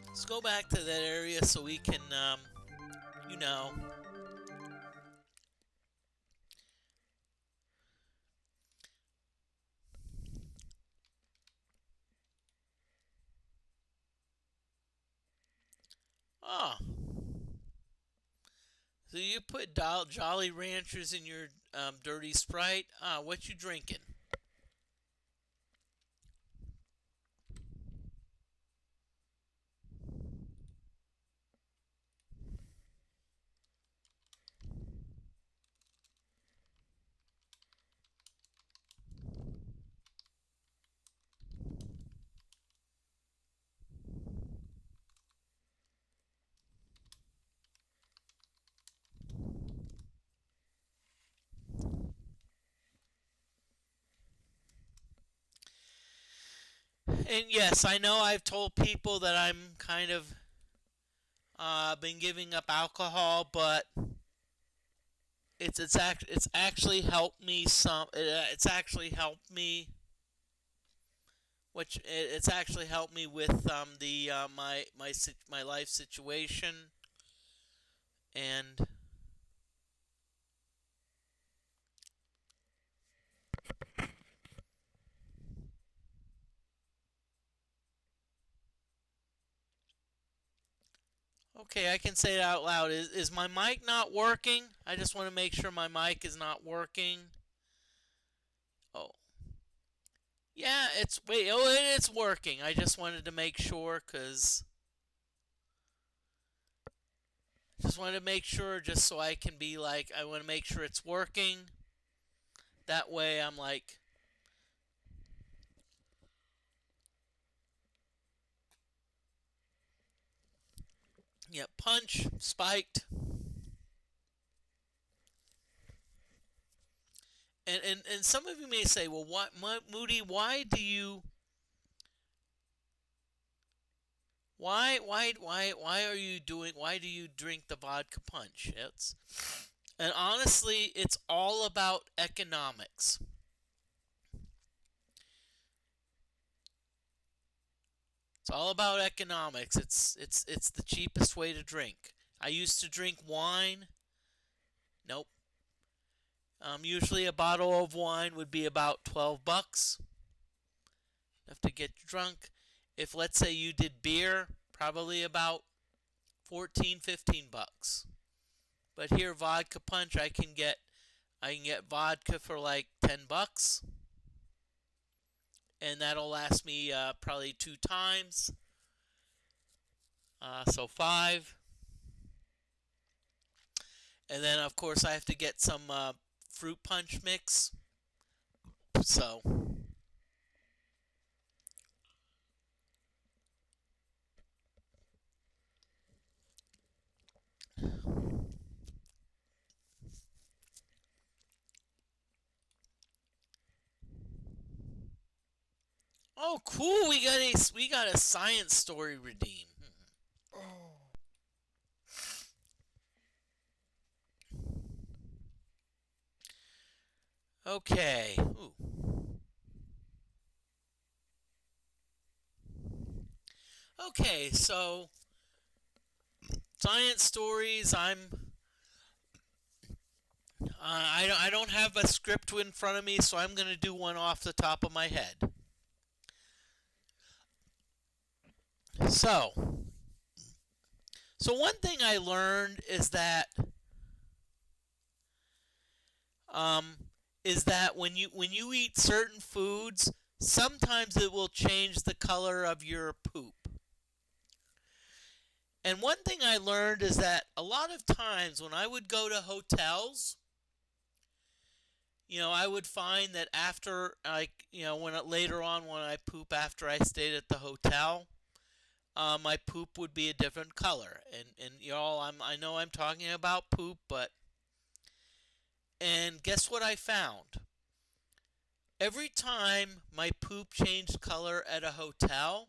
Let's go back to that area so we can, you know. Oh, so you put Jolly Ranchers in your dirty Sprite? Ah, what you drinking? And yes, I know I've told people that I'm kind of been giving up alcohol, but it's actually helped me some. It's actually helped me, it's actually helped me with the my life situation, and okay, I can say it out loud. Is my mic not working? I just want to make sure my mic is not working. Oh, yeah, it's working. I just wanted to make sure because just wanted to make sure just so I can be like I want to make sure it's working. That way I'm like yeah, punch spiked. And some of you may say, well, what, Moody? Why are you doing? Why do you drink the vodka punch? And honestly, it's all about economics. It's all about economics. It's the cheapest way to drink. I used to drink wine. Nope. Usually a bottle of wine would be about 12 bucks. Enough to get you drunk. If let's say you did beer, probably about 14, 15 bucks. But here vodka punch I can get vodka for like 10 bucks. And that'll last me probably 2 times. So 5. And then of course I have to get some fruit punch mix. So oh, cool! We got a science story redeem. Okay. Ooh. Okay, so science stories. I don't have a script in front of me, so I'm gonna do one off the top of my head. So, one thing I learned um, is that when you eat certain foods, sometimes it will change the color of your poop. And one thing I learned is that a lot of times when I would go to hotels, I would find that after, later on when I poop after I stayed at the hotel, my poop would be a different color. And y'all, I know I'm talking about poop, and guess what I found? Every time my poop changed color at a hotel,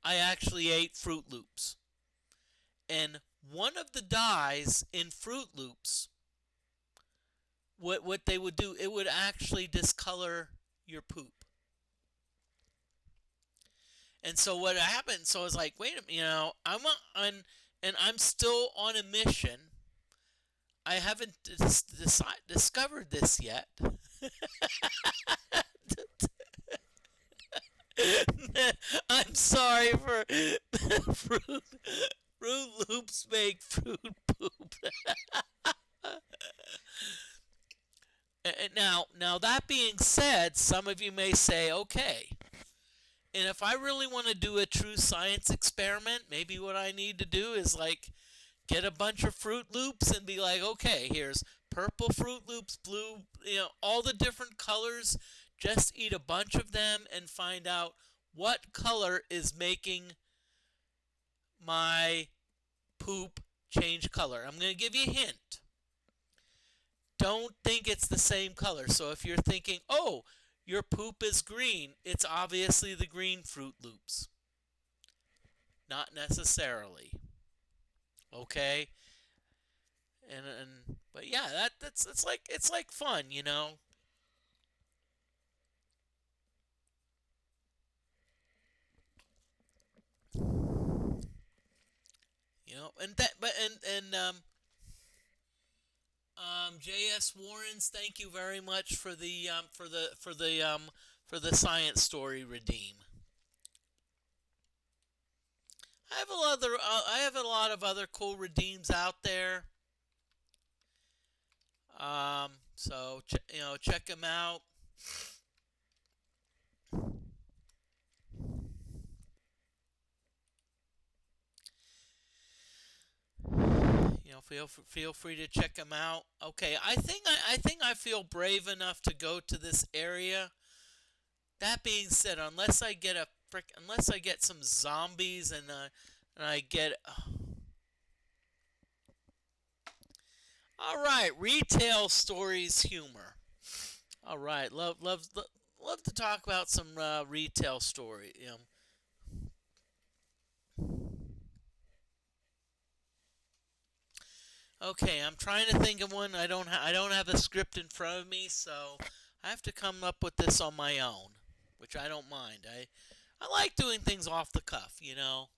I actually ate Fruit Loops. And one of the dyes in Fruit Loops, what they would do, it would actually discolor your poop. And so what happened? So I was like, wait a minute, and I'm still on a mission. I haven't discovered this yet. I'm sorry for Fruit Loops make fruit poop. Now that being said, some of you may say, okay, and if I really want to do a true science experiment, maybe what I need to do is like get a bunch of Fruit Loops and be like, okay, here's purple Fruit Loops, blue, all the different colors. Just eat a bunch of them and find out what color is making my poop change color. I'm going to give you a hint. Don't think it's the same color. So if you're thinking, oh, your poop is green, it's obviously the green Fruit Loops. Not necessarily. Okay? But yeah, it's like fun, and that but and J.S. Warrens, thank you very much for the science story redeem. I have a lot of other cool redeems out there. So check them out. Feel free to check them out. Okay, I think I feel brave enough to go to this area. That being said, unless I get some zombies and I get all right, retail stories humor. All right, love to talk about some retail story. Okay, I'm trying to think of one. I don't have a script in front of me, so I have to come up with this on my own, which I don't mind. I like doing things off the cuff, you know.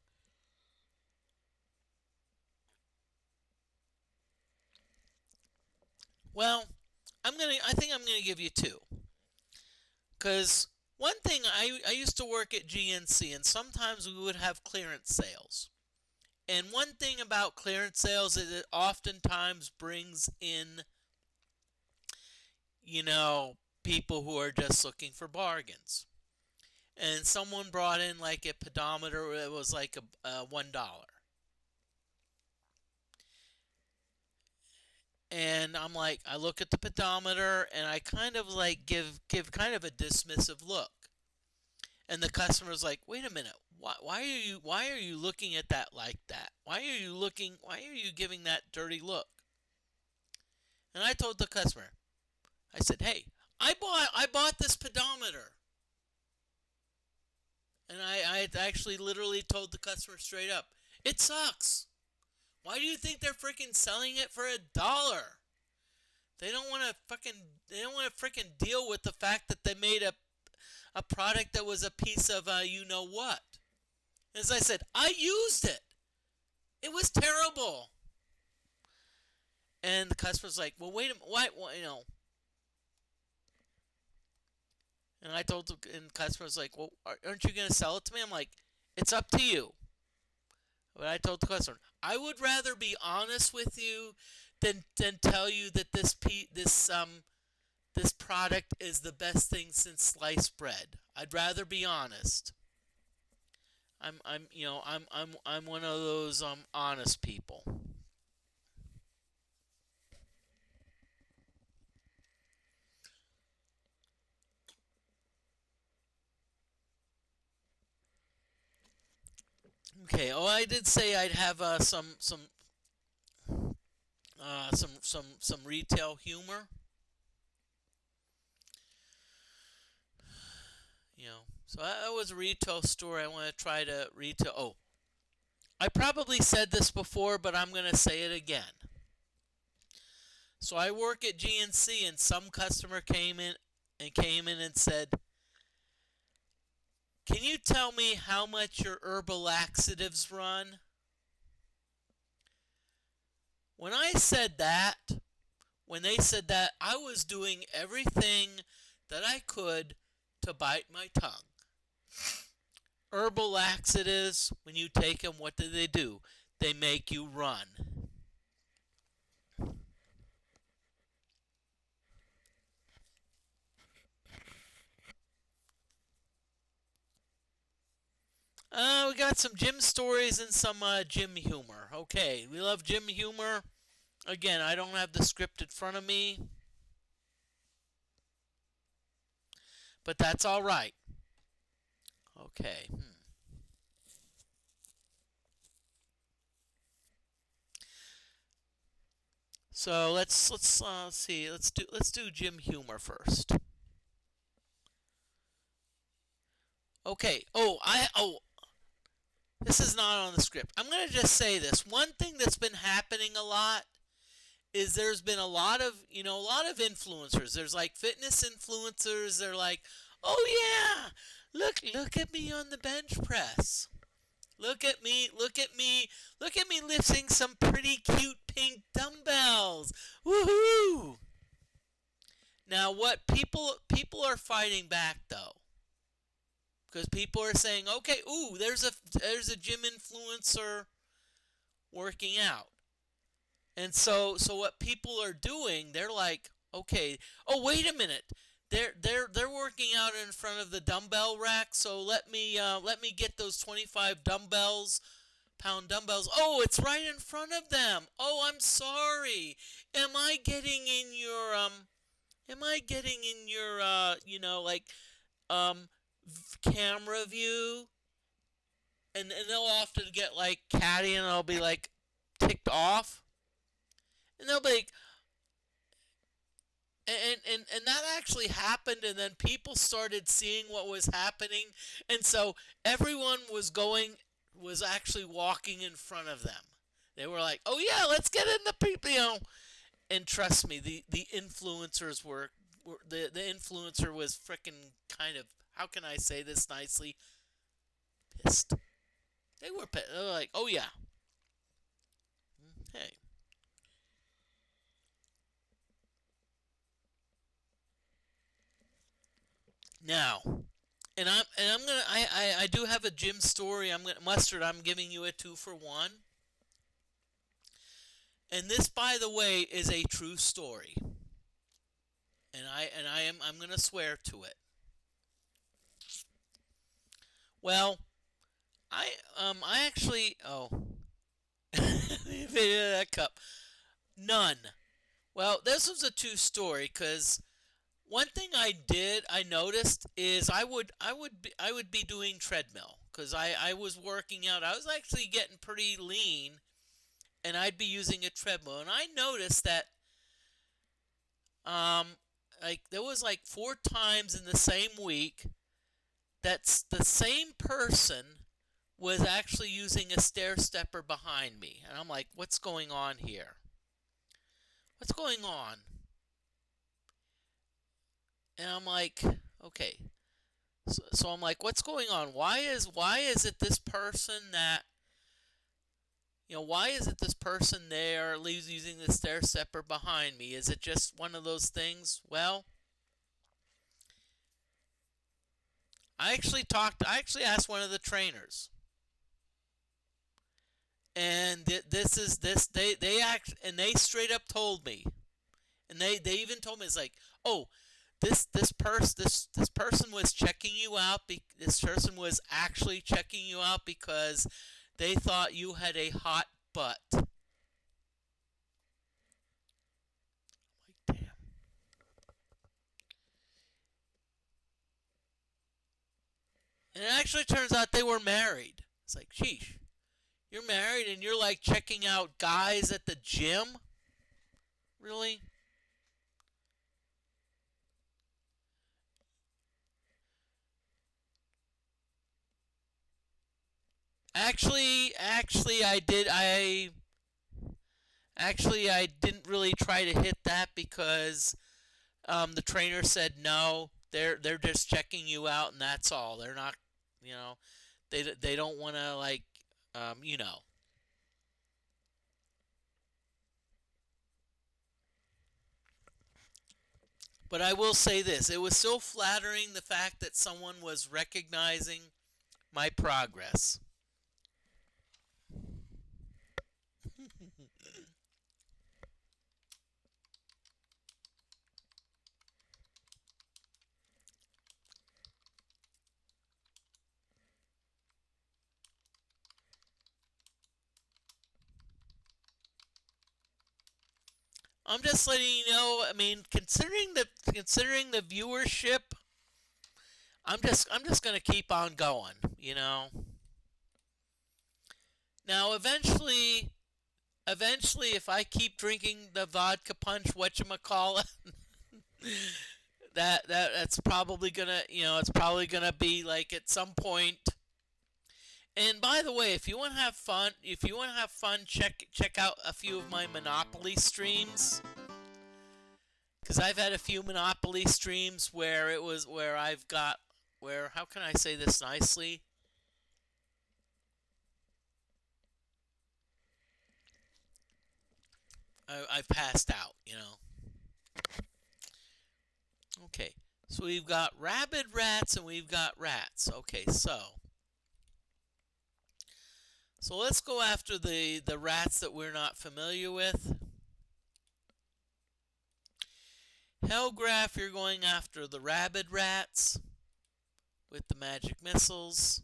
Well, I think I'm gonna give you two, because one thing I used to work at GNC, and sometimes we would have clearance sales. And one thing about clearance sales is it oftentimes brings in, you know, people who are just looking for bargains. And someone brought in like a pedometer. It was like a $1. And I'm like, I look at the pedometer and I kind of like give kind of a dismissive look. And the customer's like, wait a minute, why are you looking at that like that? Why are you giving that dirty look? And I told the customer, I said, hey, I bought this pedometer. And I actually literally told the customer straight up, it sucks. Why do you think they're freaking selling it for $1? They don't want to freaking deal with the fact that they made a product that was a piece of you know what. As I said, I used it. It was terrible. And the customer's like, well, wait a minute, why, you know? And I told the customer's like, well, aren't you gonna sell it to me? I'm like, it's up to you. But I told the customer, I would rather be honest with you than tell you that this product is the best thing since sliced bread. I'd rather be honest. I'm one of those honest people. Okay. Oh, I did say I'd have some retail humor. You know, so that was a retail store. I want to try to retail. Oh, I probably said this before, but I'm gonna say it again. So I work at GNC, and some customer came in and said, "Can you tell me how much your herbal laxatives run?" When I said that, when they said that, I was doing everything that I could to bite my tongue. Herbal laxatives, when you take them, what do? They make you run. We got some gym stories and some gym humor. Okay, we love gym humor. Again, I don't have the script in front of me, but that's all right. Okay. So let's see. Let's do gym humor first. Okay. This is not on the script. I'm gonna just say this. One thing that's been happening a lot is there's been a lot of influencers. There's like fitness influencers. They're like, oh yeah, look at me on the bench press. Look at me lifting some pretty cute pink dumbbells. Woohoo! Now what people are fighting back though. Because people are saying, okay, ooh, there's a gym influencer working out. And so what people are doing, they're like, okay, oh wait a minute. They're working out in front of the dumbbell rack, so let me get those 25 pound dumbbells. Oh, it's right in front of them. Oh, I'm sorry. Am I getting in your like um camera view? And they'll often get like catty and I'll be like ticked off. And they'll be like, and that actually happened, and then people started seeing what was happening, and so everyone was actually walking in front of them. They were like, oh yeah, let's get in the people, and trust me, the influencers were the influencer was freaking kind of, how can I say this nicely, pissed. They were like, oh yeah. Hey. Now, I do have a gym story. Mustard, I'm giving you a 2-for-1. And this, by the way, is a true story. And I'm gonna swear to it. Well, I actually that cup. None. Well, this was a true story because one thing I noticed is I would be doing treadmill because I was working out. I was actually getting pretty lean, and I'd be using a treadmill, and I noticed that like there was like 4 times in the same week that's the same person was actually using a stair stepper behind me, and I'm like, what's going on here? What's going on? And I'm like, okay. So I'm like, what's going on? Why is it this person that, why is it this person there leaves using the stair stepper behind me? Is it just one of those things? Well, I actually asked one of the trainers. And they straight up told me. And they even told me, it's like, oh, this person was checking you out. This person was actually checking you out because they thought you had a hot butt. I'm like, damn. And it actually turns out they were married. It's like, sheesh. You're married and you're like checking out guys at the gym? Really? Actually, I didn't really try to hit that because the trainer said no. They're just checking you out and that's all. They're not, they don't want to like, you know. But I will say this: it was so flattering the fact that someone was recognizing my progress. I'm just letting you know. I mean, considering the viewership, I'm just gonna keep on going. Now, eventually, if I keep drinking the vodka punch, whatchamacallit, that's probably gonna, it's probably gonna be like at some point. And by the way, if you want to have fun, check out a few of my Monopoly streams. Because I've had a few Monopoly streams where I've got how can I say this nicely? I've passed out. Okay, so we've got rabid rats and we've got rats. Okay, so let's go after the rats that we're not familiar with. Hellgraph, you're going after the rabid rats with the magic missiles.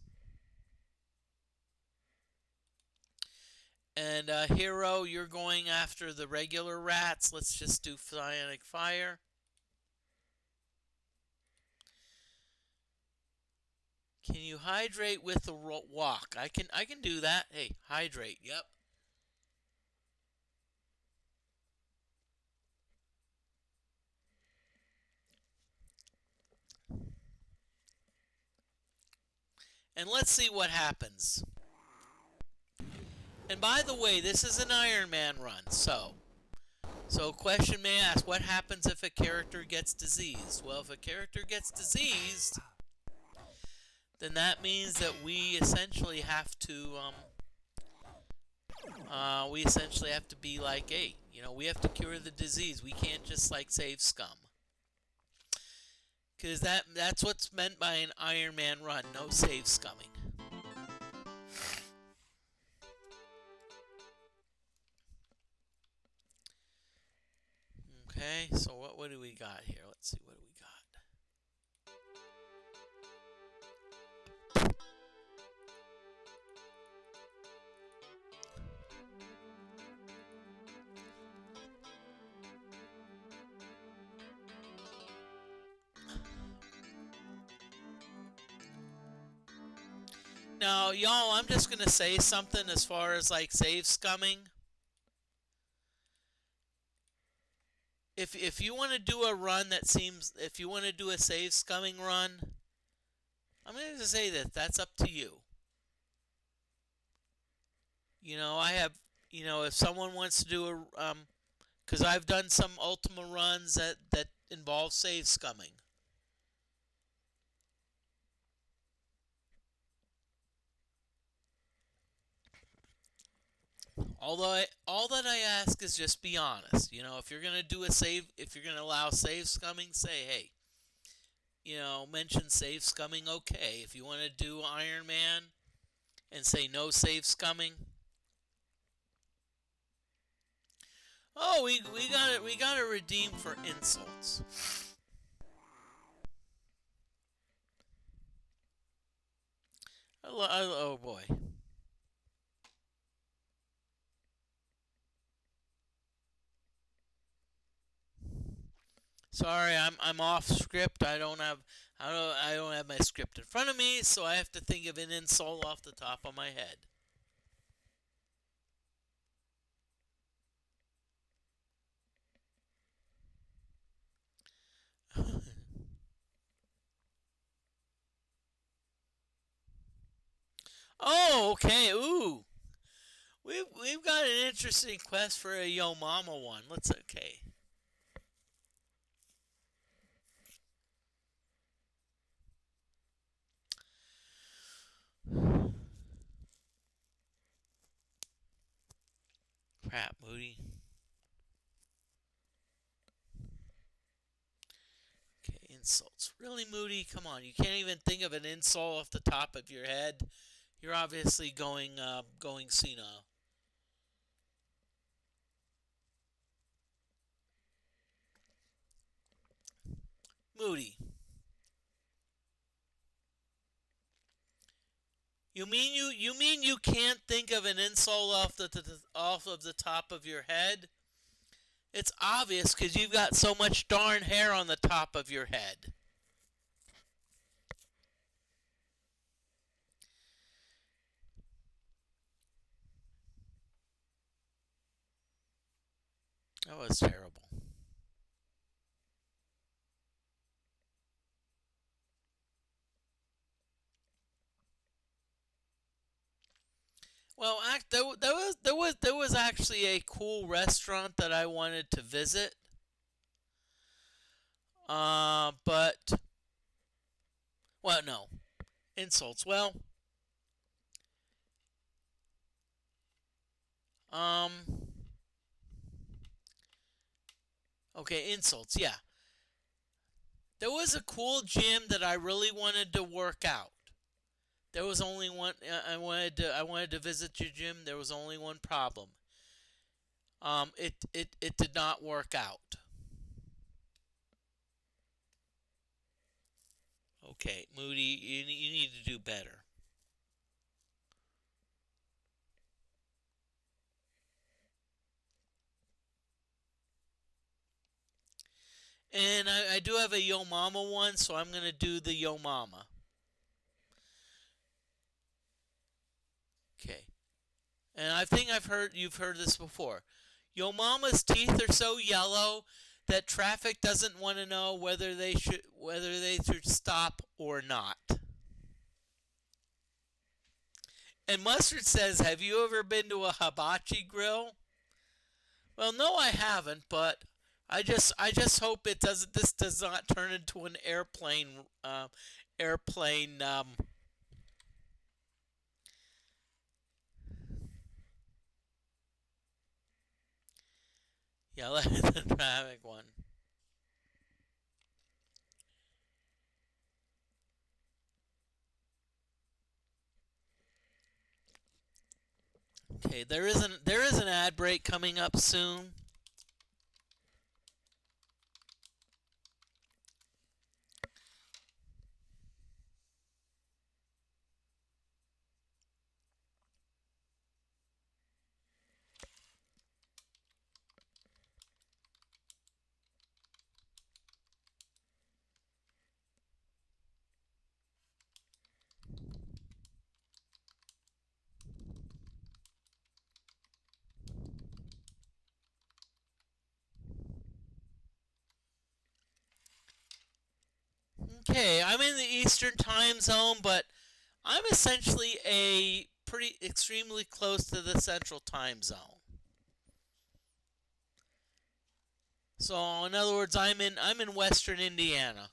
And Hero, you're going after the regular rats. Let's just do Psionic Fire. Can you hydrate with a walk? I can do that. Hey, hydrate. Yep. And let's see what happens. And by the way, this is an Iron Man run, so a question may ask, what happens if a character gets diseased? Well, if a character gets diseased, then that means that we essentially have to be like, hey, we have to cure the disease. We can't just like save scum. Because that's what's meant by an Iron Man run. No save scumming. Okay, so what do we got here? Let's see, what do we got? Now, y'all, I'm just going to say something as far as like save scumming. If you want to do a run if you want to do a save scumming run, I'm going to say that that's up to you. I have, if someone wants to do because I've done some Ultima runs that involve save scumming. Although all that I ask is just be honest. If you're gonna do if you're gonna allow save scumming, say, hey, mention save scumming. Okay, if you want to do Iron Man and say no save scumming. Oh, we got to redeem for insults. Oh boy. Sorry, I'm off script. I don't have my script in front of me, so I have to think of an insult off the top of my head. Oh, okay. Ooh. We've got an interesting quest for a Yo Mama one. Okay. Crap, Moody. Okay, insults. Really, Moody? Come on, you can't even think of an insult off the top of your head. You're obviously going senile. Moody. You mean you can't think of an insult off of the top of your head? It's obvious because you've got so much darn hair on the top of your head. That was terrible. Well, there was actually a cool restaurant that I wanted to visit. But well, no insults. Well, um, okay, insults. Yeah, there was a cool gym that I really wanted to work out. There was only one. I wanted to visit your gym. There was only one problem. It did not work out. Okay, Moody, you need to do better. And I do have a Yo Mama one, so I'm gonna do the Yo Mama. Okay. And I think you've heard this before. Yo Mama's teeth are so yellow that traffic doesn't want to know whether they should stop or not. And Mustard says, "Have you ever been to a hibachi grill?" Well, no, I haven't, but I just hope this does not turn into an airplane Yeah, the traffic one. Okay, there is an ad break coming up soon. Okay, I'm in the Eastern time zone, but I'm essentially a pretty extremely close to the Central time zone. So in other words, I'm in Western Indiana.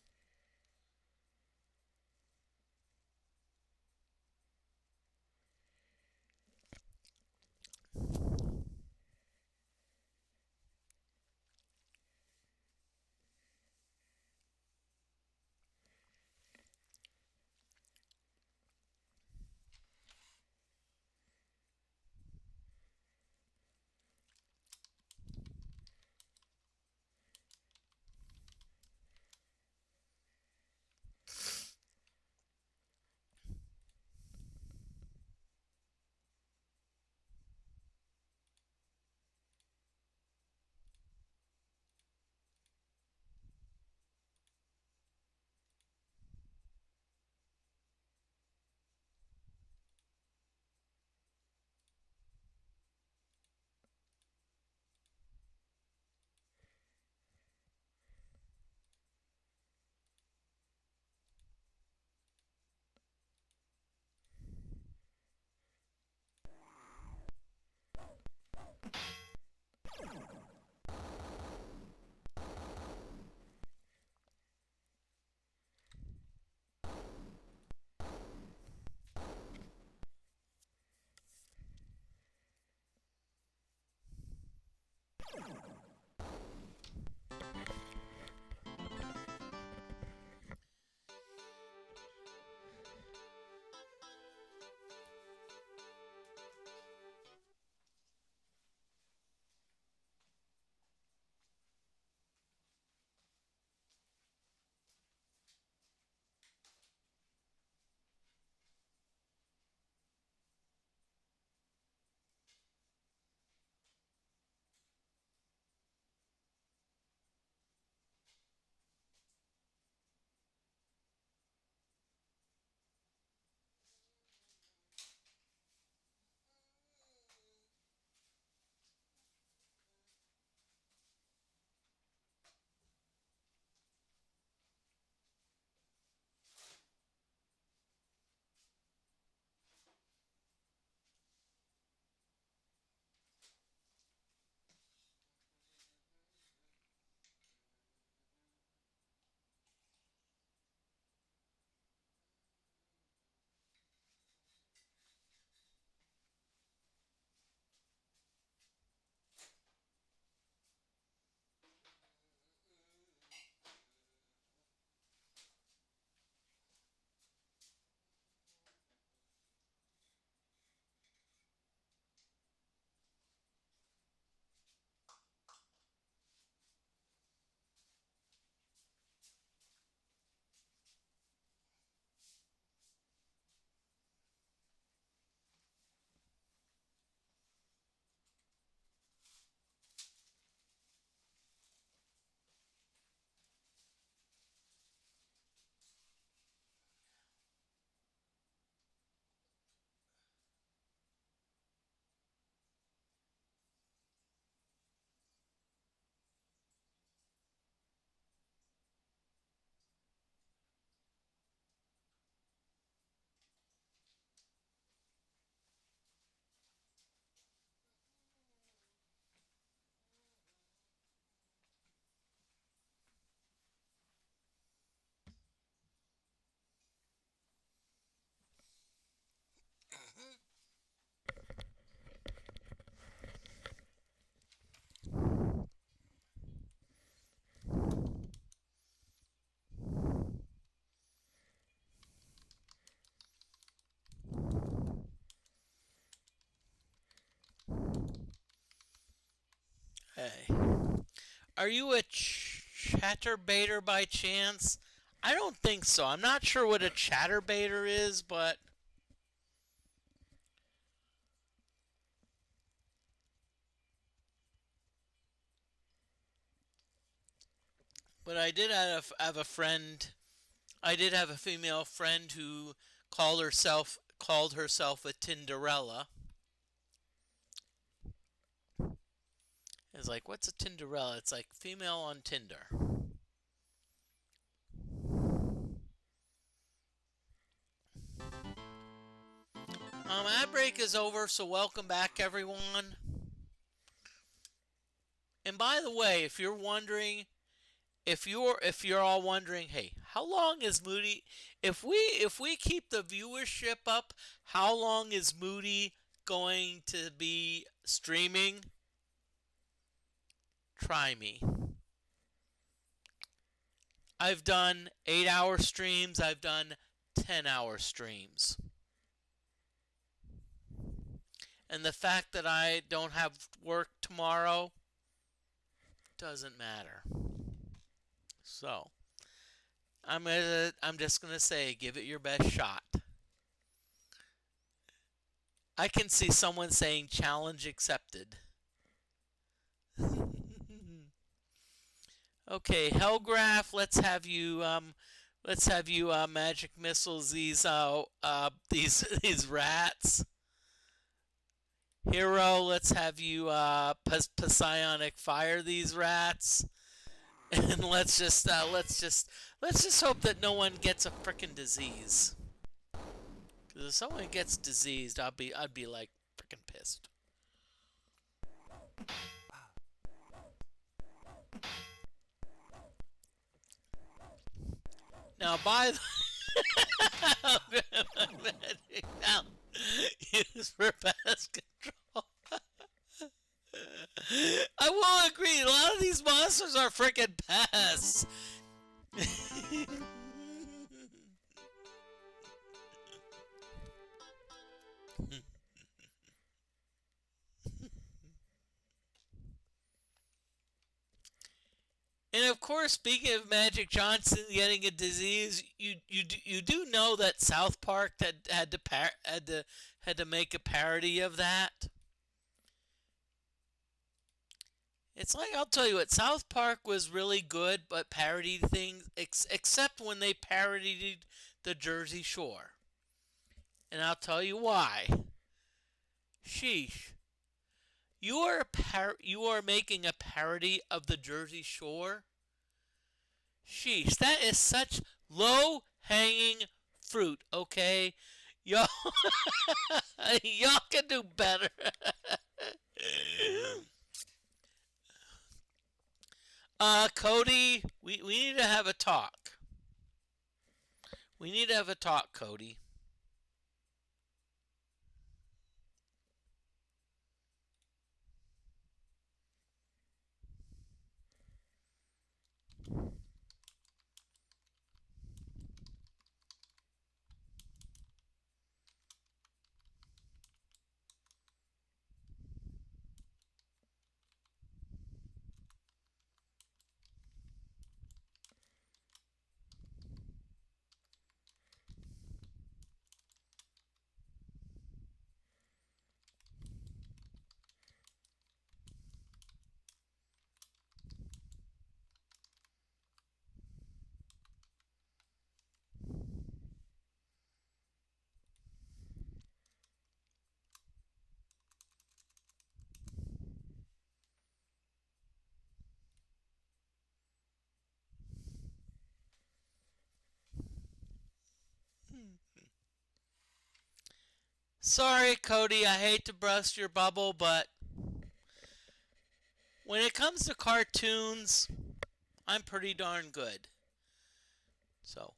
Are you a chatterbaiter by chance? I don't think so. I'm not sure what a chatterbaiter is, but I did have a friend. I did have a female friend who called herself a Tinderella. It's like, what's a Tinderella? It's like female on Tinder. Ad break is over, so welcome back, everyone. And by the way, if you're all wondering, hey, how long is Moody? If we keep the viewership up, how long is Moody going to be streaming? Try me. I've done 8-hour streams. I've done 10-hour streams. And the fact that I don't have work tomorrow doesn't matter. So, I'm just gonna say, give it your best shot. I can see someone saying challenge accepted. Okay, Hellgraph, let's have you magic missiles these rats. Hero, let's have you psionic fire these rats. And let's just hope that no one gets a frickin' disease. Because if someone gets diseased, I'd be like frickin' pissed. Now, by the now, use for pest control. I will agree. A lot of these monsters are freaking pests. And of course, speaking of Magic Johnson getting a disease, you do know that South Park that had to make a parody of that. It's like, I'll tell you what, South Park was really good, but parodied things, except when they parodied the Jersey Shore. And I'll tell you why. Sheesh. You are making a parody of the Jersey Shore? Sheesh, that is such low hanging fruit, okay? Y'all, y'all can do better. Cody, we need to have a talk. We need to have a talk, Cody. Sorry, Cody, I hate to burst your bubble, but when it comes to cartoons, I'm pretty darn good. So,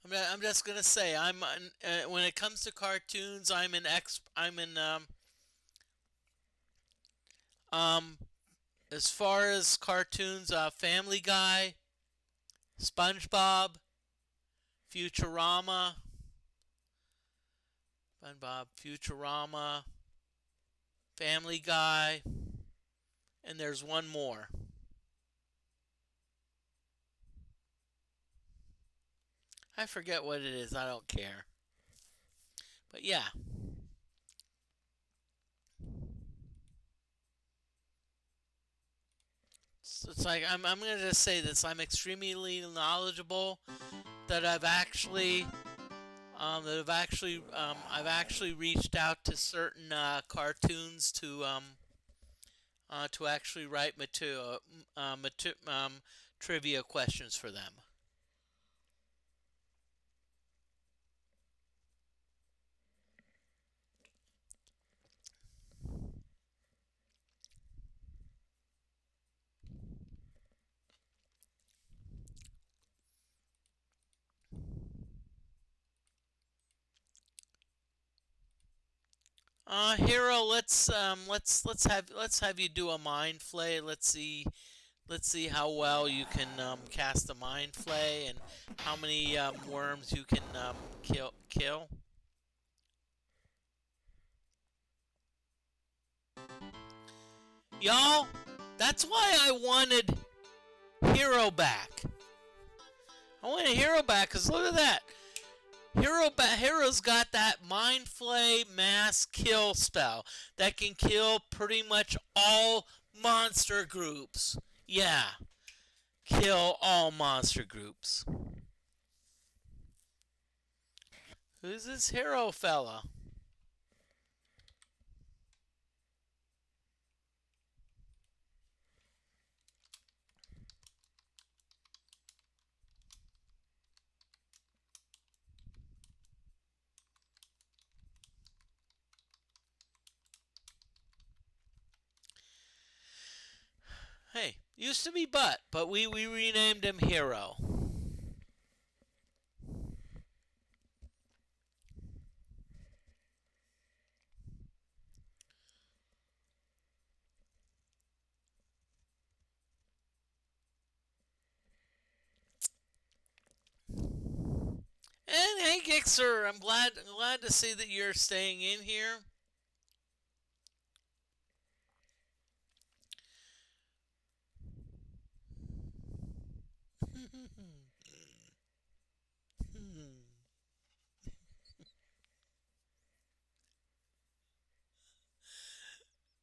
I'm just gonna say, when it comes to cartoons, um as far as cartoons, Family Guy, SpongeBob, Futurama, Family Guy, and there's one more. I forget what it is. I don't care. But yeah. It's like I'm gonna just say this. I'm extremely knowledgeable. That I've actually reached out to certain cartoons to actually write trivia questions for them. Hero, let's have you do a mind flay. Let's see how well you can cast a mind flay and how many worms you can kill. Y'all, that's why I wanted Hero back. I wanted Hero back because look at that. Hero's got that Mind Flay Mass Kill spell that can kill pretty much all monster groups. Yeah, kill all monster groups. Who's this hero fella? Hey, used to be but we renamed him Hero. And hey, Gixer, I'm glad to see that you're staying in here.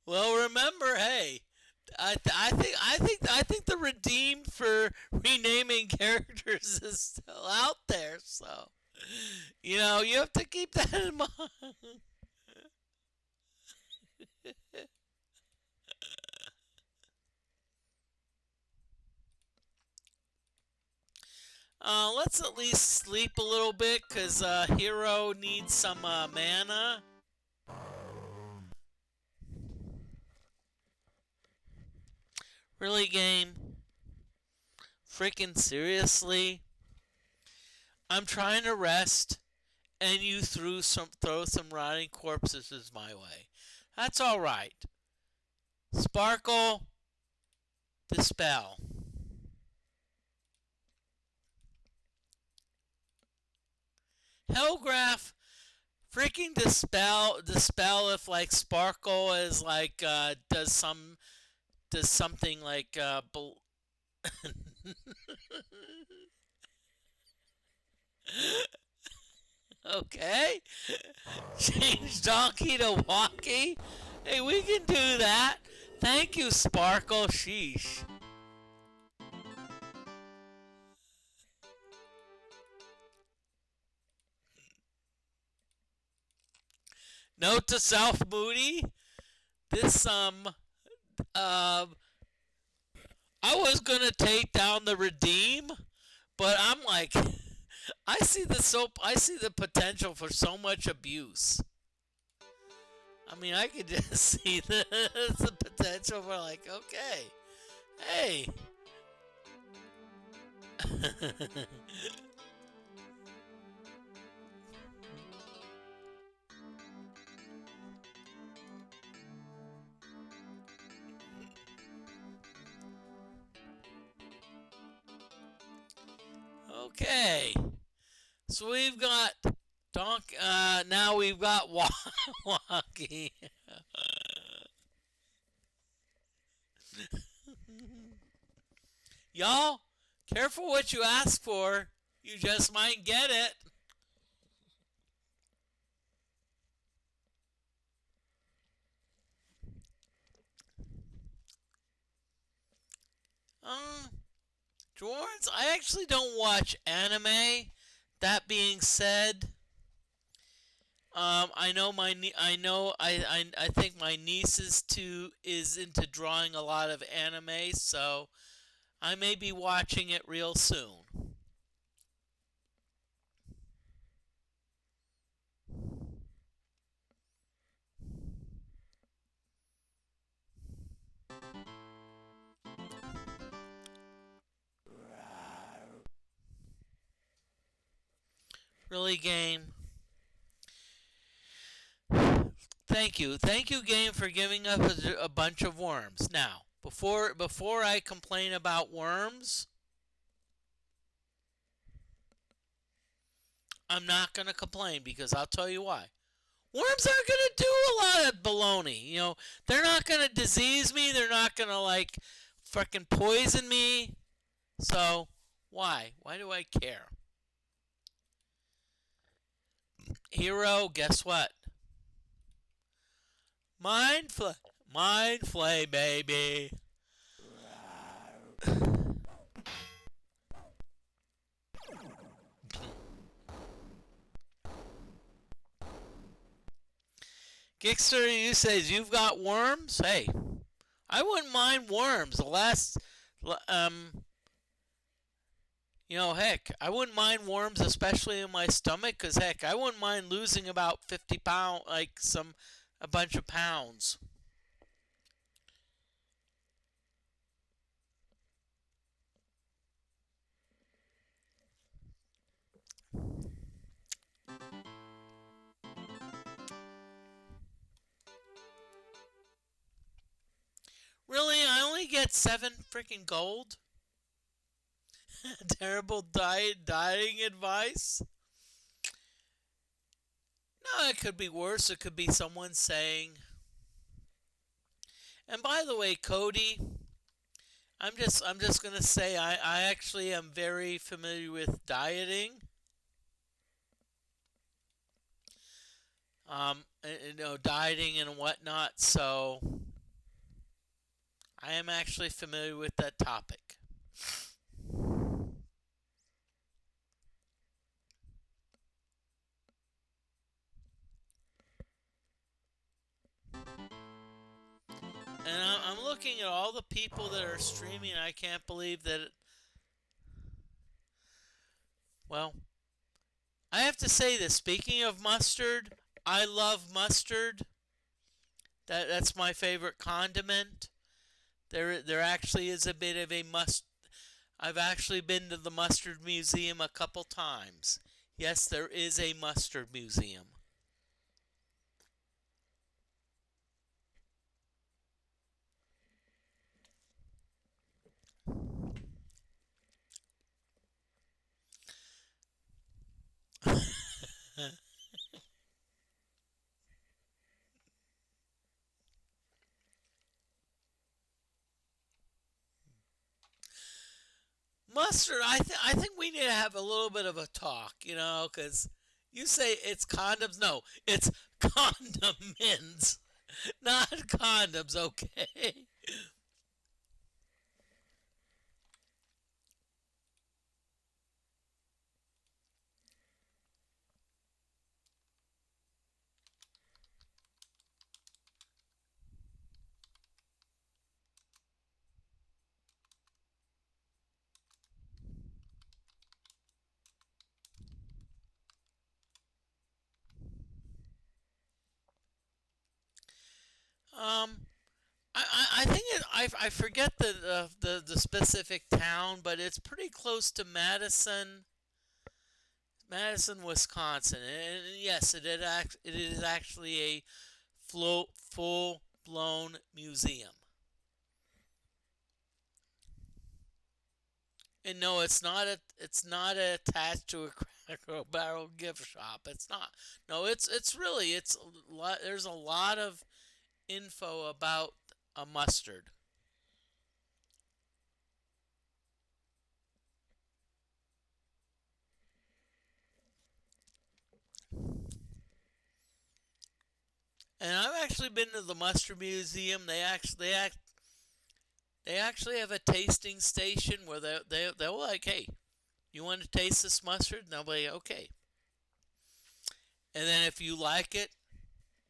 Well, remember, hey, I think the redeem for renaming characters is still out there. So, you have to keep that in mind. Let's at least sleep a little bit, cause Hero needs some mana. Really, game? Freaking seriously? I'm trying to rest, and you throw some rotting corpses my way. That's all right. Sparkle, dispel. Hellgraph, freaking dispel if like Sparkle is like does something like okay. Change donkey to walkie. Hey, we can do that. Thank you, Sparkle. Sheesh. Note to self, Moody. This I was gonna take down the redeem, but I'm like, I see the potential for so much abuse. I mean, I could just see the potential for like, okay, hey. Okay. So we've got now we've got Wonky. Y'all, careful what you ask for. You just might get it. George, I actually don't watch anime. That being said, I know I think my niece is into drawing a lot of anime, so I may be watching it real soon. Really, game? Thank you, game, for giving us a bunch of worms. Now, before I complain about worms, I'm not gonna complain because I'll tell you why. Worms aren't gonna do a lot of baloney. They're not gonna disease me. They're not gonna like freaking poison me. So why? Why do I care? Hero, guess what? Mind flay, baby. Gixter, you says you've got worms. Hey, I wouldn't mind worms. Um, heck, I wouldn't mind worms, especially in my stomach, because heck, I wouldn't mind losing about 50 pounds, a bunch of pounds. Really, I only get 7 freaking gold? Terrible dieting advice? No, it could be worse. It could be someone saying, and by the way, Cody, I'm just gonna say I actually am very familiar with dieting. Dieting and whatnot. So I am actually familiar with that topic. And I'm looking at all the people that are streaming. I can't believe that. Well, I have to say this. Speaking of mustard, I love mustard. That's my favorite condiment. There actually is a bit of a must. I've actually been to the mustard museum a couple times. Yes, there is a mustard museum. Mustard, I think we need to have a little bit of a talk, because you say it's condoms. No, it's condiments, not condoms, okay? Um, I think I forget the specific town, but it's pretty close to Madison, Wisconsin. And yes, it is actually a full blown museum. And no, it's not attached to a Cracker Barrel gift shop. It's not. No, it's really it's a lot, there's a lot of info about a mustard. And I've actually been to the mustard museum. They actually have a tasting station where they're like, hey, you want to taste this mustard? And they'll be okay. And then if you like it,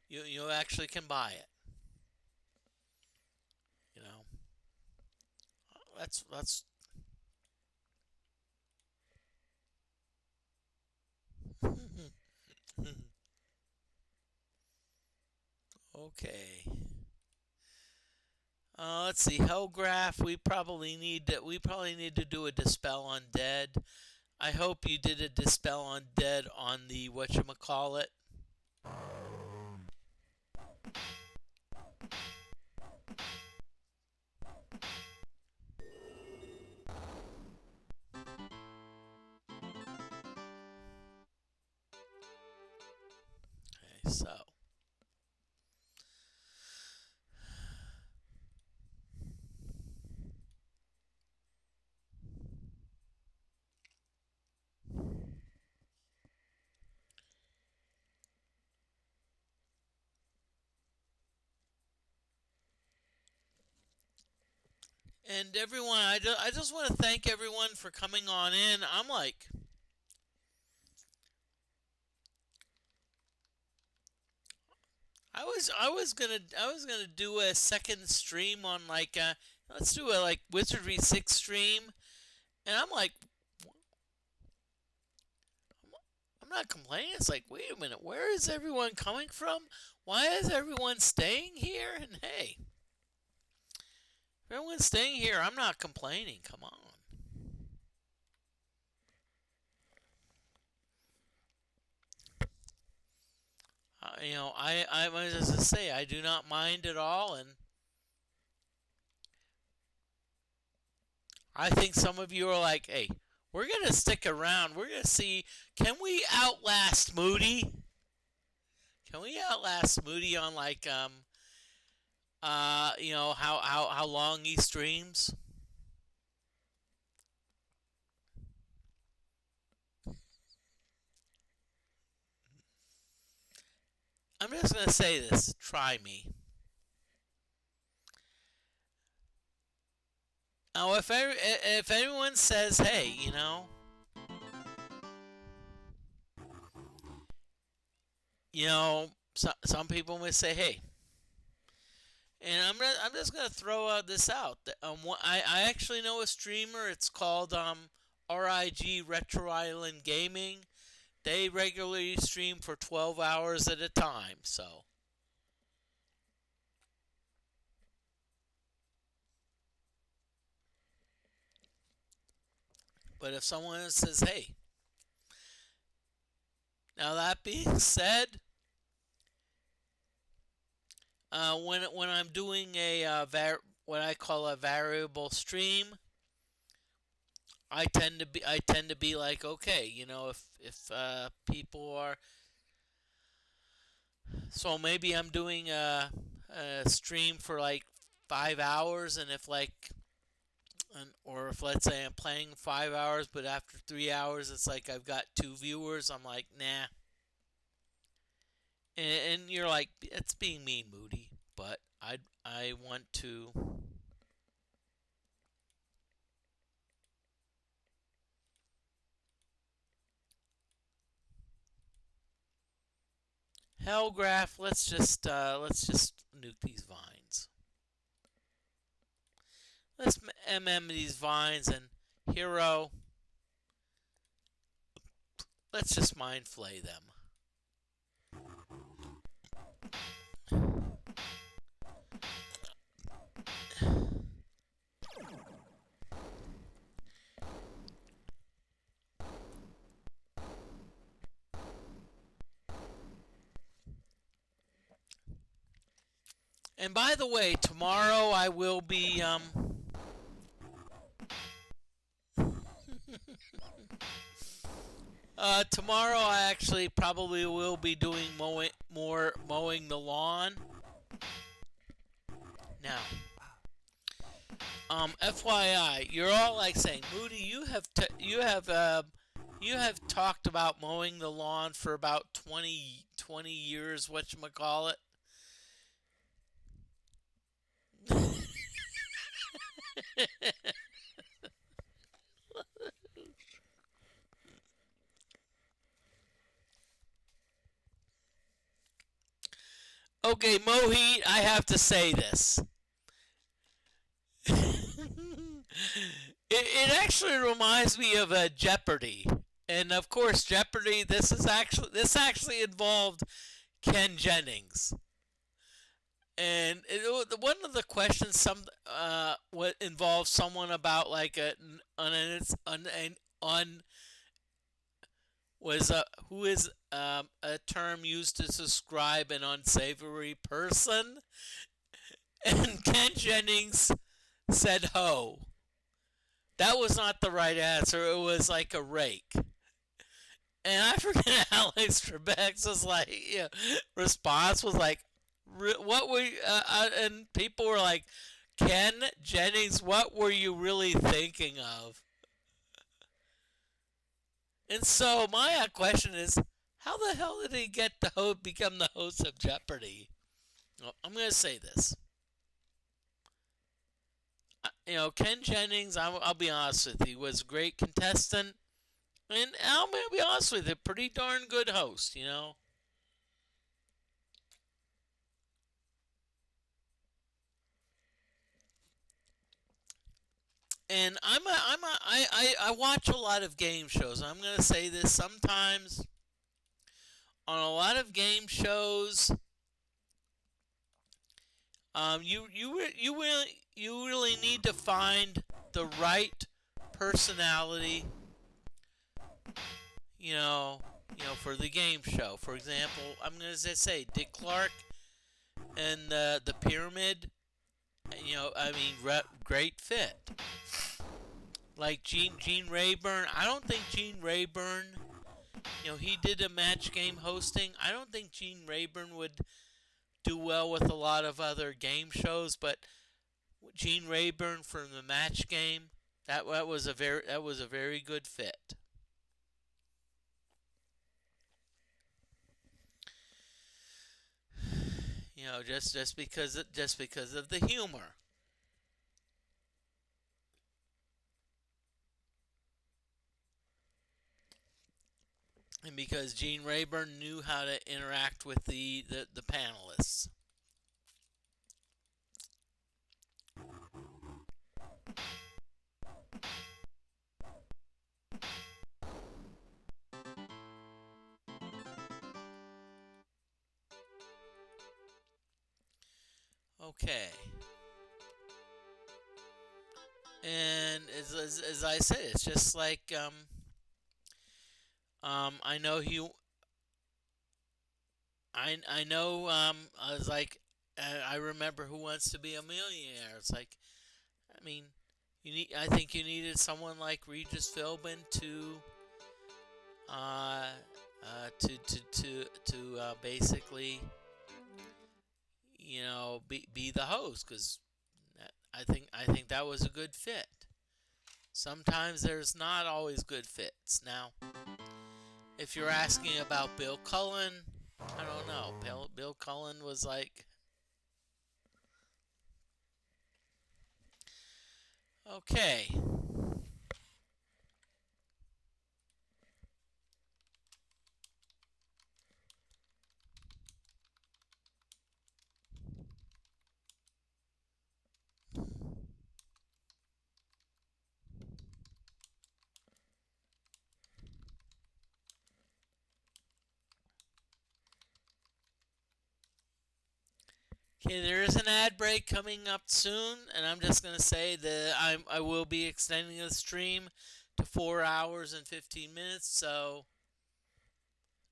you actually can buy it. You know, that's okay. Let's see, Hellgraph. We probably need to do a dispel undead. I hope you did a dispel undead on the whatchamacallit. Okay, so and everyone, I just want to thank everyone for coming on in. I was gonna do a second stream on like let's do a like Wizardry 6 stream, and I'm not complaining. It's like, wait a minute, where is everyone coming from? Why is everyone staying here? And hey, if everyone's staying here, I'm not complaining. Come on. I was just to say, I do not mind at all, and I think some of you are like, hey, we're gonna stick around. We're gonna see, can we outlast Moody? Can we outlast Moody on like how long he streams? I'm just gonna say this. Try me. Now, if anyone says, hey, some people may say, hey, and I'm just gonna throw this out. I actually know a streamer. It's called RIG Retro Island Gaming. They regularly stream for 12 hours at a time. So, but if someone says, hey, now that being said, when I'm doing what I call a variable stream, I tend to be like, okay, if people are, so maybe I'm doing a stream for like 5 hours, and if like, or if let's say I'm playing 5 hours, but after 3 hours it's like I've got two viewers, I'm like, nah. And you're like, it's being mean, Moody, but I want to. Hellgraph, let's just nuke these vines. Let's MM these vines, and Hero, let's just mind flay them. And by the way, tomorrow I will be Tomorrow I actually probably will be doing mowing the lawn. Now, FYI, you're all like saying, Moody, you have talked about mowing the lawn for about 20 years. Whatchamacallit? Okay, Mohit, I have to say this. It actually reminds me of a Jeopardy, and of course Jeopardy. This actually involved Ken Jennings, and one of the questions what involved someone about like un was who is a term used to describe an unsavory person, and Ken Jennings said ho. That was not the right answer. It was like a rake. And I forget Alex Trebek's was like, response was like, what were you, and people were like, Ken Jennings, what were you really thinking of? And so my question is, how the hell did he get become the host of Jeopardy? Well, I'm going to say this. Ken Jennings, I'll be honest with you, was a great contestant. And I'm going to be honest with you, pretty darn good host, And I watch a lot of game shows. I'm going to say this sometimes on a lot of game shows, you really need to find the right personality, for the game show. For example, I'm going to say Dick Clark and the Pyramid. Great fit. Like Gene Rayburn. I don't think Gene Rayburn, he did a match game hosting. I don't think Gene Rayburn would do well with a lot of other game shows, but Gene Rayburn from the match game, that was a very good fit. Just because of the humor. And because Gene Rayburn knew how to interact with the panelists. Okay. And as I said, it's just like I know I know I was like I remember Who Wants to Be a Millionaire. It's like, I mean, I think you needed someone like Regis Philbin to basically be the host, because I think that was a good fit. Sometimes there's not always good fits. Now, if you're asking about Bill Cullen, I don't know. Bill Cullen was like, okay. Okay, there is an ad break coming up soon, and I'm just going to say that I will be extending the stream to 4 hours and 15 minutes. So,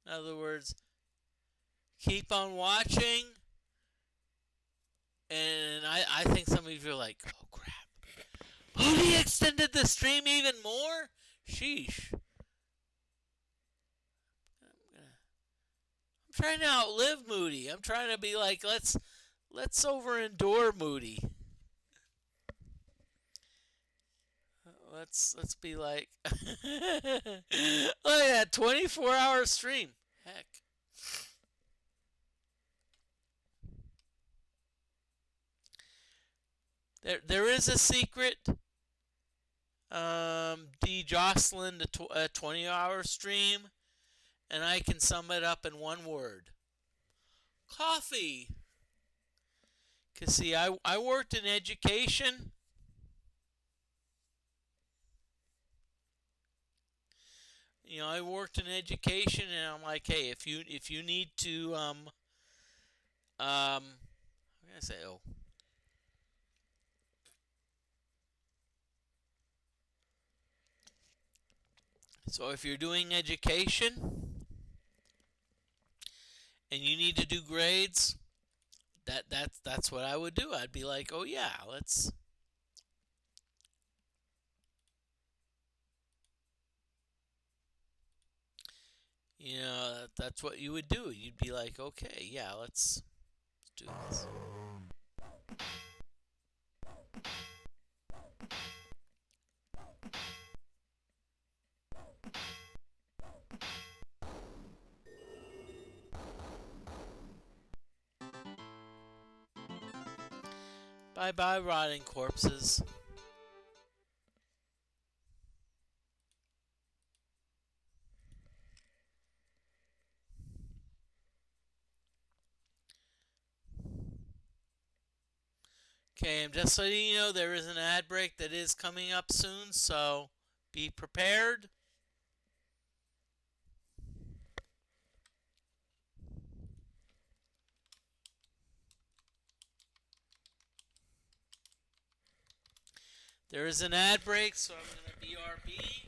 in other words, keep on watching. And I think some of you are like, oh crap. Moody extended the stream even more? Sheesh. I'm trying to outlive Moody. I'm trying to be like, let's over endure Moody. Let's be like, look at that 24-hour stream. Heck. There is a secret. D Jocelyn, the 20-hour stream, and I can sum it up in one word: coffee. Cause see, I worked in education. You know, I worked in education, and I'm like, hey, if you need to I'm gonna say so if you're doing education and you need to do grades, that's what I would do. I'd be like, oh yeah, let's. You know, that's what you would do. You'd be like, okay, yeah, let's do this. Bye bye, rotting corpses. Okay, and just so you know, there is an ad break that is coming up soon, so be prepared. There is an ad break, so I'm going to BRB.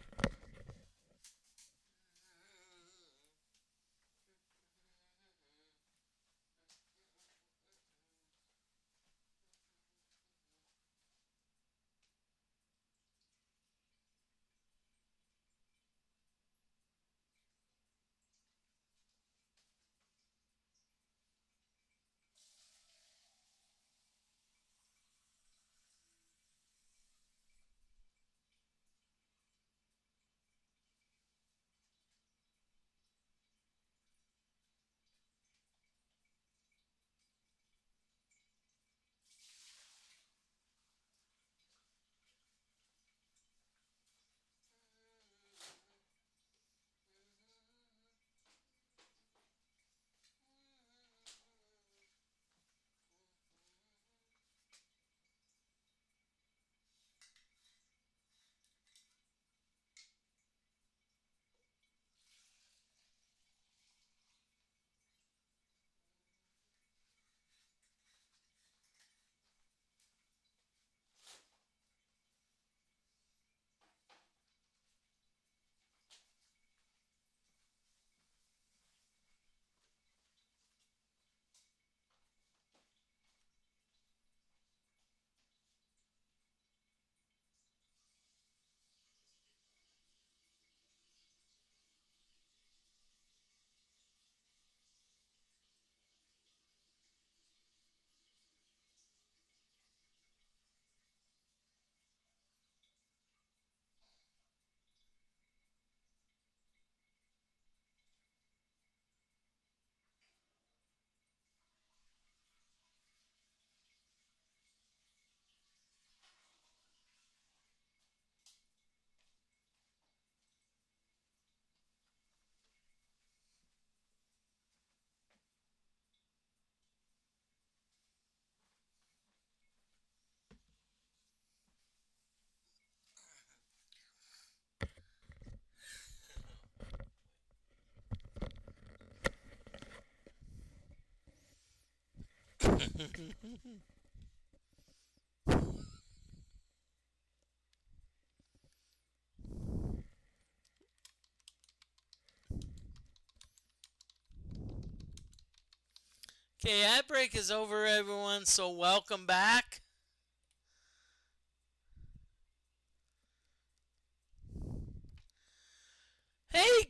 Okay, ad break is over, everyone, so welcome back.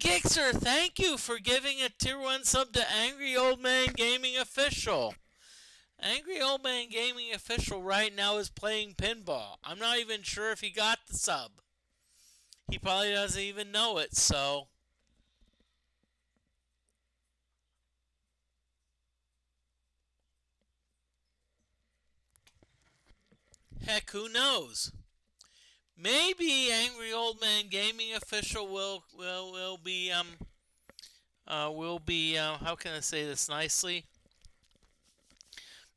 Gixer, thank you for giving a tier 1 sub to Angry Old Man Gaming Official. Angry Old Man Gaming Official right now is playing pinball. I'm not even sure if he got the sub. He probably doesn't even know it, so. Heck, who knows? Maybe Angry Old Man Gaming Official will be how can I say this nicely?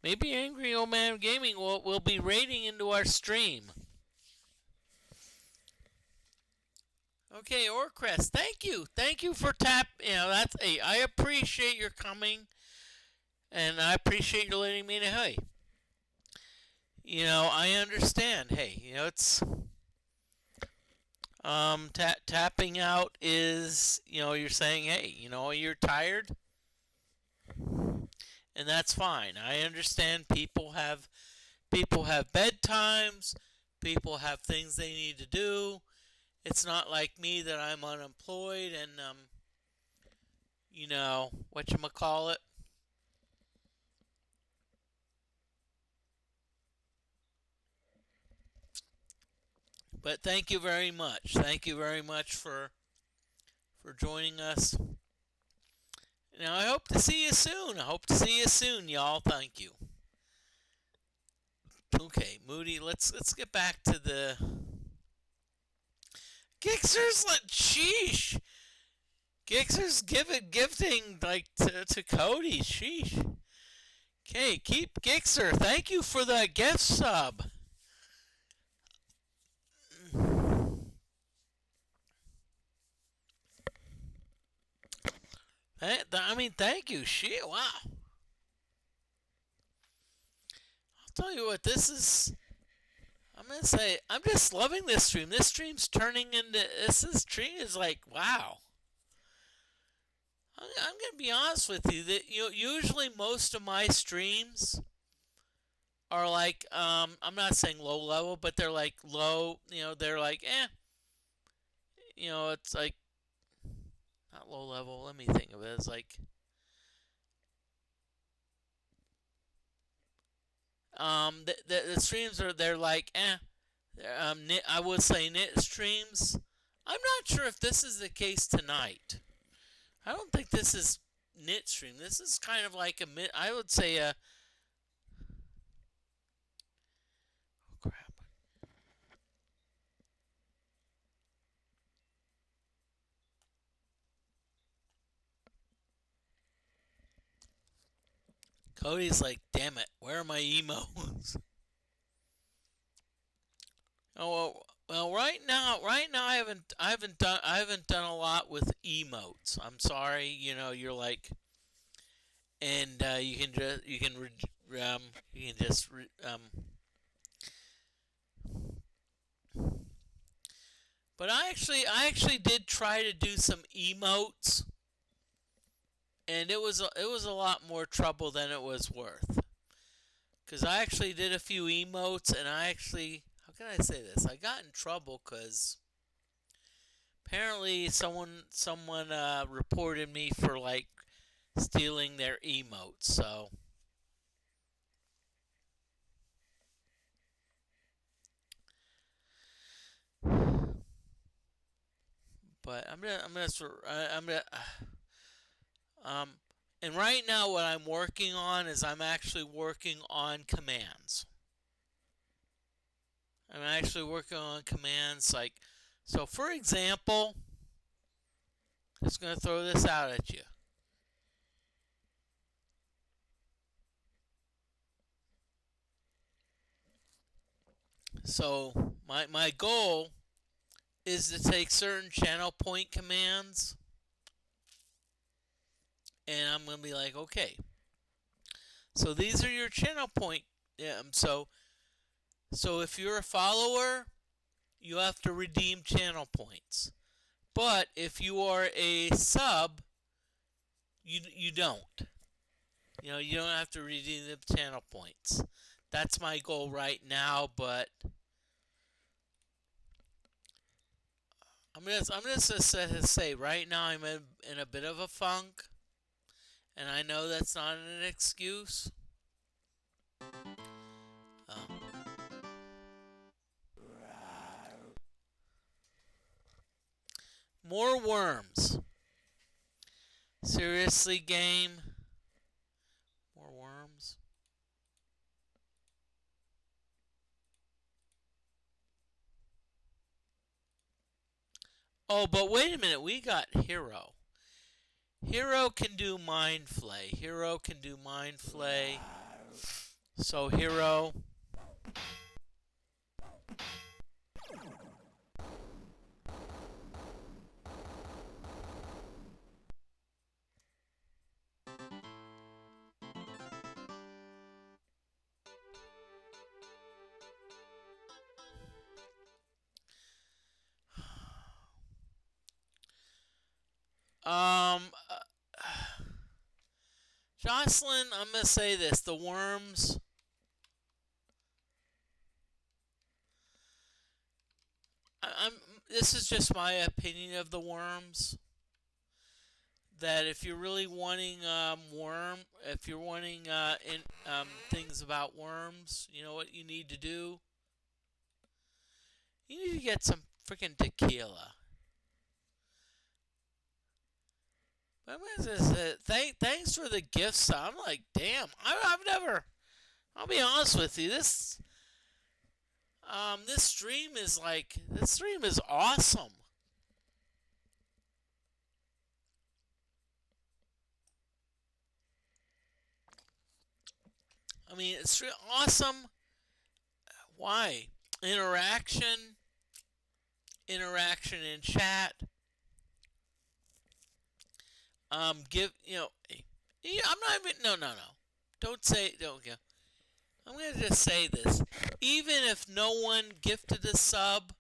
Maybe Angry Old Man Gaming will be raiding into our stream. Okay, Orcrest, thank you. Thank you for that's I appreciate your coming, and I appreciate you letting me know. Hey, I understand. Hey, it's tapping out is, you're saying, hey, you're tired, and that's fine. I understand people have bedtimes, people have things they need to do. It's not like me that I'm unemployed and whatchamacallit. But thank you very much. Thank you very much for joining us. Now I hope to see you soon. Y'all. Thank you. Okay, Moody. Let's get back to the Gixer's. Sheesh. Gixer's gifting like to Cody. Sheesh. Okay, keep Gixer. Thank you for the gift sub. Thank you. Shit, wow. I'll tell you what, this I'm just loving this stream. This stream's turning into, this stream is like, wow. I'm going to be honest with you, that usually most of my streams are like, I'm not saying low level, but they're like low, they're like, it's like, not low level, let me think of it as like, the streams they're like, I would say knit streams. I'm not sure if this is the case tonight. I don't think this is knit stream. This is kind of like I would say a, oh crap. Cody's like, damn it, where are my emotes? Oh well, right now I haven't done a lot with emotes. I'm sorry, you're like, and you can just but I actually did try to do some emotes, and it was a lot more trouble than it was worth. Because I actually did a few emotes, and how can I say this? I got in trouble because apparently someone reported me for like stealing their emotes. So, but I'm gonna and right now what I'm working on is I'm actually working on commands. I'm actually working on commands like, so for example, just going to throw this out at you. So my goal is to take certain channel point commands, and I'm going to be like, okay, so these are your channel point. So if you're a follower, you have to redeem channel points. But if you are a sub, you don't. You don't have to redeem the channel points. That's my goal right now, but I'm gonna say right now I'm in a bit of a funk, and I know that's not an excuse. Um, more worms. Seriously, game. More worms. Oh, but wait a minute. We got Hero. Hero can do mind flay. Hero can do mind flay. So Hero. Um, Jocelyn, I'm gonna say this: the worms. I'm. This is just my opinion of the worms. That if you're really wanting if you're wanting things about worms, you know what you need to do? You need to get some freaking tequila. But thanks for the gifts. I'm like, damn, I've never. I'll be honest with you. This stream is awesome. I mean, it's awesome. Why? Interaction, interaction in chat. Give I'm not even. No, no, no. Don't say. Don't go. I'm gonna just say this. Even if no one gifted a sub,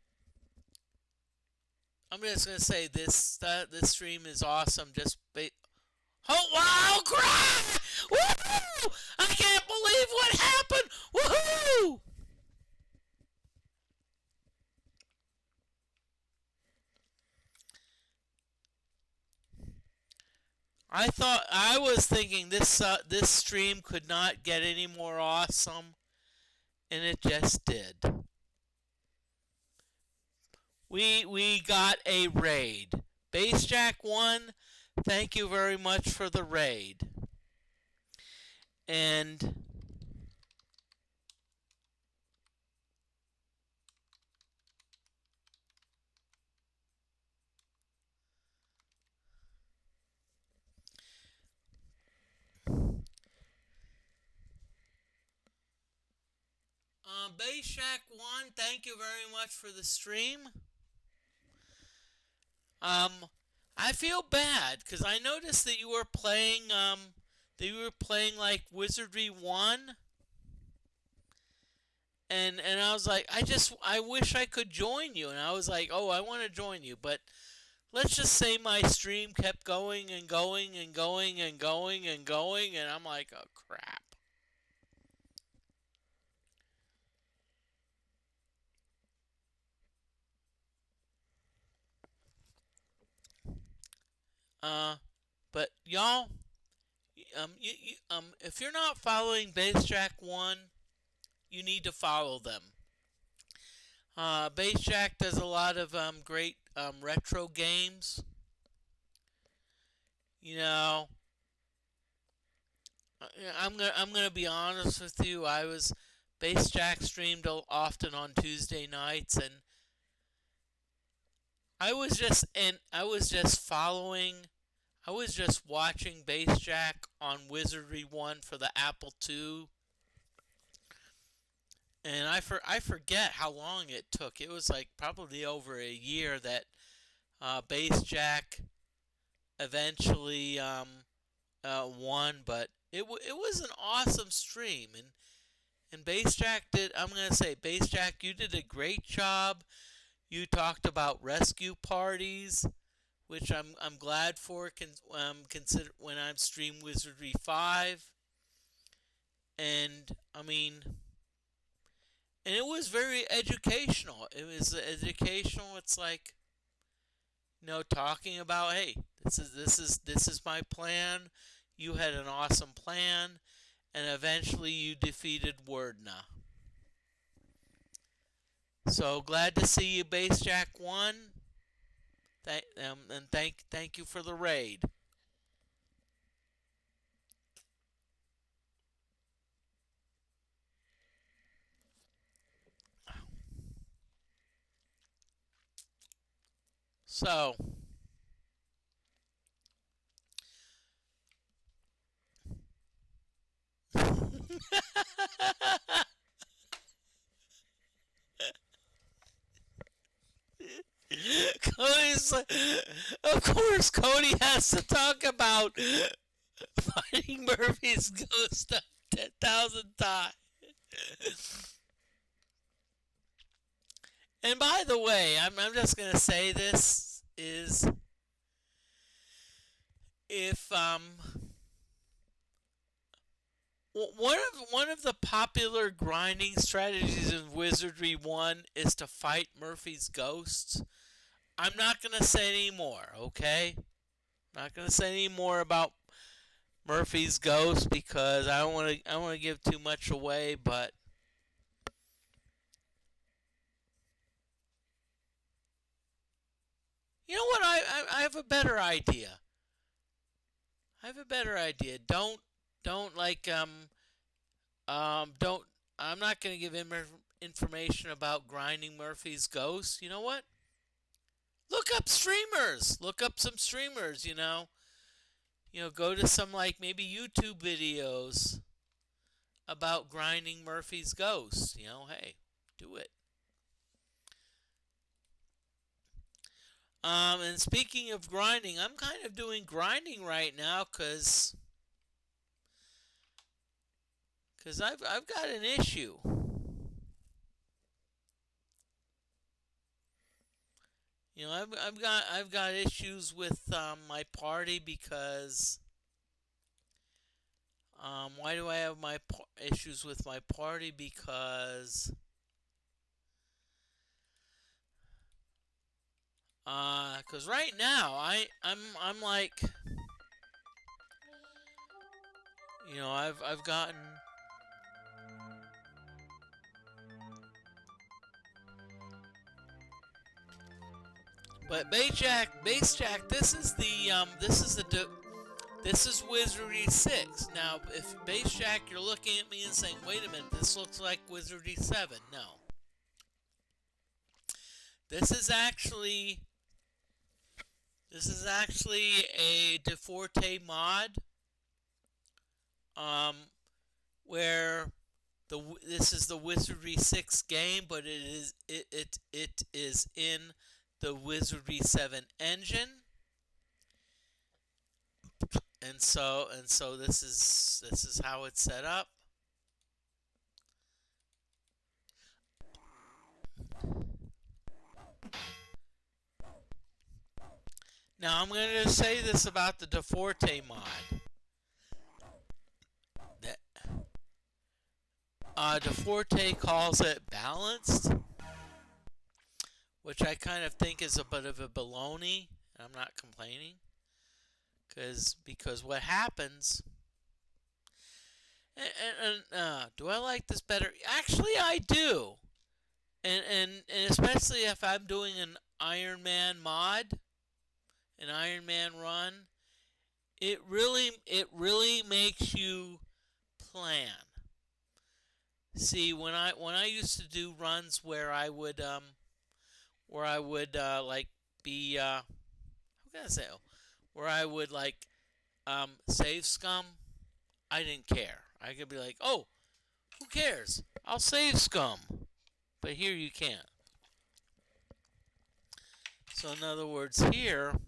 I'm just gonna say this stream is awesome. Oh wow! Crap! Woohoo! I can't believe what happened! Woohoo! I was thinking this stream could not get any more awesome, and it just did. We got a raid. Base Jack 1, thank you very much for the raid. And Base Jack 1, thank you very much for the stream. Um, I feel bad because I noticed that you were playing like Wizardry 1, and I was like, I wish I could join you, and I was like, oh, I want to join you, but let's just say my stream kept going and going and going and going and going, and I'm like, oh crap. But y'all, if you're not following Base Jack 1, you need to follow them. Base Jack does a lot of great retro games. You know, I'm gonna be honest with you. Base Jack streamed often on Tuesday nights, and I was just following. I was just watching Base Jack on Wizardry 1 for the Apple II, and I forget how long it took. It was like probably over a year that Base Jack eventually won, but it was an awesome stream, and Base Jack did. I'm gonna say Base Jack, you did a great job. You talked about rescue parties, which I'm glad for. Consider when I'm stream Wizardry 5, and I mean, and it was very educational. It was educational. It's like talking about, hey, this is my plan. You had an awesome plan, and eventually you defeated Wordna. So glad to see you, Base Jack 1. And thank you for the raid. So, Cody's like, of course, Cody has to talk about fighting Murphy's ghost 10,000 times. And by the way, I'm just gonna say this is if one of the popular grinding strategies in Wizardry 1 is to fight Murphy's ghosts. I'm not gonna say any more, okay? I'm not gonna say any more about Murphy's ghost because I don't want to give too much away, but you know what? I have a better idea. I have a better idea. Don't like don't. I'm not gonna give information about grinding Murphy's ghost. You know what? Look up streamers. Look up some streamers. Go to some like maybe YouTube videos about grinding Murphy's ghost. Hey, do it. And speaking of grinding, I'm kind of doing grinding right now cause I've got an issue. I've got issues with my party because why do I have my issues with my party? Because right now I'm like, I've gotten. But Base Jack, this is Wizardry 6. Now, if Base Jack, you're looking at me and saying, "Wait a minute, this looks like Wizardry 7." No, this is actually a DeFortae mod, um, where this is the Wizardry 6 game, but it is in the Wizardry 7 engine, and so this is how it's set up. Now I'm going to say this about the DeFortae mod. That DeFortae calls it balanced, which I kind of think is a bit of a baloney. I'm not complaining, because what happens. Do I like this better? Actually, I do, and especially if I'm doing an Iron Man mod, an Iron Man run, it really makes you plan. See, when I used to do runs where I would like be how can I say, where I would like save scum, I didn't care. I could be like, oh, who cares? I'll save scum. But here you can't. So in other words, here,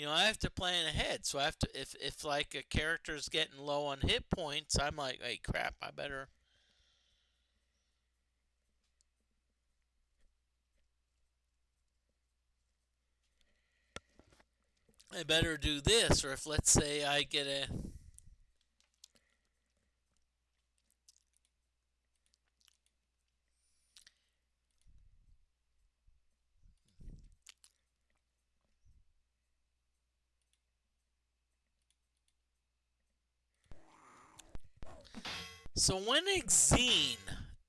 I have to plan ahead. So I have to, if like a character's getting low on hit points, I'm like, hey, crap, I better do this. Or if, let's say, I get a So when is zine?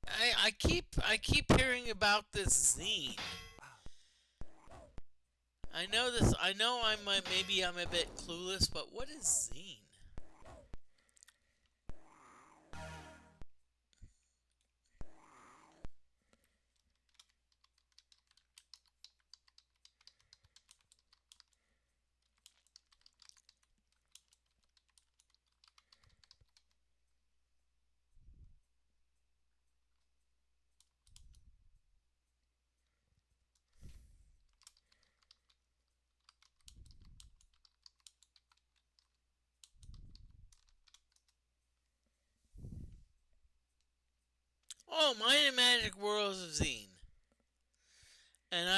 I keep hearing about this zine. I know this. I know maybe I'm a bit clueless, but what is zine? Oh, Might and Magic Worlds of Zine. And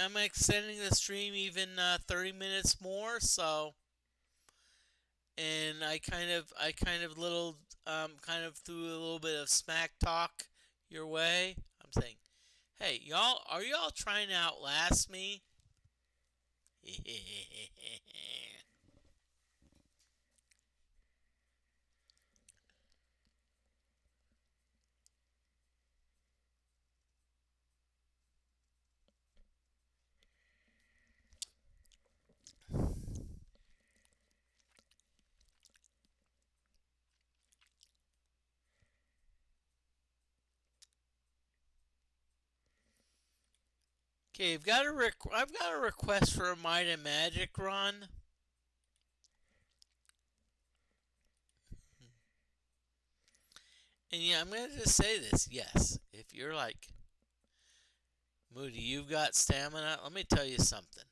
I'm extending the stream even 30 minutes more. So, and kind of threw a little bit of smack talk your way. I'm saying, hey, are y'all trying to outlast me? Okay, I've got a request for a Might and Magic run. And yeah, I'm gonna just say this. Yes, if you're like Moody, you've got stamina. Let me tell you something.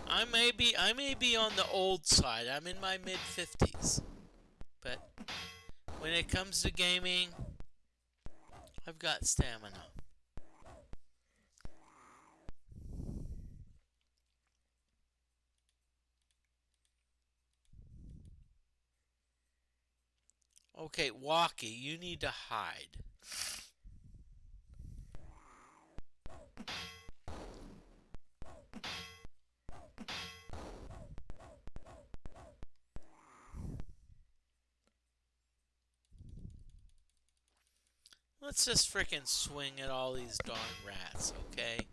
I may be on the old side. I'm in my mid 50s, but when it comes to gaming, I've got stamina. Okay, Walkie, you need to hide. Let's just frickin' swing at all these darn rats, okay?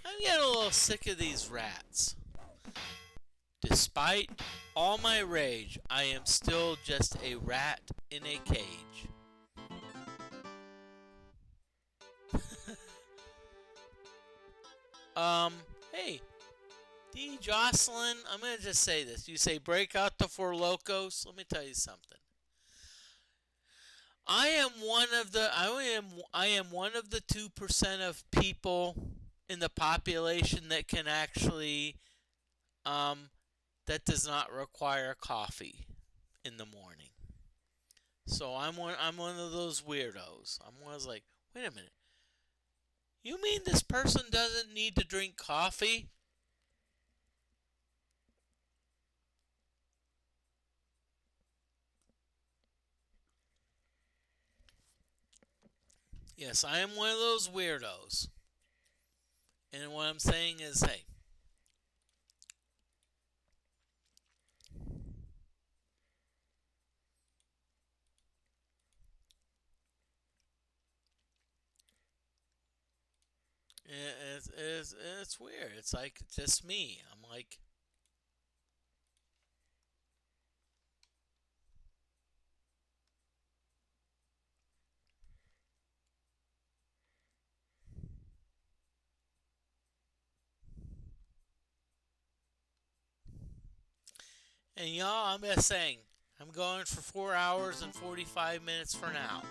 I'm getting a little sick of these rats. Despite all my rage, I am still just a rat in a cage. Hey, D. Jocelyn, I'm gonna just say this. You say break out the Four Locos. Let me tell you something. I am one of the 2% of people in the population that can actually that does not require coffee in the morning. So I'm one of those weirdos. I'm one of those like, wait a minute. You mean this person doesn't need to drink coffee? Yes, I am one of those weirdos. And what I'm saying is, hey, it's weird. It's like just me. I'm like, and y'all, I'm just saying, I'm going for 4 hours and 45 minutes for now.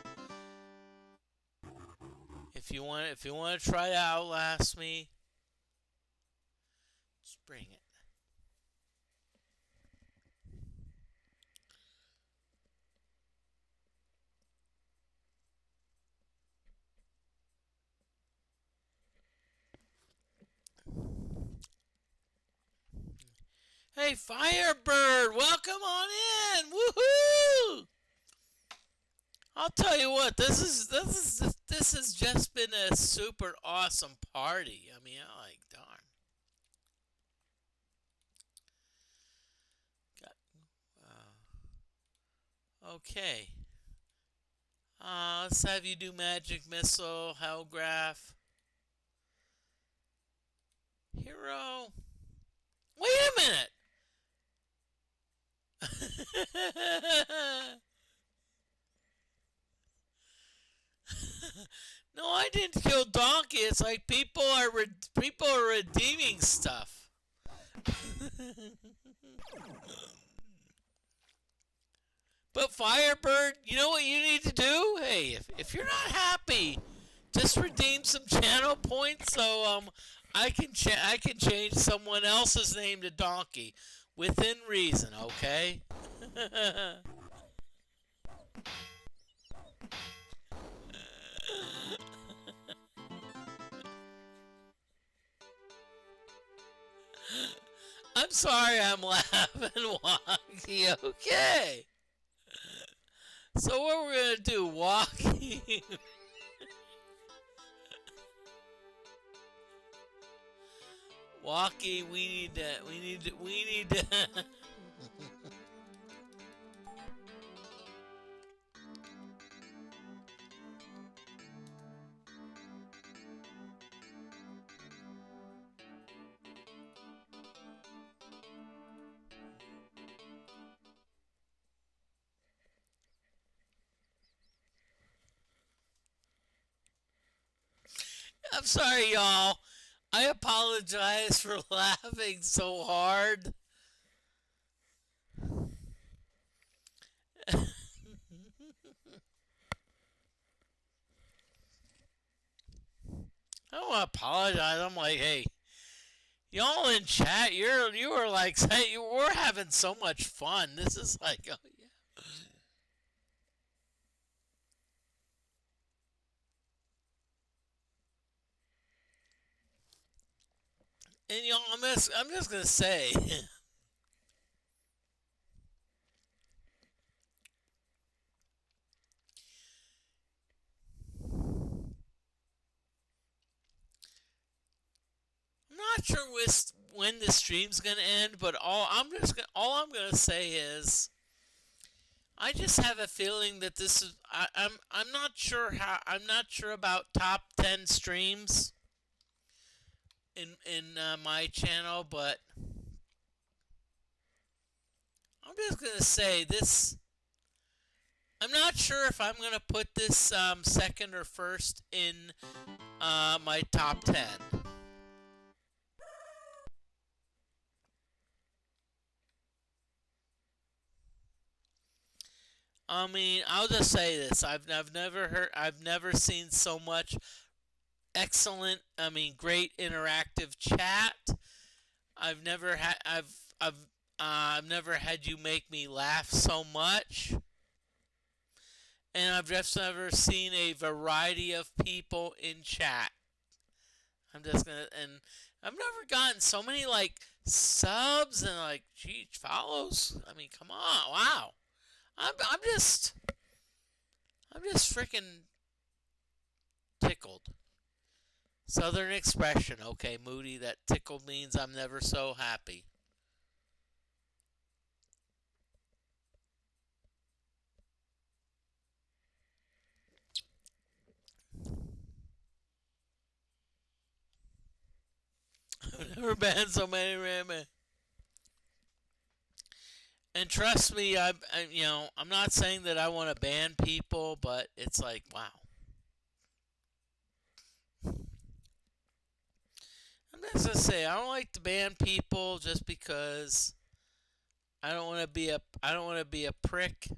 If you want to try to outlast me, just bring it. Hey, Firebird, welcome on in. Woohoo! I'll tell you what, this has just been a super awesome party. I mean, I'm like, darn. Okay. Let's have you do Magic Missile, Hellgraph, Hero. Wait a minute! No, I didn't kill Donkey. It's like people are redeeming stuff. But Firebird, you know what you need to do? Hey, if you're not happy, just redeem some channel points so I can change someone else's name to Donkey within reason, okay? I'm sorry I'm laughing, Wonky. Okay. So what we're gonna do, Walkie? Walkie, we need to. I'm sorry, y'all. I apologize for laughing so hard. I don't want to apologize. I'm like, hey, y'all in chat, you were like, say, we're having so much fun. This is like, oh yeah. And y'all, I'm just gonna say, I'm not sure when the stream's gonna end, but all I'm gonna say is, I just have a feeling that this is. I'm not sure I'm not sure about top 10 streams in my channel, but I'm just gonna say this. I'm not sure if I'm gonna put this second or first in my top 10. I mean, I'll just say this: I've never seen so much excellent, I mean, great interactive chat. I've never had you make me laugh so much, and I've just never seen a variety of people in chat. And I've never gotten so many like subs and like, gee, follows. I mean, come on, wow. I'm just freaking tickled. Southern expression, okay, Moody. That tickled means I'm never so happy. I've never banned so many women. And trust me, I'm not saying that I want to ban people, but it's like, wow. I'm just gonna say I don't like to ban people just because I don't want to be a prick.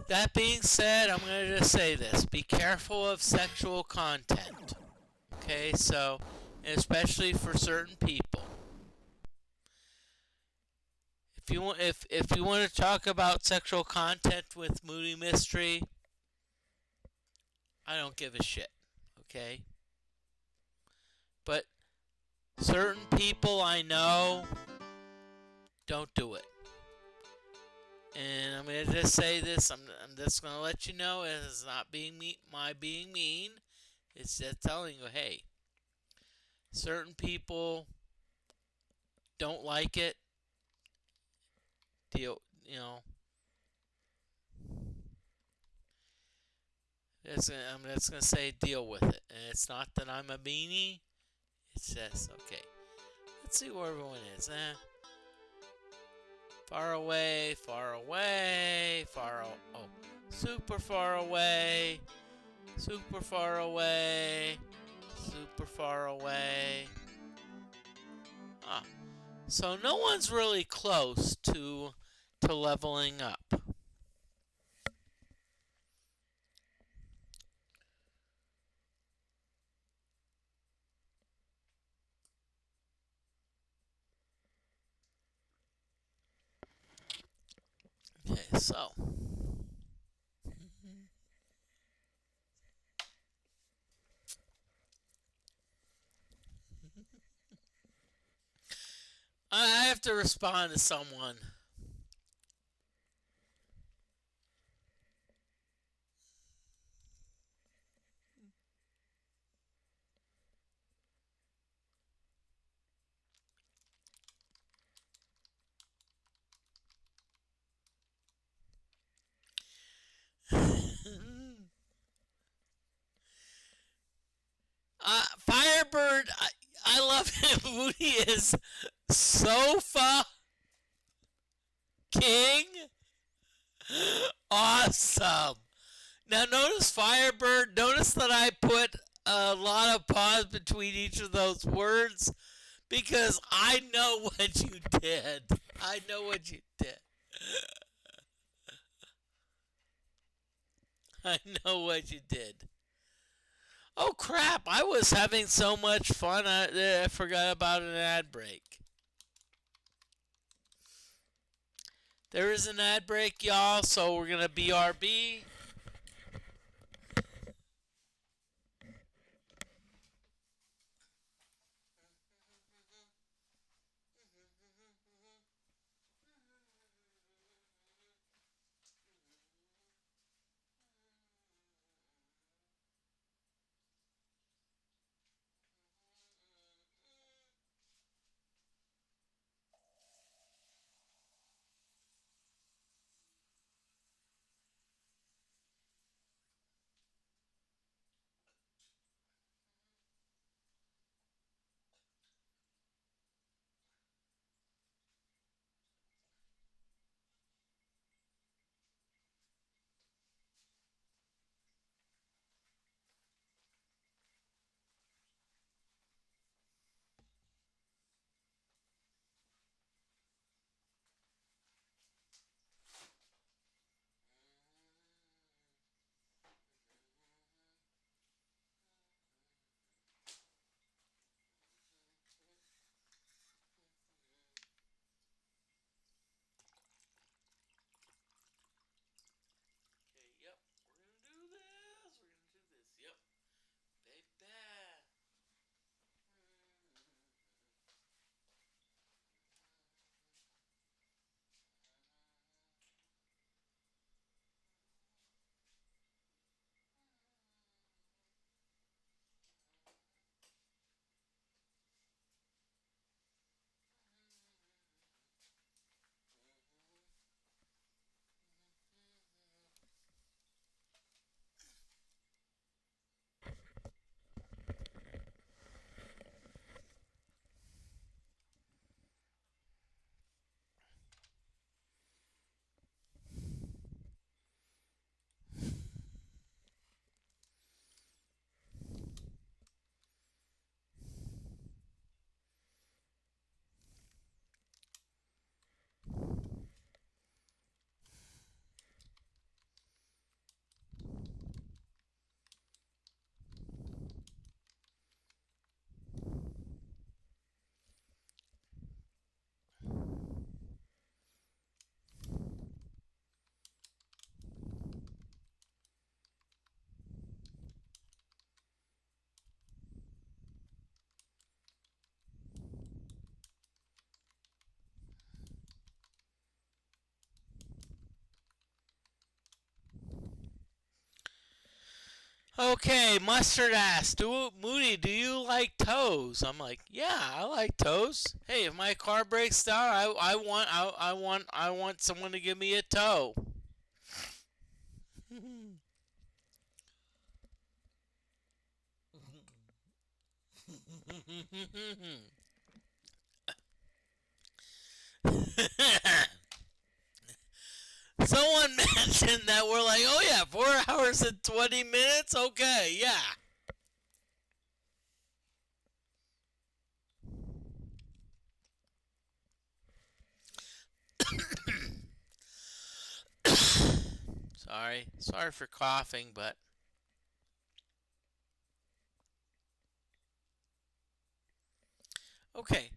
That being said, I'm gonna just say this: be careful of sexual content. Okay, so especially for certain people. If you want to talk about sexual content with Moody Mystery, I don't give a shit. Okay, but certain people I know don't do it. And I'm going to just say this. I'm just going to let you know it's not being mean. It's just telling you, hey, certain people don't like it. deal, you know, I'm just gonna say deal with it. And it's not that I'm a beanie. It says, okay, let's see where everyone is. Far away, far away, oh, super far away, super far away, super far away. Ah, so no one's really close to leveling up. Okay, so I have to respond to someone. Firebird, I love him. Moody is Sofa King. Awesome. Now notice Firebird. Notice that I put a lot of pause between each of those words because I know what you did. I know what you did. I know what you did. Oh crap! I was having so much fun. I forgot about an ad break. There is an ad break, y'all. So we're gonna BRB. Okay, Mustard asked, Moody, do you like toes? I'm like, yeah, I like toes. Hey, if my car breaks down, I want someone to give me a toe. Someone mentioned that we're like, oh yeah, 4 hours and 20 minutes? Okay, yeah. Sorry for coughing, but okay.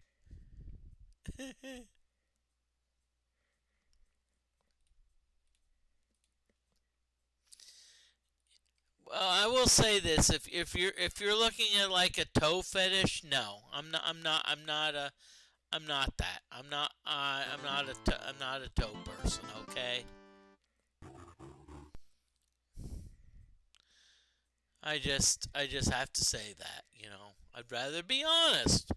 Well, I will say this: if you're looking at like a toe fetish, no, I'm not that. I'm not a toe person. Okay. I just have to say that. I'd rather be honest.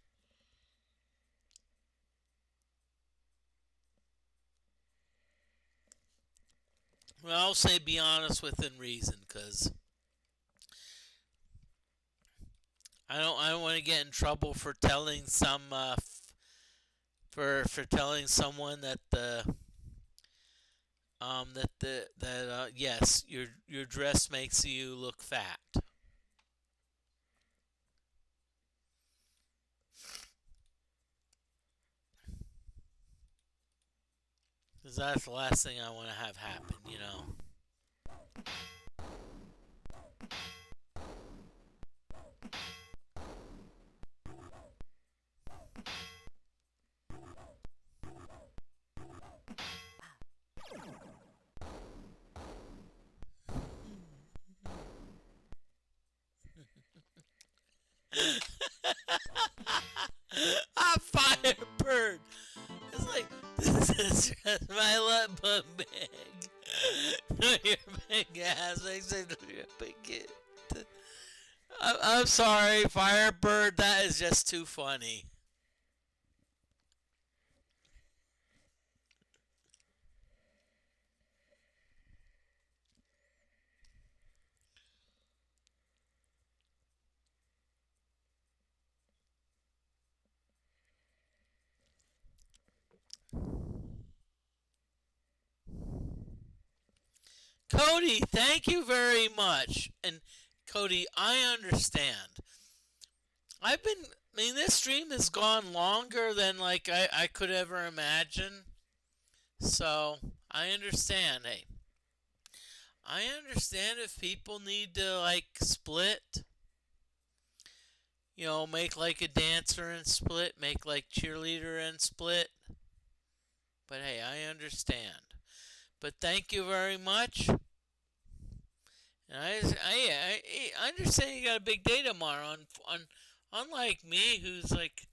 Well, I'll say be honest within reason, because I don't want to get in trouble for telling for telling someone that yes, your dress makes you look fat. Because that's the last thing I want to have happen. A firebird. It's like this is just my lip big. Your big ass makes it big. I'm sorry, firebird. That is just too funny. Cody, thank you very much. And Cody, I understand. I've been. I mean, this stream has gone longer than like I could ever imagine. So I understand. Hey, I understand if people need to like split. Make like a dancer and split. Make like cheerleader and split. But hey, I understand. But thank you very much. And I understand you got a big day tomorrow. Unlike me, who's like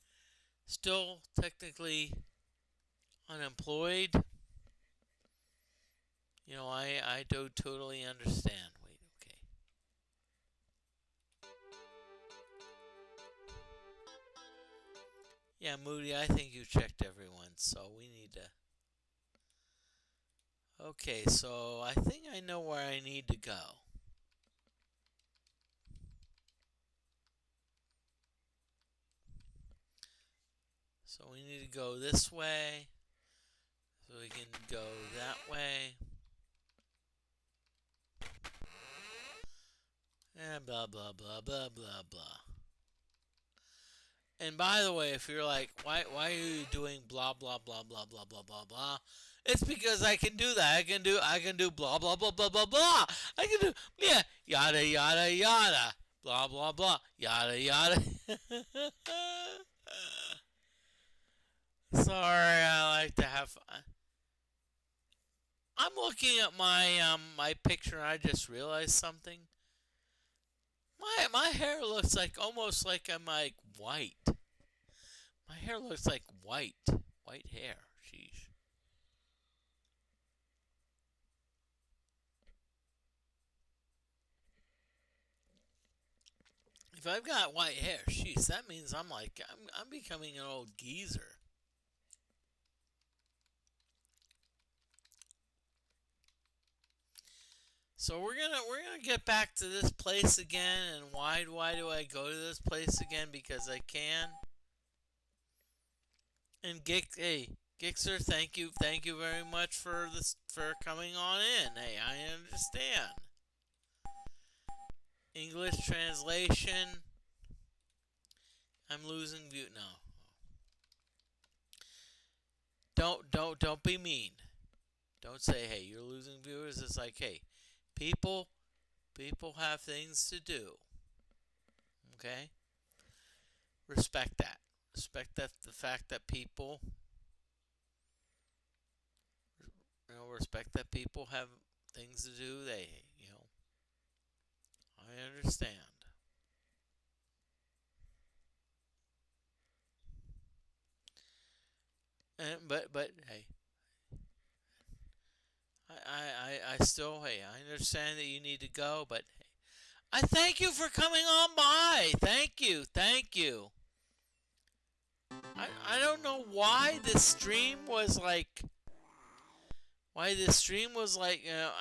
still technically unemployed, I do totally understand. Wait, okay. Yeah, Moody, I think you checked everyone, so we need to. Okay, so I think I know where I need to go. So we need to go this way. So we can go that way. And blah, blah, blah, blah, blah, blah. And by the way, if you're like, why are you doing blah, blah, blah, blah, blah, blah, blah, blah? It's because I can do that. I can do blah, blah, blah, blah, blah, blah. I can do, yeah, yada, yada, yada. Blah, blah, blah, yada, yada. Sorry, I like to have fun. I'm looking at my picture and I just realized something. My hair looks like almost like I'm like white. My hair looks like white hair. Sheesh. If I've got white hair, sheesh, that means I'm becoming an old geezer. So we're gonna get back to this place again, and why do I go to this place again? Because I can. And Gixer, thank you very much for coming on in. Hey, I understand. English translation. I'm losing view. No, don't be mean. Don't say, hey, you're losing viewers. It's like, hey, people have things to do. Okay? Respect that. Respect that the fact that people respect that people have things to do. I understand. But hey, I still, hey, I understand that you need to go, but hey, I thank you for coming on by. Thank you. I don't know why this stream was like, I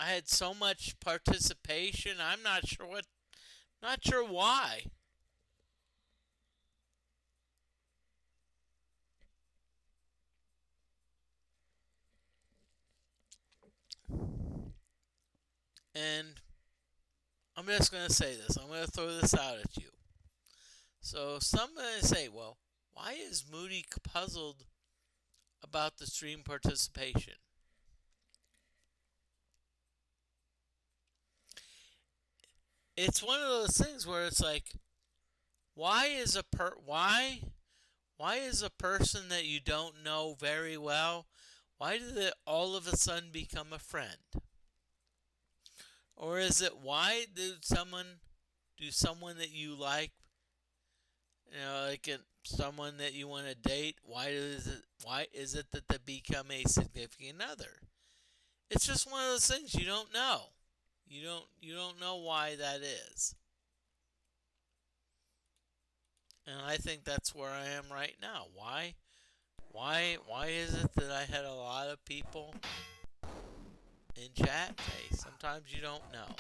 had so much participation. I'm not sure why. And I'm just going to say this. I'm going to throw this out at you. So some may say, well, why is Moody puzzled about the stream participation? It's one of those things where it's like, why is a person that you don't know very well, why did it all of a sudden become a friend? Or is it, why did someone that you like, like someone that you want to date, why is it that they become a significant other? It's just one of those things you don't know. You don't know why that is. And I think that's where I am right now. Why is it that I had a lot of people in chat? Hey, sometimes you don't know.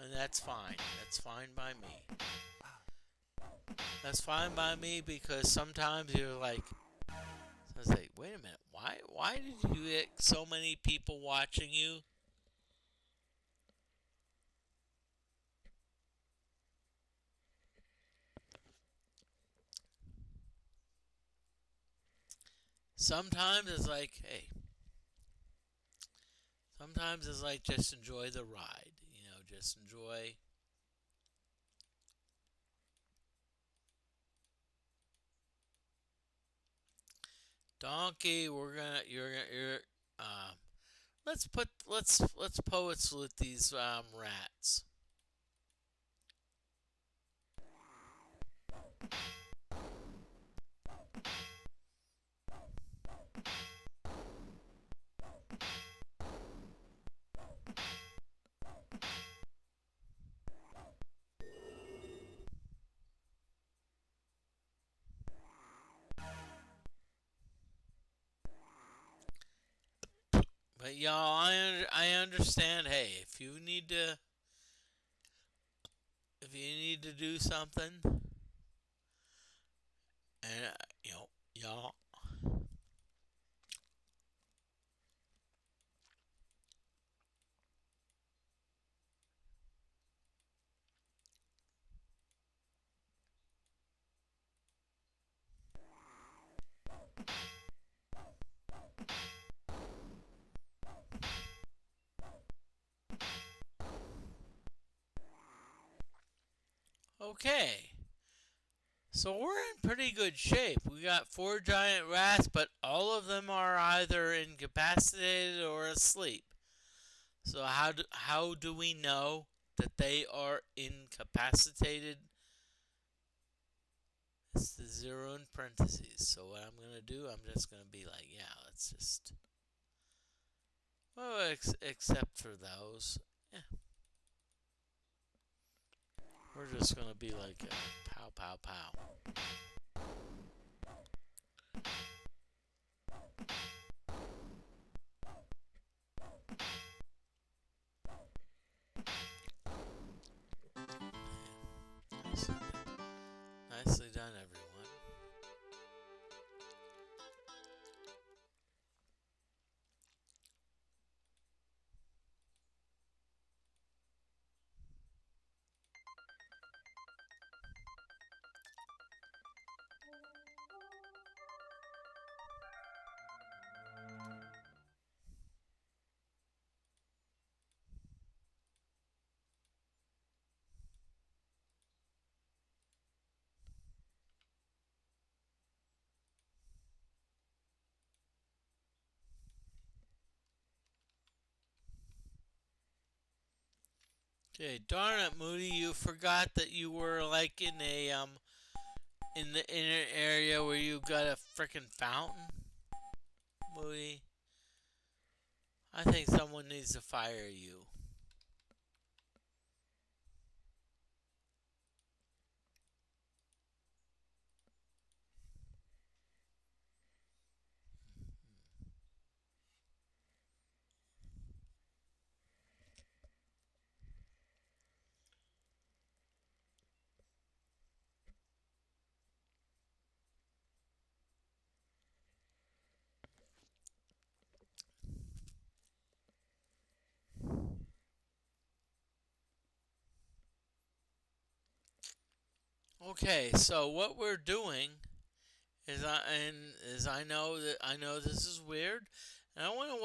And that's fine. That's fine by me. That's fine by me because sometimes you're like, I was like, wait a minute, why did you get so many people watching you? Sometimes it's like, hey, sometimes it's like just enjoy the ride, just enjoy. Donkey, you're let's poets with these rats. But y'all, I understand. Hey, if you need to do something, and y'all, okay. So we're in pretty good shape. We got 4 giant rats, but all of them are either incapacitated or asleep. So how do we know that they are incapacitated? It's the 0 in parentheses. So what I'm gonna do, I'm just gonna be like, yeah, let's just Well, except for those. Yeah. We're just gonna be like pow pow pow. Nicely, nicely done, everyone. Okay, darn it, Moody, you forgot that you were like in a in the inner area where you got a frickin' fountain. Moody, I think someone needs to fire you. Okay, so what we're doing is I know that I know this is weird, and I want to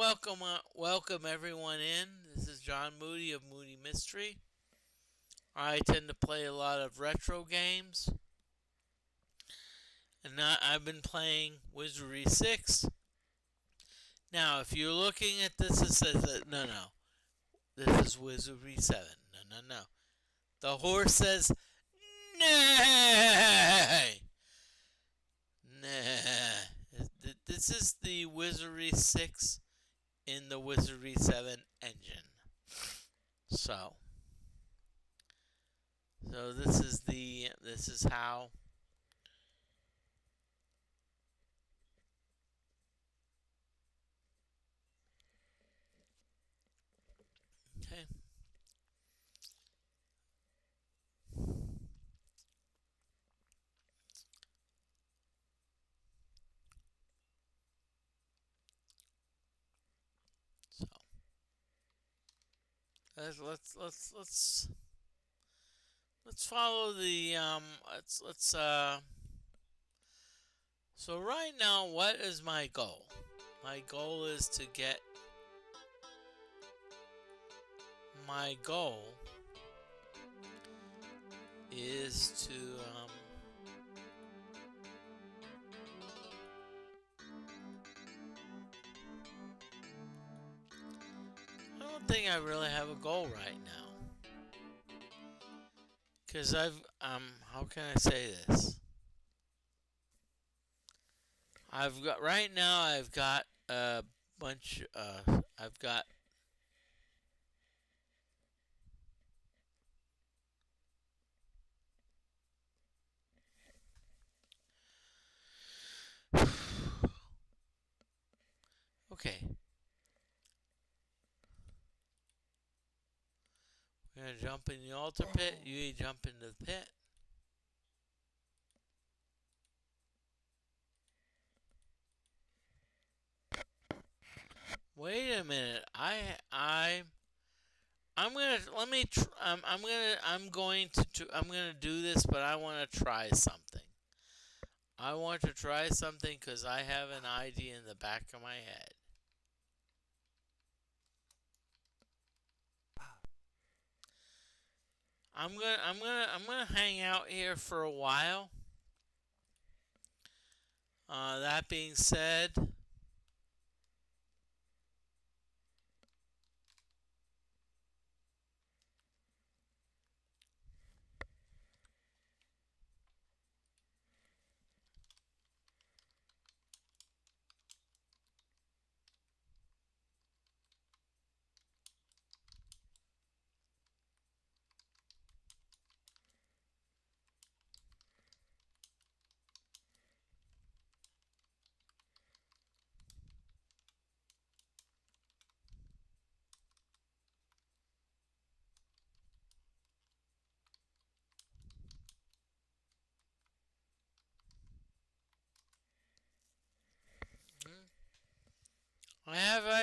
welcome everyone in. This is John Moody of Moody Mystery. I tend to play a lot of retro games, and I've been playing Wizardry 6. Now, if you're looking at this, it says that no, this is Wizardry 7. No. The horse says nay. Nah. This is the Wizardry 6 in the Wizardry 7 engine. So this is how okay. So let's follow the let's so right now what is my goal? My goal is to get my goal is to I don't think I really have a goal right now. Cause how can I say this? I've got a bunch I've got okay. We're gonna jump in the altar pit, you jump into the pit. Wait a minute. I'm gonna let me. I'm gonna do this, but I want to try something. I want to try something because I have an idea in the back of my head. I'm gonna hang out here for a while. That being said,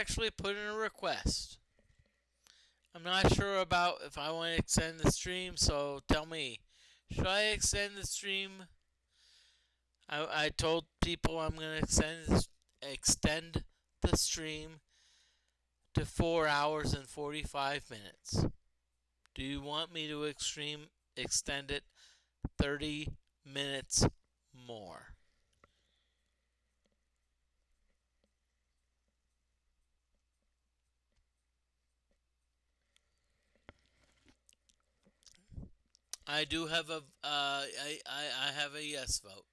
actually put in a request. I'm not sure about if I want to extend the stream, so tell me. Should I extend the stream? I told people I'm going to extend the stream to 4 hours and 45 minutes. Do you want me to extend it 30 minutes more? I do have I have a yes vote.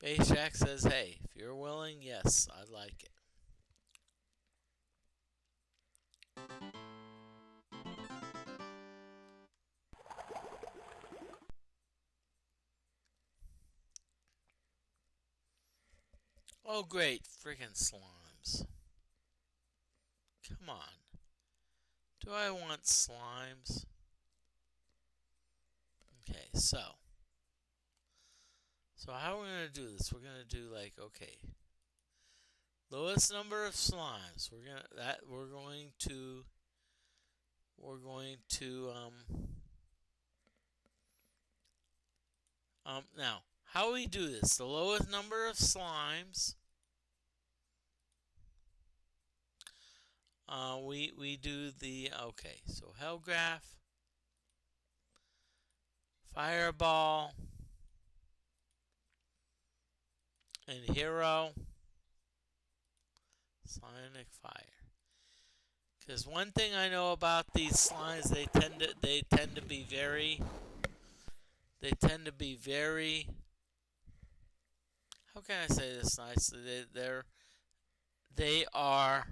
Base Jack says, hey, if you're willing, yes, I'd like it. Oh, great, friggin' slimes. Come on. Do I want slimes? Okay, so how are we gonna do this? We're gonna do like, okay, lowest number of slimes. We're going to now how we do this? The lowest number of slimes. We do the okay. So Hellgraph, Fireball, and Hero, Sonic Fire. Because one thing I know about these slimes, they tend to be very. How can I say this nicely? They are.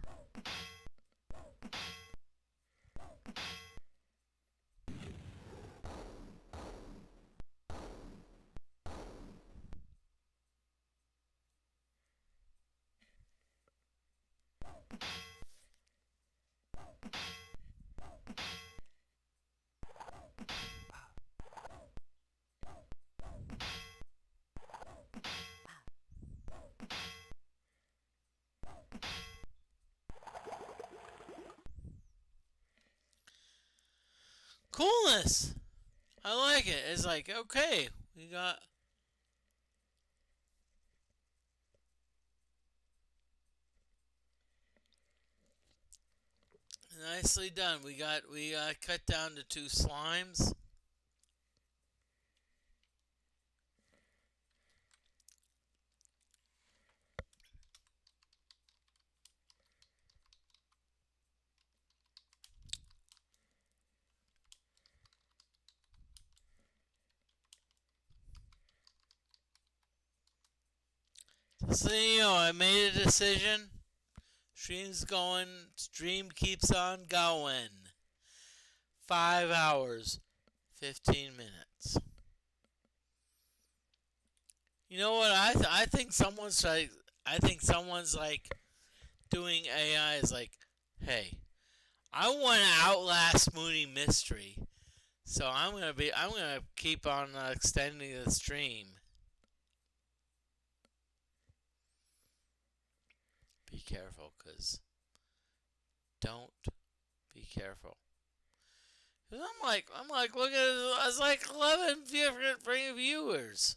Coolness. I like it. It's like, okay, we got nicely done. We got cut down to 2 slimes. So you know, I made a decision. Stream keeps on going. 5 hours, 15 minutes. You know what? I think someone's like doing AI is like, hey, I want to outlast Moody Mystery, so I'm gonna keep on extending the stream. Be careful, cause don't be careful. Cause I'm like, look at it. It's like 11 different viewers.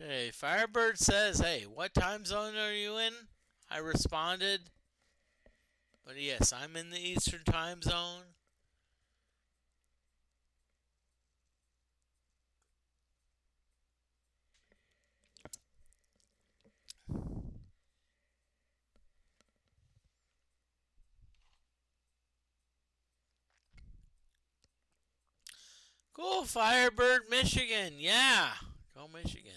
Okay, Firebird says, hey, what time zone are you in? I responded, but yes, I'm in the Eastern time zone. Go Firebird, Michigan. Yeah. Go Michigan.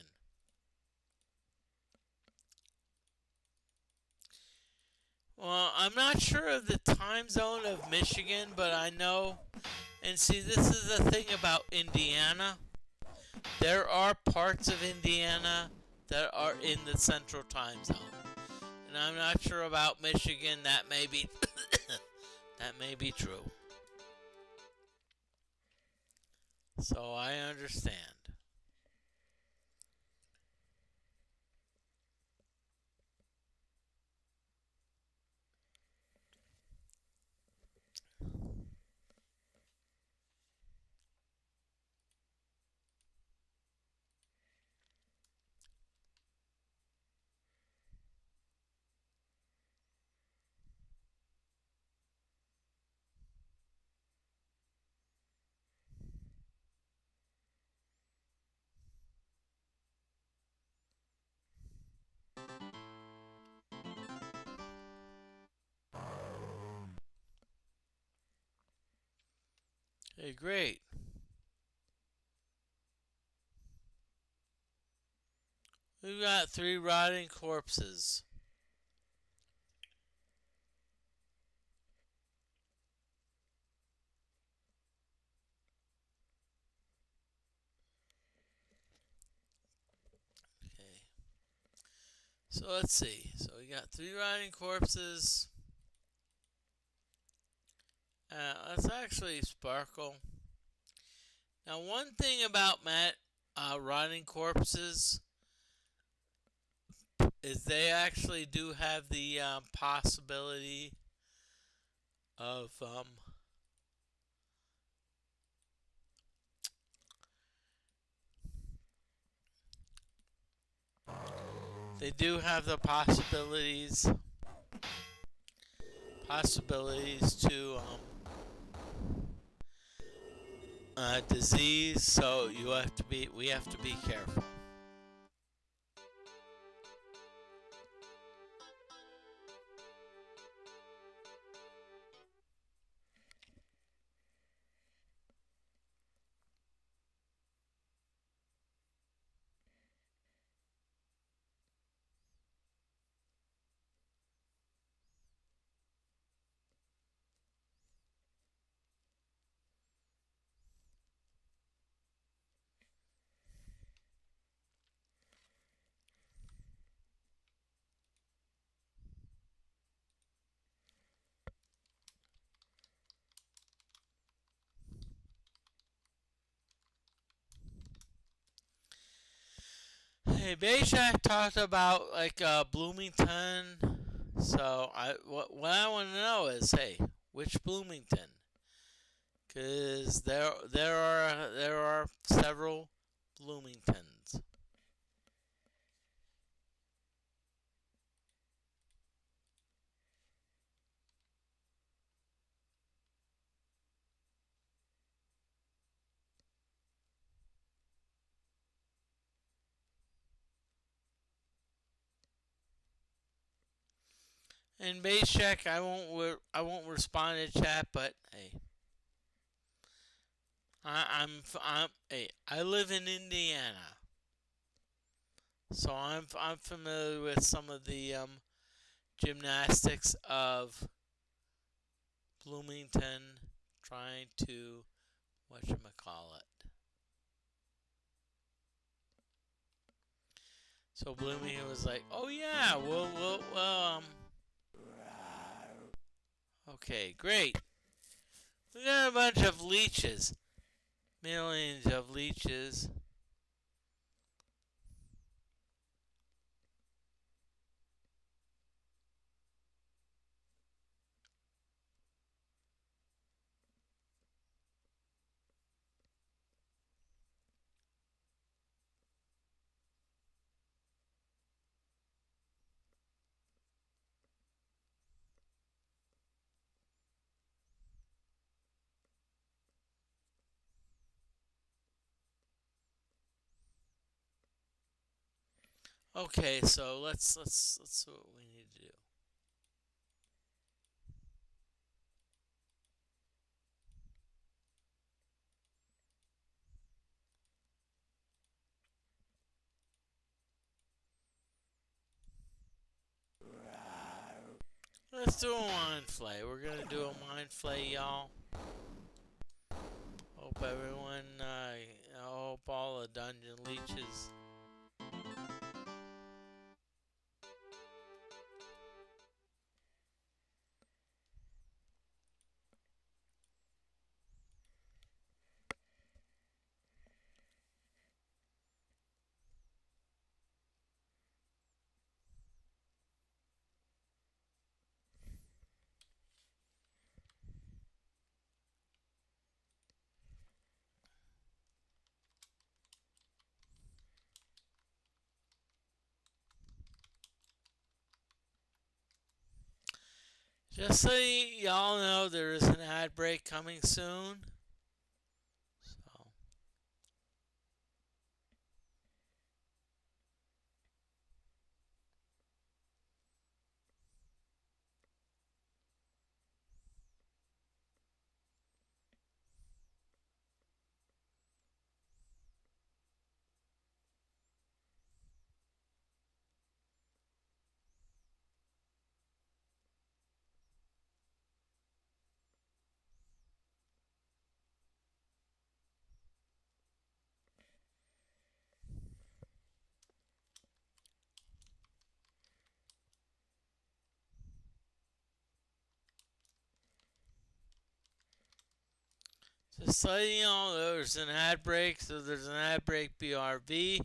Well, I'm not sure of the time zone of Michigan, but I know. And see, this is the thing about Indiana. There are parts of Indiana that are in the central time zone. And I'm not sure about Michigan. That may be that may be true. So I understand. Hey, great. We've got 3 rotting corpses. Okay. So let's see. So we got 3 rotting corpses. Let's actually sparkle. Now, one thing about rotting corpses is they actually do have the possibility of they do have the possibilities to disease. So we have to be careful. Hey, Bayshak talked about like Bloomington. So what I want to know is, hey, which Bloomington? Because there are several Bloomingtons. And Bayshak, I won't respond to chat, but hey, I live in Indiana, so I'm familiar with some of the gymnastics of Bloomington trying to whatchamacallit. So Bloomington was like, "Oh yeah, okay, great. We got a bunch of leeches, millions of leeches." Okay, so let's see what we need to do. Let's do a mind flay. We're gonna do a mind flay, y'all. Hope everyone, I hope all the dungeon leeches. Just so y'all know, there is an ad break coming soon. So. Just so you know, there's an ad break, so there's an ad break BRB.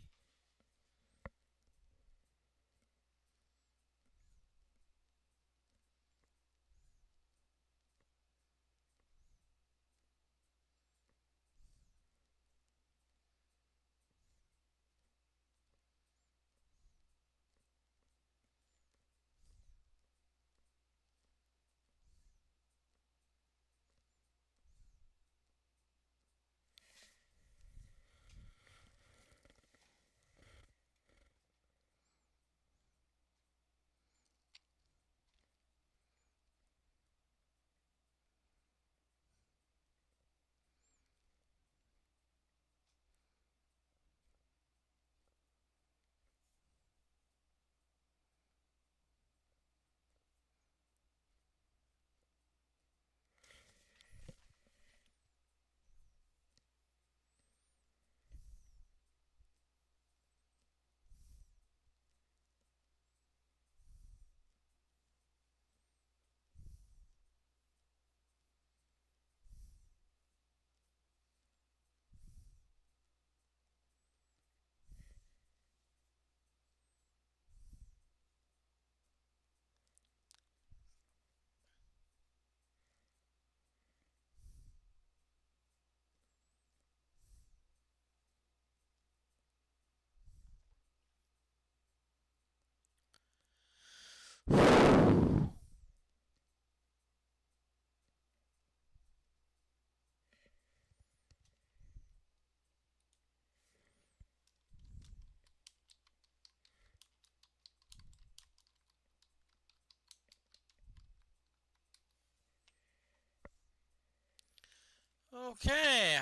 Okay,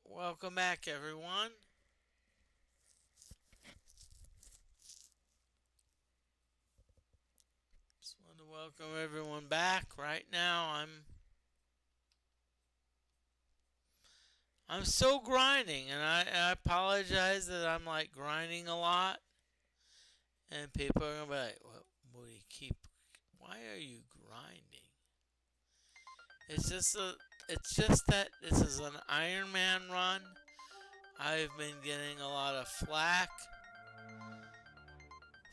welcome back, everyone. Just want to welcome everyone back. Right now, I'm still grinding, and I apologize that I'm like grinding a lot, and people are gonna be like, "What? Moody, Why are you grinding?" It's just that this is an Iron Man run. I've been getting a lot of flack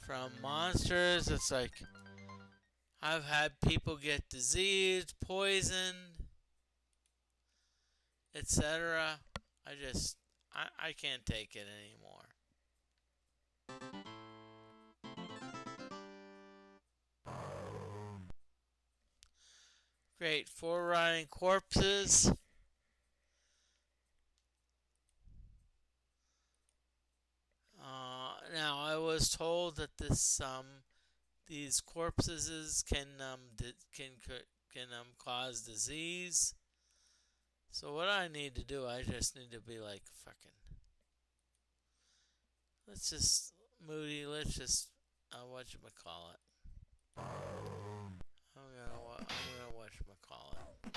from monsters. It's like I've had people get diseased, poisoned, etc. I can't take it anymore. Great, 4 rotting corpses. Now I was told that these corpses can cause disease. So what I need to do, I just need to be like fucking. Let's just Moody. Let's just what you call it. I'm gonna whatchamacallit.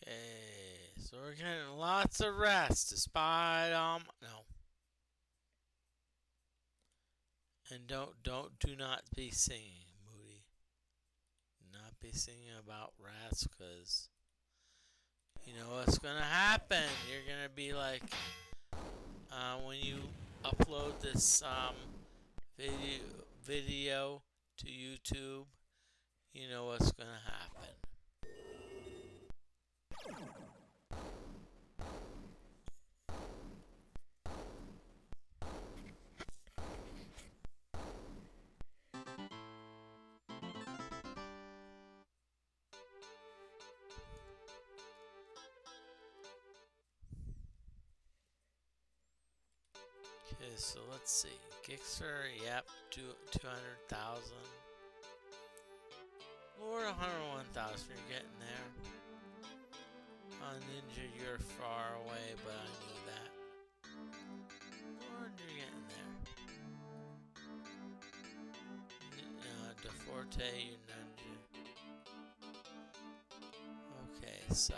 Okay, so we're getting lots of rest despite no. And do not be singing, Moody. Do not be singing about rats, cause you know what's gonna happen. You're gonna be like, when you upload this video video to YouTube, you know what's gonna happen. Okay, so let's see. Gixxer, yep, 200,000. Lord, 101,000. You're getting there. Ninja, you're far away, but I knew that. Lord, you're getting there. DFortae, you ninja. Okay, so.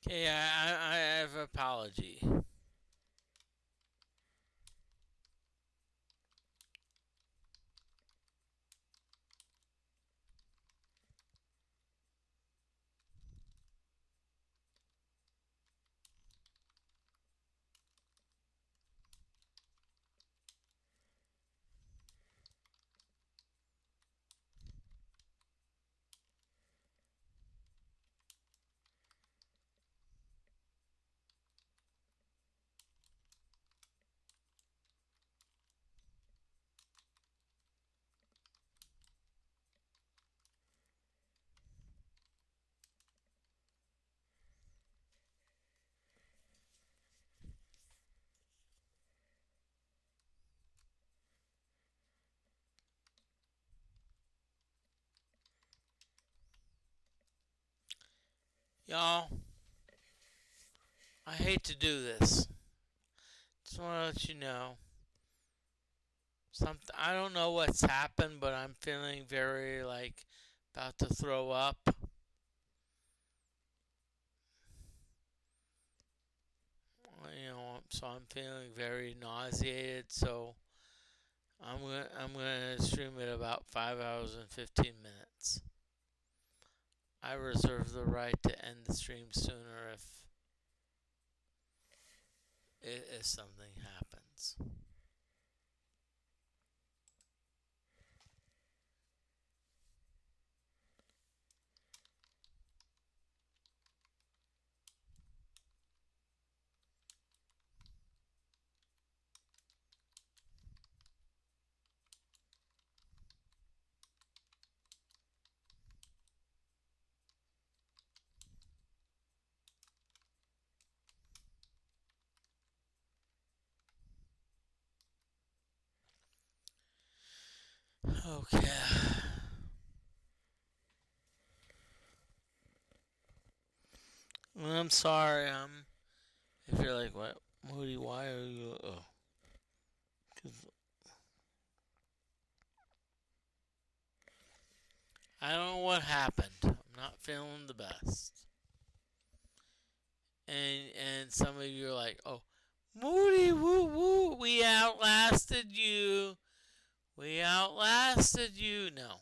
Okay, I have an apology. Y'all, I hate to do this. Just want to let you know. I don't know what's happened, but I'm feeling very like about to throw up. So I'm feeling very nauseated. So I'm gonna stream it about 5 hours and 15 minutes. I reserve the right to end the stream sooner if something happens. Okay. Well, I'm sorry. If you're like, what, Moody? Why are you? Oh, 'cause I don't know what happened. I'm not feeling the best. And some of you are like, oh, Moody, woo woo, we outlasted you. We outlasted you. No.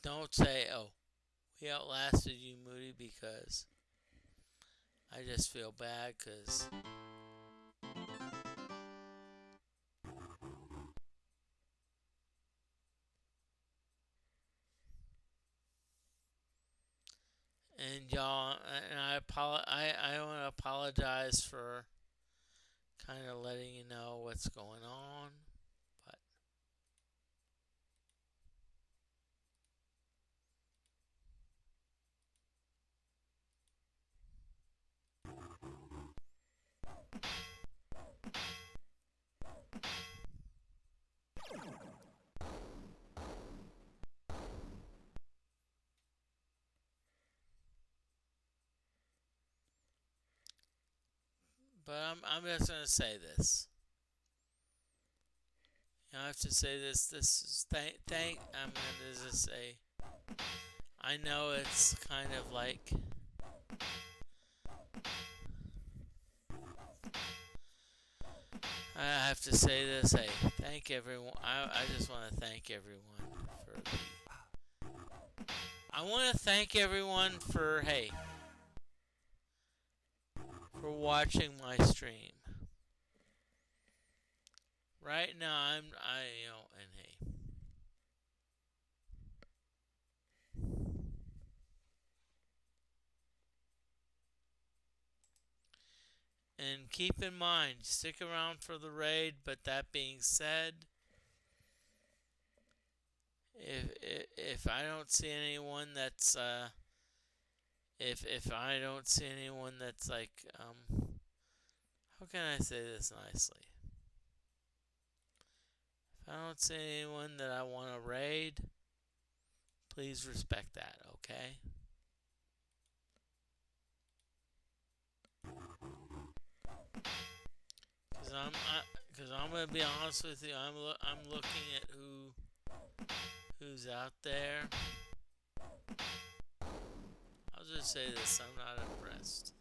Don't say, oh, we outlasted you, Moody, because I just feel bad because and y'all, and I want to apologize for kind of letting you know what's going on, but I'm just gonna say this. I have to say this. This is thank. I'm gonna just say. I know it's kind of like. I have to say this. Hey, thank everyone. I just want to thank everyone for the. I want to thank everyone for for watching my stream. Right now, and hey. And keep in mind, stick around for the raid. But that being said, if I don't see anyone that's if I don't see anyone that's like how can I say this nicely? If I don't see anyone that I want to raid, please respect that, okay? Because I'm gonna be honest with you, I'm looking at who's out there. I'll just say this: I'm not impressed.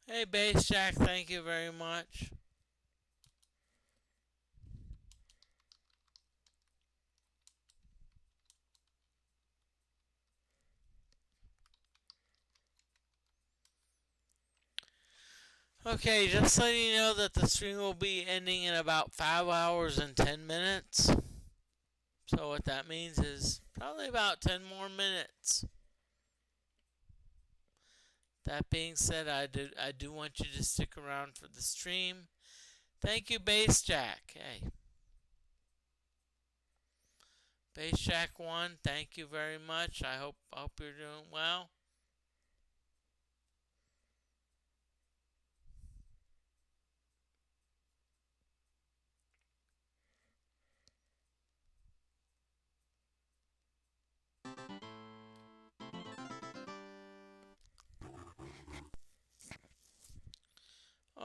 Hey, Base Jack, thank you very much. Okay, just letting you know that the stream will be ending in about 5 hours and 10 minutes. So what that means is probably about 10 more minutes. That being said, I do want you to stick around for the stream. Thank you, Base Jack. Hey, Base Jack 1, thank you very much. I hope you're doing well.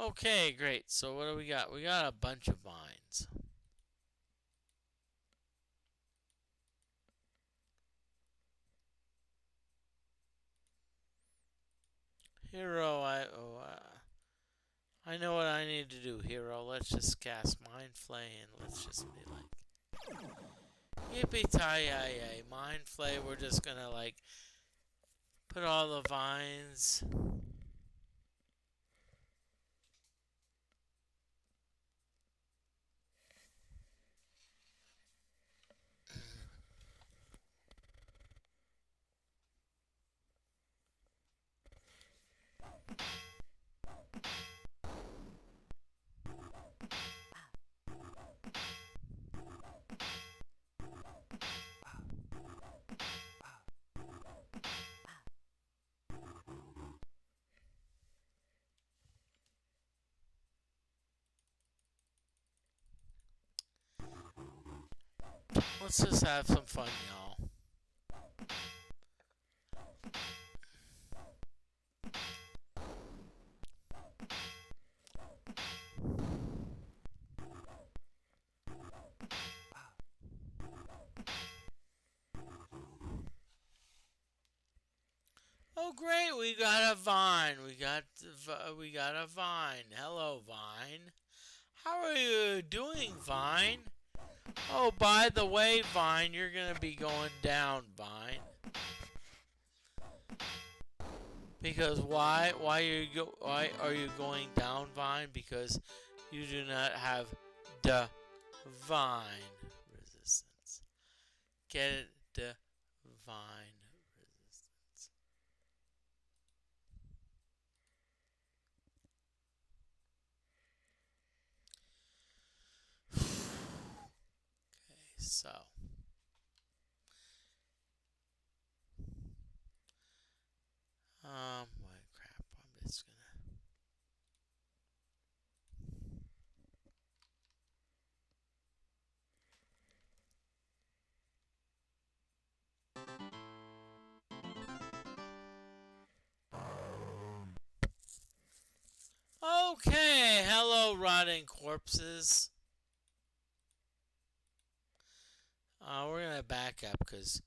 Okay, great. So what do we got? We got a bunch of vines. Hero, I know what I need to do, Hero. Let's just cast Mind Flay and let's just be like, yippee-ki-yay, Mind Flay. We're just gonna like put all the vines. Let's just have some fun, y'all. Oh, great! We got a vine. We got a vine. Hello, Vine. How are you doing, Vine? Oh, by the way, Vine, you're gonna be going down, Vine. Because why? Why are you going down, Vine? Because you do not have divine resistance. Get it? Divine resistance. Okay, so. What crap? I'm just gonna. Okay, hello, rotting corpses. We're gonna back up because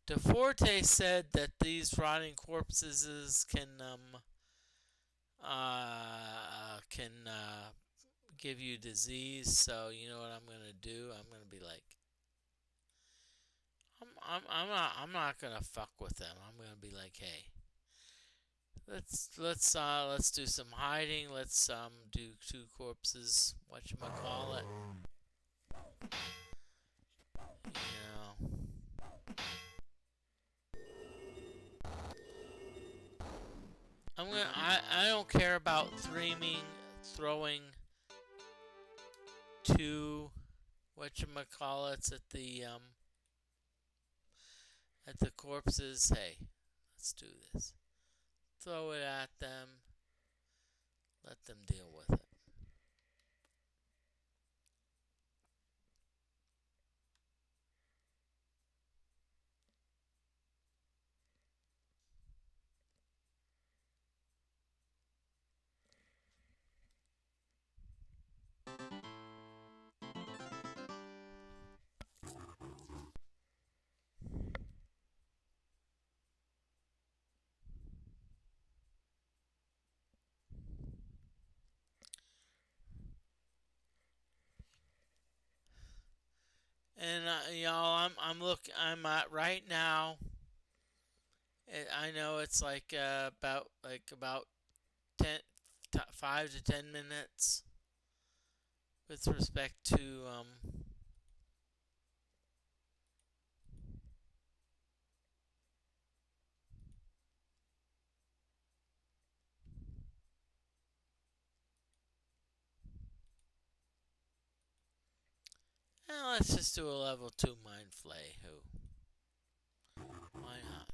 DeFortae said that these rotting corpses can give you disease. So you know what I'm gonna do? I'm gonna be like, I'm not gonna fuck with them. I'm gonna be like, hey, let's do some hiding. Let's do two corpses. Whatchamacallit. You know. I don't care about throwing two whatchamacallits at the corpses. Hey, let's do this. Throw it at them. Let them deal with it. And y'all, I'm at right now. I know it's like about 10, 5 to 10 minutes with respect to Let's just do a level 2 mind flay. Who? Why not?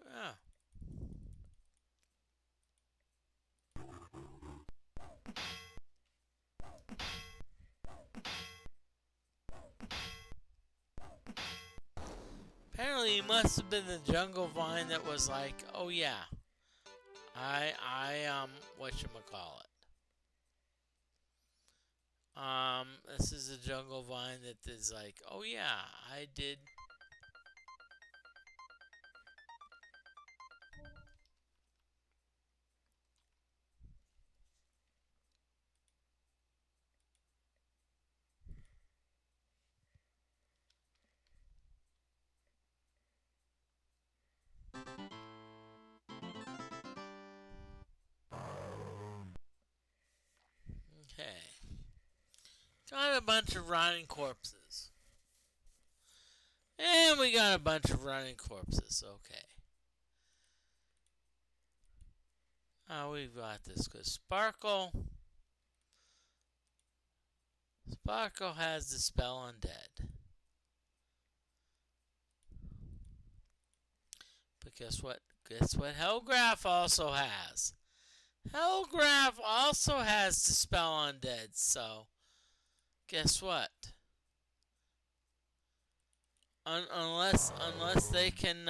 Yeah. Apparently, he must have been the jungle vine that was like, oh yeah, whatchamacallit. This is a jungle vine that is like, oh yeah, I did. Okay. Got a bunch of rotting corpses. And we got a bunch of running corpses. Okay. We've got this because Sparkle has the spell undead. But guess what? Guess what Hellgraph also has? Hellgraph also has the spell undead. So, guess what? Unless they can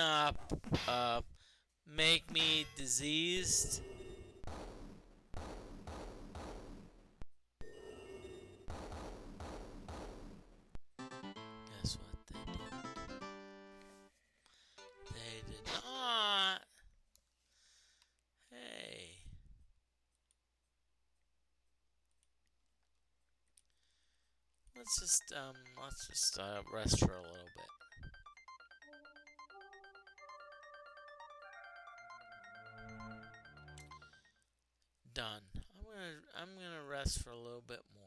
make me diseased. Guess what they did? They did not. Hey. Let's just rest for a little bit. Done. I'm gonna rest for a little bit more.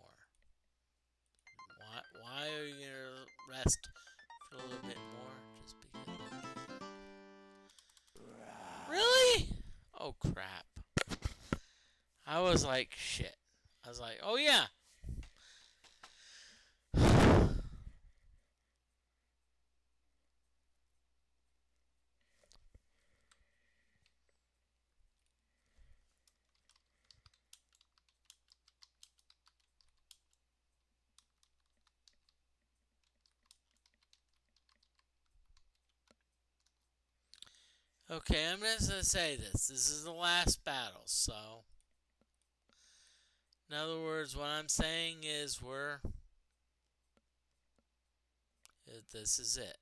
Why are you gonna rest for a little bit more? Just because. Really? Oh crap. I was like shit. I was like, oh yeah. Okay, I'm just gonna say this. This is the last battle, so in other words, what I'm saying is this is it.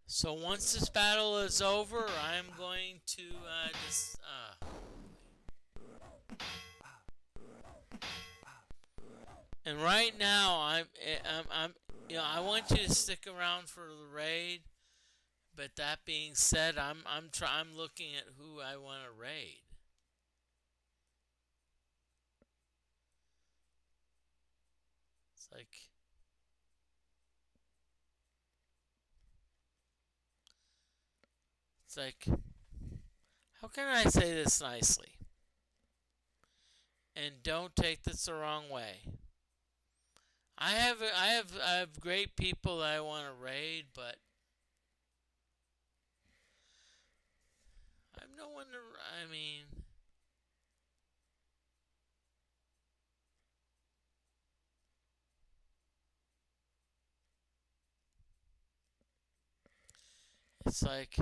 So once this battle is over, I'm going to just and right now I'm I want you to stick around for the raid. But that being said, I'm looking at who I want to raid. It's like how can I say this nicely? And don't take this the wrong way. I have great people that I want to raid, but I'm no one to. I mean, it's like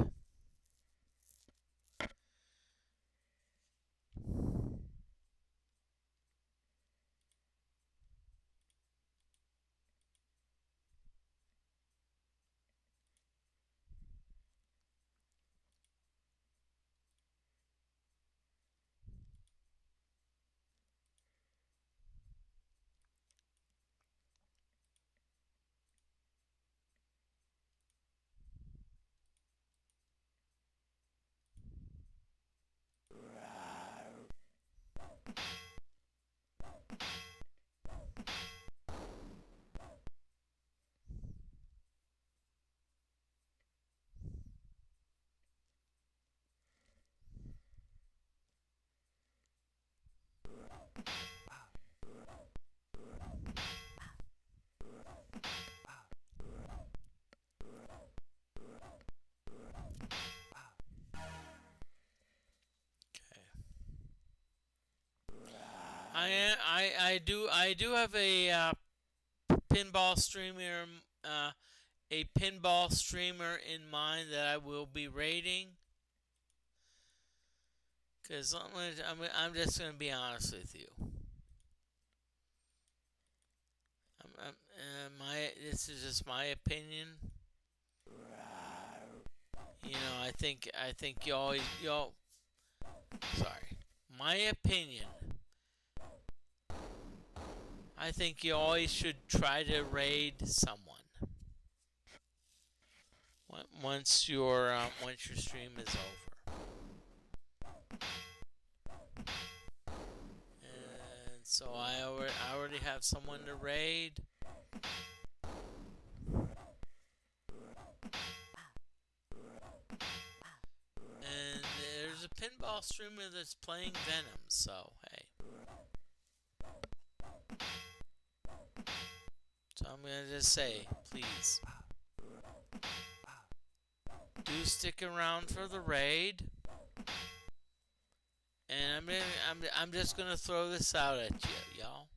I do have pinball streamer uh, a pinball streamer in mind that I will be rating. Cause I'm just gonna be honest with you. This is just my opinion. I think y'all. Sorry, my opinion. I think you always should try to raid someone once your stream is over. And so I already have someone to raid. And there's a pinball streamer that's playing Venom, so hey. So I'm gonna just say, please, do stick around for the raid. And I'm just gonna throw this out at you, y'all.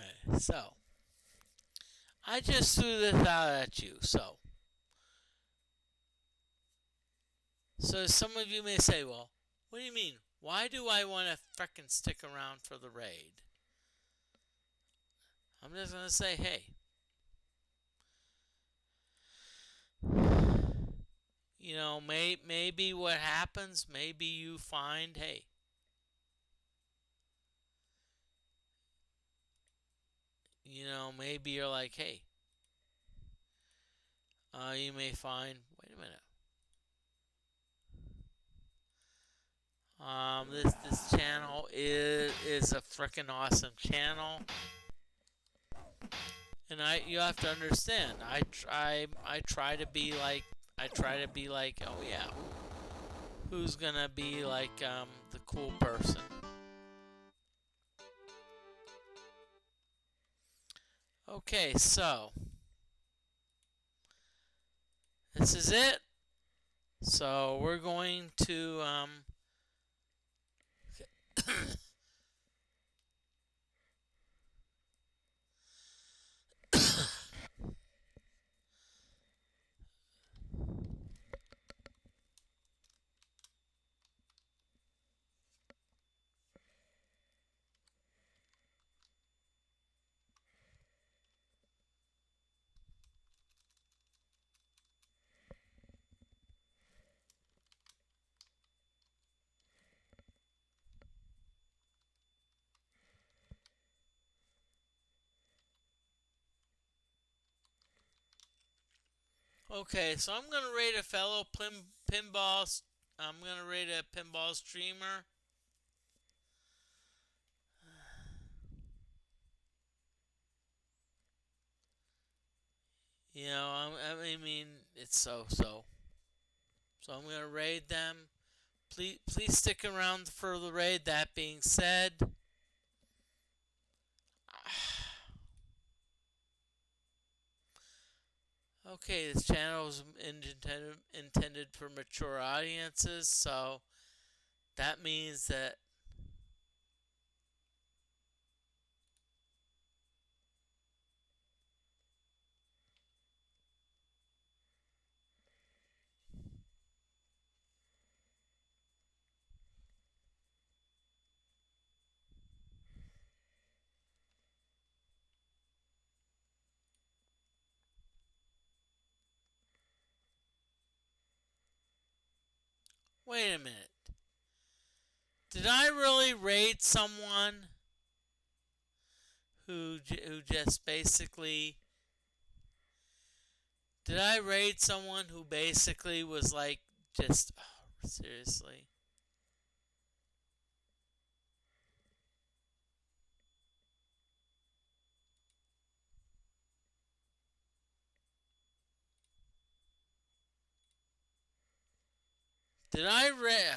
Okay, so I just threw this out at you, so some of you may say, well, what do you mean? Why do I want to frickin' stick around for the raid? I'm just gonna say, hey, maybe what happens, maybe you find, hey, maybe you're like, hey, you may find, wait a minute, this channel is a frickin' awesome channel, and you have to understand, I try to be like, oh yeah, who's gonna be like the cool person? Okay, so this is it. So we're going to okay, so I'm gonna rate a fellow pinball. I'm gonna rate a pinball streamer. I mean, it's so. So I'm gonna raid them. Please stick around for the raid. That being said, okay, this channel is intended for mature audiences, so that means that Wait a minute. Did I really raid someone who just basically... Did I raid someone who basically was like, just... Oh, seriously? Did I raid...